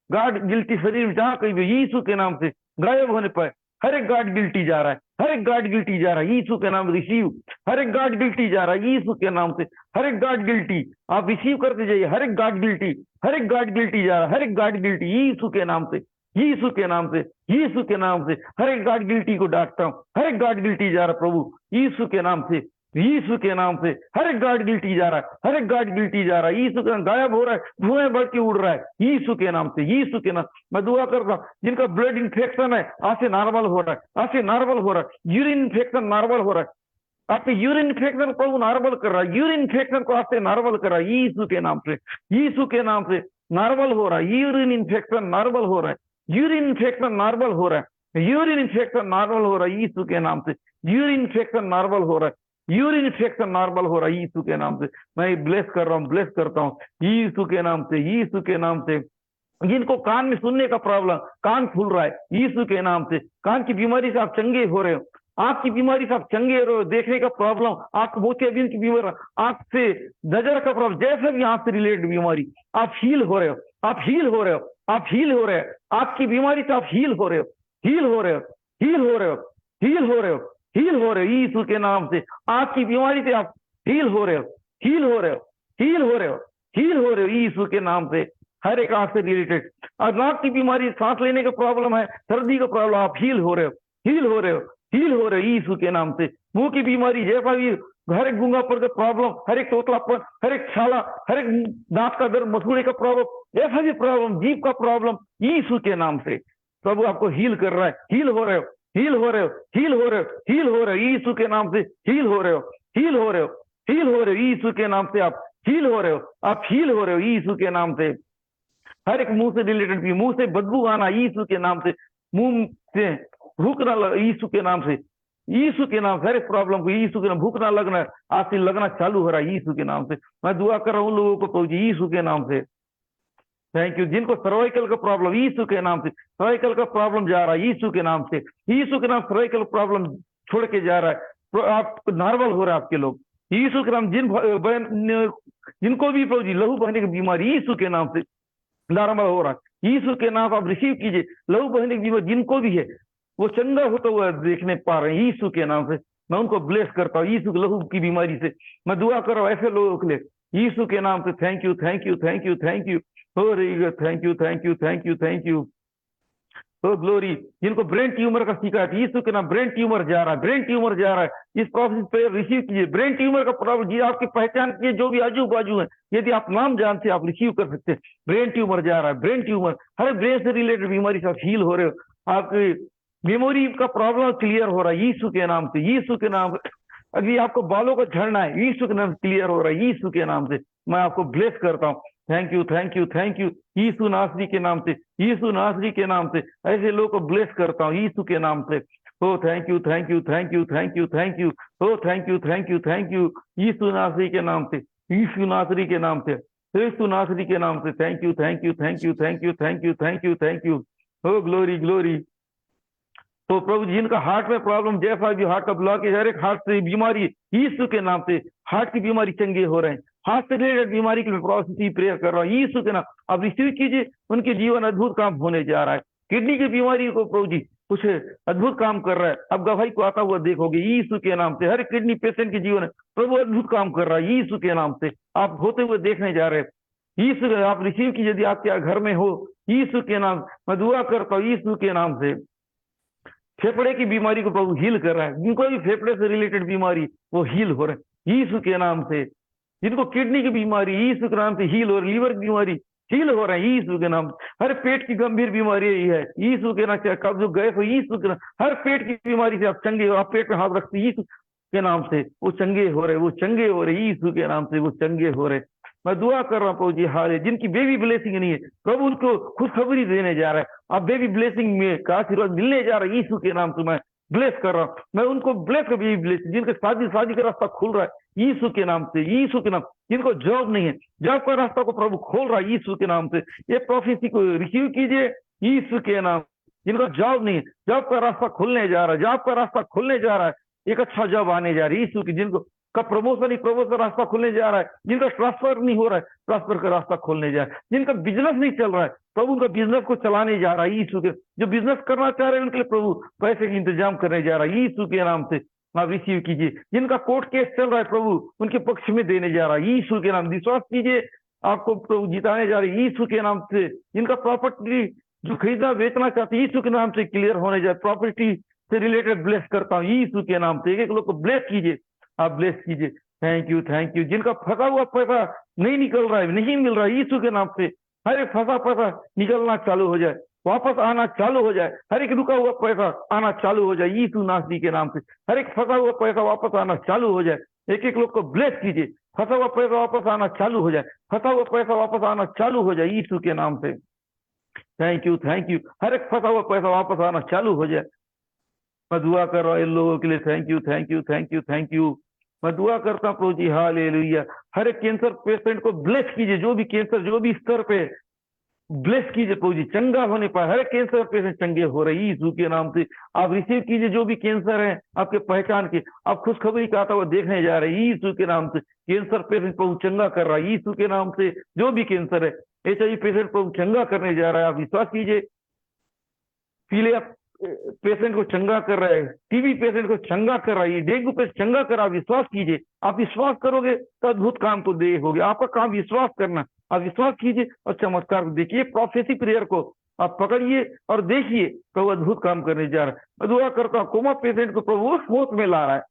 गाढ़ गिल्टी शरीर में जहां कहीं भी, यीशु के नाम से गायब होने पाए। हर एक गाढ़ गिल्टी जा रहा है, हर एक गाढ़ गिल्टी जा रहा है यीशु के नाम रिसीव। हर एक गाढ़ गिल्टी जा रहा है यीशु के नाम से, हर एक गाढ़ गिल्टी आप रिसीव करते जाइए। हर एक गाढ़ गिल्टी, हर एक गाढ़ गिल्टी जा रहा है, हर एक गाढ़ गिल्टी यीशु के नाम से, यीशु के नाम से, यीशु के नाम से हर एक गाढ़ गिल्टी को डांटता हूँ। हर एक गाढ़ गिल्टी जा रहा प्रभु यीशु के नाम से, यीशु के नाम से हर एक गाढ़ गिल्टी जा रहा है, हर एक गाढ़ गिल्टी जा रहा है यीशु के नाम। गायब हो रहा है, धुएं बढ़ के उड़ रहा है यीशु के नाम से, यीशु के नाम। मैं दुआ करता हूँ जिनका ब्लड इन्फेक्शन है आज से नॉर्मल हो रहा है, आज से नॉर्मल हो रहा है। यूरिन इन्फेक्शन नॉर्मल हो रहा है, आपके यूरिन इन्फेक्शन को नॉर्मल कर रहा है, यूरिन इन्फेक्शन को आपसे नॉर्मल कर रहा है यीशु के नाम से, यीशु के नाम से नॉर्मल हो रहा है। यूरिन इन्फेक्शन नॉर्मल हो रहा है, यूरिन इन्फेक्शन नॉर्मल हो रहा है, यूरिन इन्फेक्शन नॉर्मल हो रहा है यीशु के नाम से, यूरिन इन्फेक्शन नॉर्मल हो रहा है, यूरिन इन्फेक्शन नॉर्मल हो रहा है यीशु के नाम से। मैं ब्लेस कर रहा हूँ, ब्लेस करता हूँ यीशु के नाम से, यीशु के नाम से। जिनको कान में सुनने का प्रॉब्लम, कान फूल रहा है यीशु के नाम से, कान की बीमारी से आप चंगे हो रहे हो, आंख की बीमारी से आप चंगे हो रहे हो, देखने का प्रॉब्लम, आंख मोतियाबिंद की बीमारी, आंख से नजर का प्रॉब्लम, जैसे भी आंख से रिलेटेड बीमारी आप हील हो रहे हो, आप हील हो रहे हो, आप हील हो रहे हो। आपकी बीमारी से आप हील हो रहे हो, हील हो रहे हो, हील हो रहे हो, हील हो रहे हो, हील हो रहे हो यीशु के नाम से। आपकी बीमारी से आप हील हो रहे हो, हील हो रहे हो, हील हो रहे हो, हील हो रहे हो यीशु के नाम से। हर एक आंख से रिलेटेड, और नाक की बीमारी, सांस लेने का प्रॉब्लम है, सर्दी का प्रॉब्लम, आप हील हो रहे हो, हील हो रहे हो, हील हो रहे हो यीशु के नाम से। मुंह की बीमारी, जैसा भी हर एक गूंगापन का प्रॉब्लम, हर एक तोतलापन, हर एक छाला, हर एक दांत का दर्द, मसूड़े का प्रॉब्लम, जैसा भी प्रॉब्लम, जीभ का प्रॉब्लम, यीशु के नाम से प्रभु आपको हील कर रहा है। हील हो रहे हो, हील हो रहे हो, हील हो रहे हो, हील हो रहे हो यीशु के नाम से, हील हो रहे हो, हील हो रहे हो, हील हो रहे हो यीशु के नाम से। आप हील हो रहे हो, आप हील हो रहे हो यीशु के नाम से। हर एक मुंह से रिलेटेड भी, मुंह से बदबू आना यीशु के नाम से, मुंह से भूख ना लग यीशु के नाम से, यीशु के नाम से हर एक प्रॉब्लम को यीशु के नाम, भूख ना लगना आज से लगना चालू हो रहा है यीशु के नाम से। मैं दुआ कर रहा हूँ लोगों को प्रभु जी यीशु के नाम से। Thank you. जिनको सर्वाइकल का प्रॉब्लम, यीशु के नाम से सर्वाइकल का प्रॉब्लम जा रहा है यीशु के नाम से, यीशु के नाम सर्वाइकल प्रॉब्लम छोड़ के जा रहा है, आप नॉर्मल हो रहा है आपके लोग यीशु के नाम। जिनको भी प्रभु जी लहू बहने की बीमारी यीशु के नाम से नॉर्मल हो रहा है यीशु के नाम, आप रिसीव कीजिए। लहू बहने की बीमारी जिनको भी है वो चंगा होता हुआ देखने पा रहे हैं यीशु के नाम से। मैं उनको ब्लेस करता हूँ यीशु के लहू की बीमारी से। मैं दुआ कर रहा हूँ ऐसे लोगों के लिए यीशु के नाम से। Thank you, thank you, thank you, thank you, हो रही है, thank you, thank you, thank you, thank you, तो ग्लोरी। जिनको ब्रेन ट्यूमर का शिकायत, यीशु के नाम ब्रेन ट्यूमर जा रहा है, ब्रेन ट्यूमर जा रहा है, इस प्रोसेस पे रिसीव कीजिए। ब्रेन ट्यूमर का प्रॉब्लम जी आपकी पहचान कीजिए, जो भी आजू बाजू है, यदि आप नाम जानते हैं आप रिसीव कर सकते हैं। ब्रेन ट्यूमर जा रहा है, ब्रेन ट्यूमर, हर ब्रेन से रिलेटेड बीमारी से आप हील हो रहे हो। आपकी मेमोरी का प्रॉब्लम क्लियर हो रहा है यीशु के नाम से, यीशु के नाम से। अभी आपको बालों का झड़ना है यीशु के नाम क्लियर हो रहा है यीशु के नाम से। मैं आपको ब्लेस करता हूँ। Thank you, thank you, thank you यीशु नासरी के नाम से, यीशु नासरी के नाम से ऐसे लोगों को ब्लेस करता हूँ यीशु के नाम से। ओ thank you, thank you, thank you, thank you, thank you, O thank you, thank you, thank you यीशु नासरी के नाम से, यीशु नासरी के नाम से, यीशु नासरी के नाम से। Thank you, thank you, thank you, thank you, thank you, thank you, thank you, O glory, glory. तो प्रभु जी जिनका हार्ट में प्रॉब्लम, जैसा भी हार्ट का ब्लॉकेज, हर एक हार्ट से बीमारी यीशु के नाम से, हार्ट की बीमारी चंगे हो रहे हैं। हार्ट से रिलेटेड बीमारी के लिए प्रोसेस प्रेयर कर रहा हूँ यीशु के नाम, आप रिसीव कीजिए। उनके जीवन अद्भुत काम होने जा रहा है। किडनी की बीमारी को प्रभु जी कुछ अद्भुत काम कर रहा है, अब गवाही को आता हुआ देखोगे यीशु के नाम से। हर किडनी पेशेंट के जीवन प्रभु अद्भुत काम कर रहा है यीशु के नाम से, आप होते हुए देखने जा रहे हैं यीशु। आप रिसीव कीजिए यदि आपके घर में हो यीशु के नाम। मैं दुआ करता हूँ यीशु के नाम से। फेफड़े की बीमारी को प्रभु हील कर रहा है, जिनको भी फेफड़े से रिलेटेड बीमारी वो हील हो रहे हैं यीशु के नाम से। जिनको किडनी की बीमारी यीशु के नाम से हील हो रही, लीवर की बीमारी हील हो रहा है यीशु के नाम। हर पेट की गंभीर बीमारी यही है यीशु के नाम से। कब्ज गैस हो यीशु के नाम, हर पेट की बीमारी से आप चंगे हो। आप पेट में हाथ रखते यीशु, के नाम से वो चंगे हो रहे, वो चंगे हो रहे, यीशु के नाम से वो चंगे हो रहे। मैं दुआ कर रहा हूँ प्रभु जी, हाल जिनकी बेबी ब्लेसिंग नहीं है प्रभु उनको खुशखबरी देने जा रहा है। अब बेबी ब्लेसिंग में का आशीर्वाद मिलने जा रहा है यीशु के नाम से। मैं ब्लेस कर रहा हूँ, मैं उनको ब्लेस कर, बेबी ब्लेसिंग जिनके शादी का रास्ता खुल रहा है यीशु के नाम से, यीशु के नाम। जिनको जॉब नहीं है, जॉब का रास्ता को प्रभु खोल रहा है यीशु के नाम से। ये प्रोफेसी को रिसीव कीजिए यीशु के नाम। जिनको जॉब नहीं है, जॉब का रास्ता खुलने जा रहा है, जॉब का रास्ता खुलने जा रहा है, एक अच्छा जॉब आने जा रही है यीशु की। जिनको का प्रमोशन ही प्रमोशन का रास्ता खुलने जा रहा है, जिनका ट्रांसफर नहीं हो रहा है ट्रांसफर का रास्ता खोलने जा रहा है, जिनका बिजनेस नहीं चल रहा है प्रभु उनका बिजनेस को चलाने जा रहा है यीशु के। जो बिजनेस करना चाह रहे हैं उनके लिए प्रभु पैसे का इंतजाम करने जा रहा है यीशु के नाम से। आप रिसीव कीजिए। जिनका कोर्ट केस चल रहा है प्रभु उनके पक्ष में देने जा रहा है यीशु के नाम। विश्वास कीजिए, आपको प्रभु जिताने जा रहे हैं यीशु के नाम से। जिनका प्रॉपर्टी जो खरीदना बेचना चाहते यीशु के नाम से क्लियर होने जाए, प्रॉपर्टी से रिलेटेड ब्लेस करता हूँ यीशु के नाम से। एक एक लोग को ब्लेस कीजिए, आप ब्लेस कीजिए। Thank you, thank you. जिनका फंसा हुआ पैसा नहीं निकल रहा है, नहीं मिल रहा है यीशु के नाम से, हर एक फंसा पैसा निकलना चालू हो जाए, वापस आना चालू हो जाए। हर एक रुका हुआ पैसा आना चालू हो जाए यीशु नासरी के नाम से। हर एक फंसा हुआ पैसा वापस आना चालू हो जाए। एक एक लोग को ब्लेस कीजिए, फंसा हुआ पैसा वापस आना चालू हो जाए, फंसा हुआ पैसा वापस आना चालू हो जाए यीशु के नाम से। Thank you, thank you. हर एक फंसा हुआ पैसा वापस आना चालू हो जाए। मैं दुआ कर रहा हूँ इन लोगों के लिए। Thank you, thank you, thank you, thank you. मैं दुआ करता हूँ प्रभु जी, हालेलुया। हर एक कैंसर पेशेंट को ब्लेस कीजिए, जो भी कैंसर जो भी स्तर पे ब्लेस कीजिए प्रभु जी, चंगा होने पाए। हर एक कैंसर पेशेंट चंगे हो रहे यीशु के नाम से। आप रिसीव कीजिए जो भी कैंसर है आपके पहचान के, आप खुशखबरी का आता हुआ देखने जा रहे हैं यीशु के नाम से। कैंसर पेशेंट प्रभु चंगा कर रहा है यीशु के नाम से। जो भी कैंसर है, HIV पेशेंट प्रभु चंगा करने जा रहा है, आप विश्वास कीजिए। पीलिया पेशेंट को चंगा कर रहा है, TB पेशेंट को चंगा कर रहा है, डेंगू पेशेंट चंगा कर रहा है। विश्वास कीजिए, आप विश्वास करोगे तो अद्भुत काम तो देखोगे। आपका काम विश्वास करना, आप विश्वास कीजिए और चमत्कार को देखिए। प्रोफेसी प्रेयर को आप पकड़िए और देखिए, प्रभु अद्भुत काम करने जा रहा है। मैं दुआ करता हूँ कोमा पेशेंट को प्रभु होश में ला रहा है,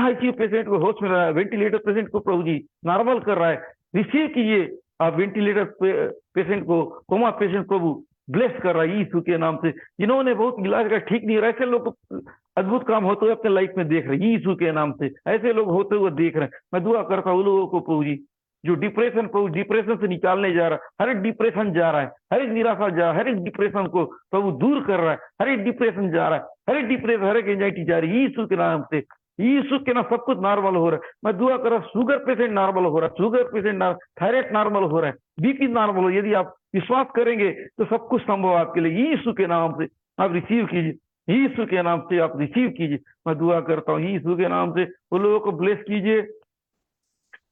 ICU पेशेंट को होश में ला रहा है, वेंटिलेटर पेशेंट को प्रभु जी नॉर्मल कर रहा है। रिसीव कीजिए आप वेंटिलेटर पेशेंट को, कोमा पेशेंट प्रभु ब्लेस कर रहा है यीशु के नाम से। जिन्होंने बहुत इलाज का ठीक नहीं रहा, ऐसे लोग अद्भुत काम होते हुए अपने लाइफ में देख रहे हैं यीशु के नाम से। ऐसे लोग होते हुए देख रहे हैं। मैं दुआ करता हूँ लोगों को प्रभु जी, जो डिप्रेशन प्रभु डिप्रेशन से निकालने जा रहा है, हर एक डिप्रेशन जा रहा है, हर एक निराशा जा रहा है, हर एक डिप्रेशन को प्रभु दूर कर रहा है। हर एक डिप्रेशन जा रहा है, हर एक डिप्रेशन, हर एक एंजाइटी जा रही है यीशु के नाम से। यीशु के नाम सब कुछ नॉर्मल हो रहा है। मैं दुआ कर रहा हूँ शुगर पेशेंट नॉर्मल हो रहा है, शुगर पेशेंट, थायराइड नॉर्मल हो रहा है, BP नॉर्मल हो। यदि आप विश्वास करेंगे तो सब कुछ संभव है आपके लिए यीशु के नाम से। आप रिसीव कीजिए यीशु के नाम से, आप रिसीव कीजिए। मैं दुआ करता हूँ यीशु के नाम से, वो लोगों को ब्लेस कीजिए।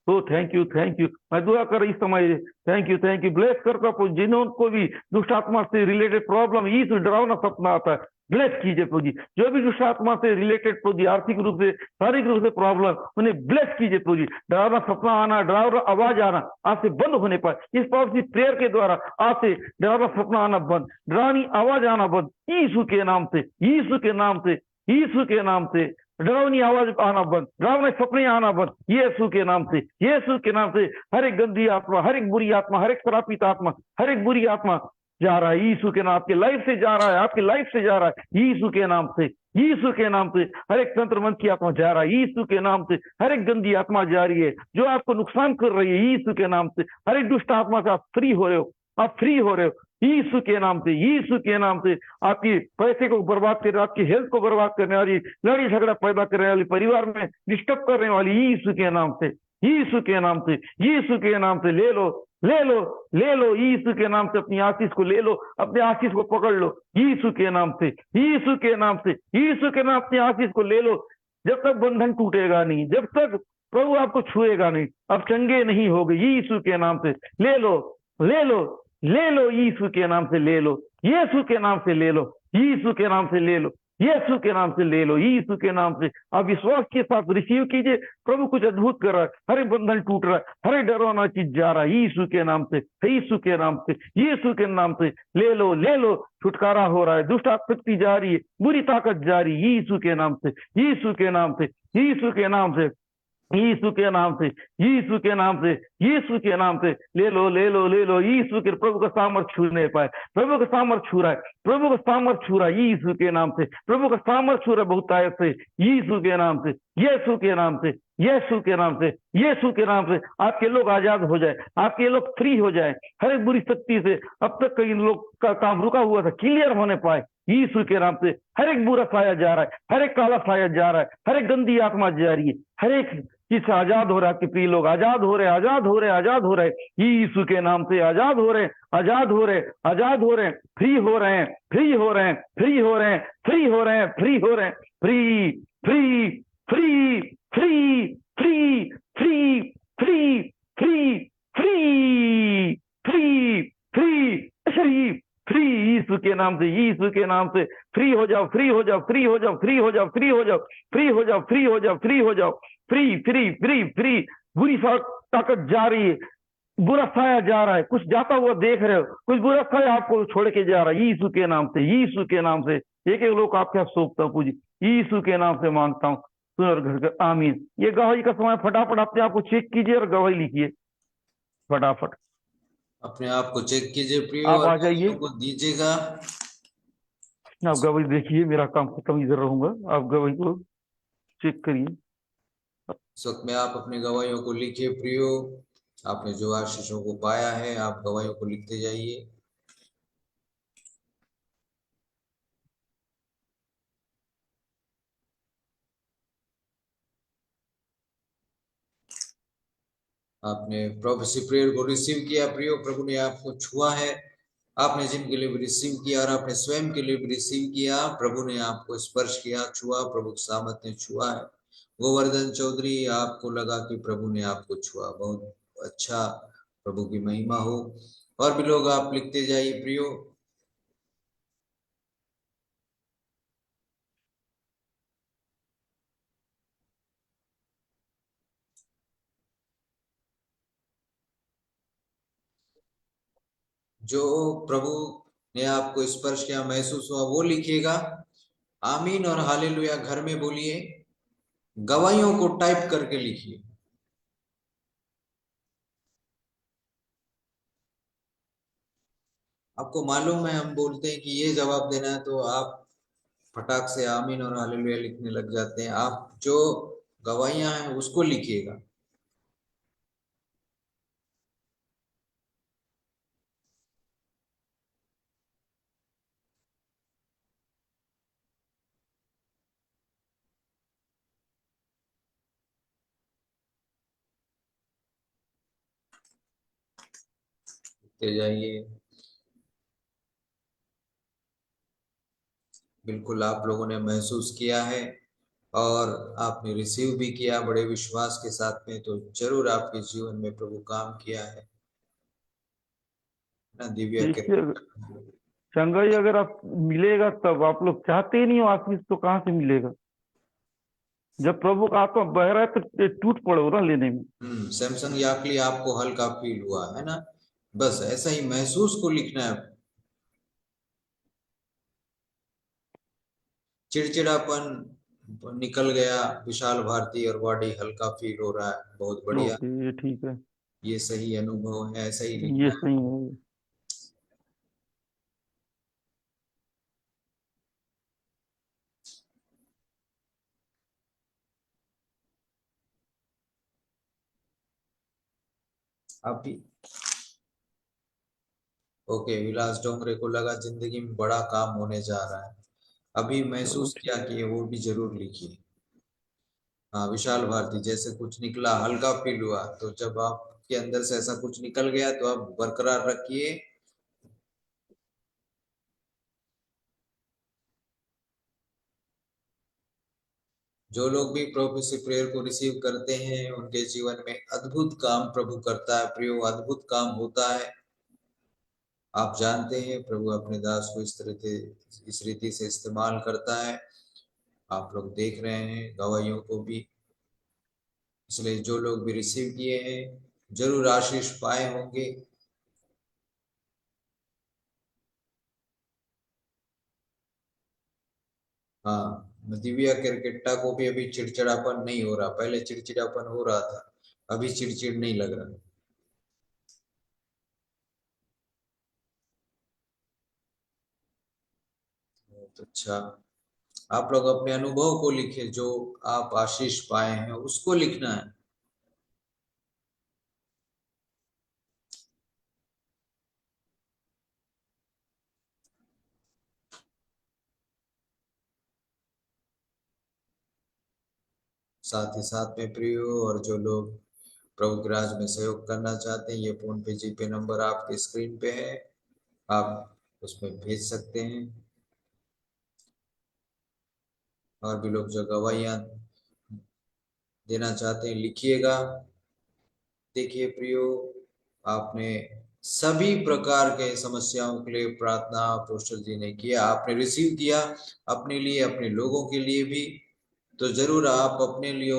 तो थैंक यू, थैंक यू। मैं दुआ कर इस समय thank you, thank you. Bless करता हूँ जिनको भी दुष्ट आत्मा से रिलेटेड प्रॉब्लम, यीशु डरावना सपना आता है, ब्लेस कीजिए प्रभु जी। जो भी दुष्ट आत्मा से रिलेटेड प्रभु जी, आर्थिक रूप से, शारीरिक रूप से प्रॉब्लम, उन्हें ब्लेस कीजिए प्रभु जी। डरावना सपना आना, डरावना आवाज आना आज से बंद होने पर, इस पावरफुल प्रेयर के द्वारा आज से डरावना सपना आना बंद, डरावनी आवाज आना बंद यीशु के नाम से, यीशु के नाम से, यीशु के नाम से। डरावनी आवाज आना बंद, डरावने सपने आना बंद यीशु के नाम से, यीशु के नाम से। हर एक गंदी आत्मा, हर एक बुरी आत्मा, हर एक श्रापित आत्मा, हर एक बुरी आत्मा जा रहा है यीशु के नाम। आपके लाइफ से जा रहा है, आपकी लाइफ से जा रहा है यीशु के नाम से, यीशु के नाम से। हर एक तंत्र मंत्र की आत्मा जा रहा है यीशु के नाम से। हर एक गंदी आत्मा जा रही है जो आपको नुकसान कर रही है यीशु के नाम से। हर एक दुष्ट आत्मा से आप फ्री हो रहे हो, आप फ्री हो रहे हो यीशु के नाम से, यीशु के नाम से। आपकी पैसे को बर्बाद कर, आपकी हेल्थ को बर्बाद करने वाली, लड़ाई झगड़ा पैदा करने वाली, परिवार में डिस्टर्ब करने वाली यीशु के नाम से, यीशु के नाम से, यीशु के नाम से ले लो, ले लो, ले लो यीशु के नाम से। अपनी आशीष को ले लो, अपने आशीष को पकड़ लो यीशु के नाम से, यीशु के नाम से, यीशु के नाम अपनी आशीष को ले लो। जब तक बंधन टूटेगा नहीं, जब तक प्रभु आपको छुएगा नहीं, आप चंगे नहीं होगे यीशु के नाम से। ले लो, ले लो, ले लो यीशु के नाम से, ले लो यीशु के नाम से, ले लो यीशु के नाम से, ले लो यीशु के नाम से, ले लो यीशु के नाम से। आप विश्वास के साथ रिसीव कीजिए, प्रभु कुछ अद्भुत कर रहा है। हर एक बंधन टूट रहा है, हर एक डरावना चीज जा रहा है यीशु के नाम से, यीशु के नाम से, यीशु के नाम से। ले लो, ले लो, छुटकारा हो रहा है, दुष्ट आसक्ति जा रही है, बुरी ताकत जा रही है यीशु के नाम से, यीशु के नाम से, यीशु के नाम से। यीशु के नाम से, यीशु के नाम से, यीशु के नाम से ले लो, ले लो, ले लो। यीशु के प्रभु का सामर्थ छूने पाए, प्रभु का सामर्थ छू रहा है, प्रभु का सामर्थ छू रहा है यीशु के नाम से, प्रभु का सामर्थ छू रहा है बहुत आयत से, यीशु के नाम से, यीशु के नाम से, यीशु के नाम से, यीशु के नाम से। आपके लोग आजाद हो जाए, आपके लोग फ्री हो जाए हर एक बुरी शक्ति से। अब तक कई लोग का काम रुका हुआ था, क्लियर होने पाए यीशु के नाम से। हर एक बुरा साया जा रहा है, हर एक काला साया जा रहा है, हर एक गंदी आत्मा जा रही है, हर एक चीज से आजाद हो रहा है। आपके प्रिय लोग आजाद हो रहे, आजाद हो रहे, आजाद हो रहे यीशु के नाम से। आजाद हो रहे, आजाद हो रहे, आजाद हो रहे, फ्री हो रहे हैं, फ्री हो रहे हैं, फ्री हो रहे हैं, फ्री हो रहे हैं, फ्री हो रहे हैं, free free free free free free free free free free free free free यीशु के नाम से, यीशु के नाम से फ्री हो जाओ, फ्री हो जाओ, फ्री हो जाओ, फ्री हो जाओ, फ्री हो जाओ, फ्री हो जाओ, फ्री हो जाओ, फ्री हो जाओ, फ्री फ्री फ्री फ्री। बुरी ताकत जा रही है, बुरा साया जा रहा है, कुछ जाता हुआ देख रहे हो, कुछ बुरा साया आपको छोड़ के जा रहा है यीशु के नाम से, यीशु के नाम से। एक एक लोग आपके हाथ सौंपता हूँ पूजी, यीशु के नाम से मांगता हूँ, सुन और घर कर आमीन। ये गवाही का समय, फटाफट अपने आप को चेक कीजिए और गवाही लिखिए फटाफट। अपने आप को चेक कीजिए प्रियो आप और आ जाइए, गवाहियों को दीजिएगा। आप गवाही देखिए, मेरा काम खत्म इधर रहूंगा, आप गवाही को चेक करिए। इस वक्त में आप अपने गवाहियों को लिखिए प्रियो। आपने जो आशीषों को पाया है आप गवाहियों को लिखते जाइए। आपने प्रोफेसी प्रेयर को रिसीव किया प्रियो, प्रभु ने आपको छुआ है। आपने जिनके लिए भी रिसीव किया और आपने स्वयं के लिए भी रिसीव किया, प्रभु ने आपको स्पर्श किया, छुआ, प्रभु के सामत ने छुआ है। गोवर्धन चौधरी, आपको लगा कि प्रभु ने आपको छुआ, बहुत अच्छा, प्रभु की महिमा हो। और भी लोग आप लिखते जाइए प्रियो। जो प्रभु ने आपको स्पर्श किया, महसूस हुआ, वो लिखिएगा। आमीन और हालेलुया घर में बोलिए, गवाहियों को टाइप करके लिखिए। आपको मालूम है हम बोलते हैं कि ये जवाब देना है, तो आप फटाक से आमीन और हालेलुया लिखने लग जाते हैं। आप जो गवाहियां हैं उसको लिखिएगा। लिखते जाइए। बिल्कुल आप लोगों ने महसूस किया है और आपने रिसीव भी किया बड़े विश्वास के साथ में, तो जरूर आपके जीवन में प्रभु काम किया है ना। दिव्या के देखिए चंगाई अगर आप मिलेगा तब, आप लोग चाहते ही नहीं हो आशीष तो कहाँ से मिलेगा? जब प्रभु का आत्मा बह रहा है तो टूट पड़ो ना लेने में। सैमसंग याकली आपको हल्का फील हुआ है ना, बस ऐसा ही महसूस को लिखना है। चिड़चिड़ापन निकल गया, विशाल भारती, और बॉडी हल्का फील हो रहा है, बहुत बढ़िया, ओके, ये ठीक है, ये सही अनुभव है, ऐसा ही ये लिखना है। सही है। अभी ओके, विलास डोंगरे को लगा जिंदगी में बड़ा काम होने जा रहा है, अभी चलो महसूस ठीक। किया कि वो भी जरूर लिखिए। हाँ, विशाल भारती, जैसे कुछ निकला, हल्का फील हुआ, तो जब आपके अंदर से ऐसा कुछ निकल गया तो आप बरकरार रखिए। जो लोग भी प्रोफेसी प्रेयर को रिसीव करते हैं उनके जीवन में अद्भुत काम प्रभु करता है प्रियो, अद्भुत काम होता है। आप जानते हैं प्रभु अपने दास को इस रीति से इस्तेमाल करता है। आप लोग देख रहे हैं गवाहियों को भी, इसलिए जो लोग भी रिसीव किए हैं जरूर आशीष पाए होंगे। हाँ, दिव्या किरकिट्टा को भी अभी चिड़चिड़ापन नहीं हो रहा, पहले चिड़चिड़ापन हो रहा था, अभी चिड़चिड़ नहीं लग रहा। बहुत अच्छा। आप लोग अपने अनुभव को लिखे, जो आप आशीष पाए हैं उसको लिखना है। साथ ही साथ में प्रियो, और जो लोग प्रभु के राज में सहयोग करना चाहते हैं, ये फोन पे जीपे नंबर आपके स्क्रीन पे है, आप उसमें भेज सकते हैं। और भी लोग जो गवाहियां देना चाहते हैं लिखिएगा। देखिए प्रियो, आपने सभी प्रकार के समस्याओं के लिए प्रार्थना पोस्टर जी ने किया, आपने रिसीव किया अपने लिए, अपने लोगों के लिए भी। तो जरूर आप अपने लिए,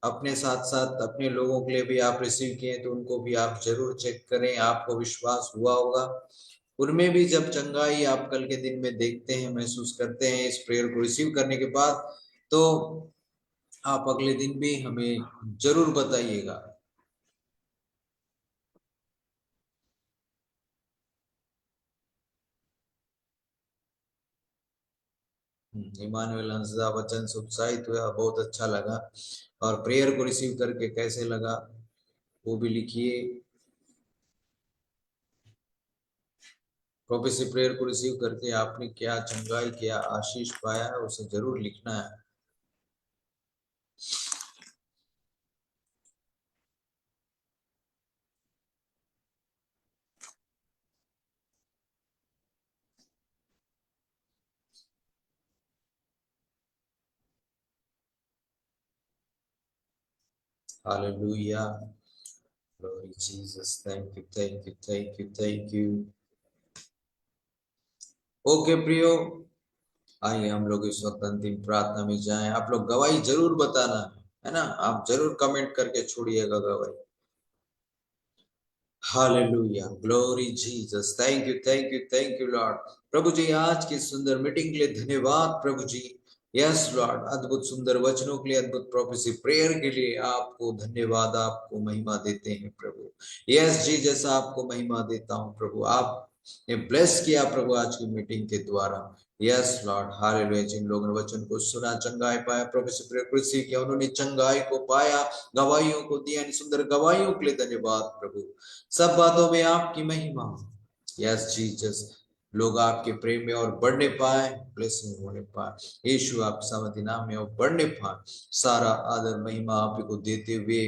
अपने साथ साथ अपने लोगों के लिए भी आप रिसीव किए, तो उनको भी आप जरूर चेक करें, आपको विश्वास हुआ होगा। उनमें भी जब चंगाई आप कल के दिन में देखते हैं, महसूस करते हैं इस प्रेयर को रिसीव करने के बाद, तो आप अगले दिन भी हमें जरूर बताइएगा। इमानुएल हंसदा वचन से उत्साहित हुआ, बहुत अच्छा लगा। और प्रेयर को रिसीव करके कैसे लगा वो भी लिखिए। प्रोफेसी प्रेयर को रिसीव करके आपने क्या चंगाई, क्या आशीष पाया है, उसे जरूर लिखना है। Hallelujah, glory Jesus, thank you, thank you, thank you, thank you. Okay प्रियो, आइए हम लोग इस वक्त अंतिम प्रार्थना में जाएं। आप लोग गवाही जरूर बताना है ना, आप जरूर कमेंट करके छोड़िएगा गवाही। Hallelujah, glory Jesus, thank you, thank you, thank you Lord. प्रभु जी, आज की सुंदर मीटिंग के लिए धन्यवाद प्रभु जी। यस लॉर्ड, अद्भुत सुंदर वचनों के लिए, अद्भुत प्रोफेसी प्रेयर के लिए आपको धन्यवाद, आपको महिमा देते हैं प्रभु। यस जी, जैसा आपको महिमा देता हूं प्रभु, आपने ब्लेस किया प्रभु आज की मीटिंग के द्वारा। Yes Lord, hallelujah. जिन लोगों ने वचन को सुना, चंगाई पाया, प्रोफेसी प्रेयर को रिसीव किया, उन्होंने चंगाई को पाया, गवाहियों को दिया, सुंदर गवाहियों के लिए धन्यवाद प्रभु। सब बातों में आपकी महिमा। यस जीसस, लोग आपके प्रेम में और बढ़ने पाए, ब्लेसिंग होने पाए, यीशु आप समर्थी नाम में और बढ़ने पाए। सारा आदर महिमा आप को देते हुए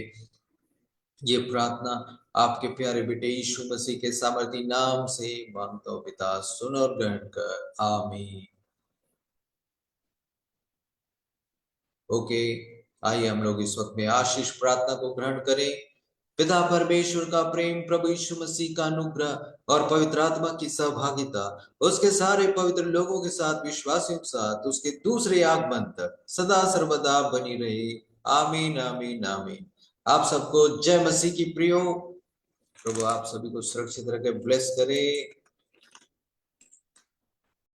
ये प्रार्थना आपके प्यारे बेटे यीशु मसीह के सामर्थी नाम से मांगता हूं पिता, सुन और ग्रहण कर, आमीन। ओके, आइए हम लोग इस वक्त में आशीष प्रार्थना को ग्रहण करें। पिता परमेश्वर का प्रेम, प्रभु यीशु मसीह का अनुग्रह और पवित्र आत्मा की सहभागिता उसके सारे पवित्र लोगों के साथ, विश्वासियों के साथ, उसके दूसरे आगमन तक सदा सर्वदा बनी रहे। आमीन, आमीन, आमीन। आप सबको जय मसीह की प्रियो। प्रभु आप सभी को सुरक्षित रखे, ब्लेस करे।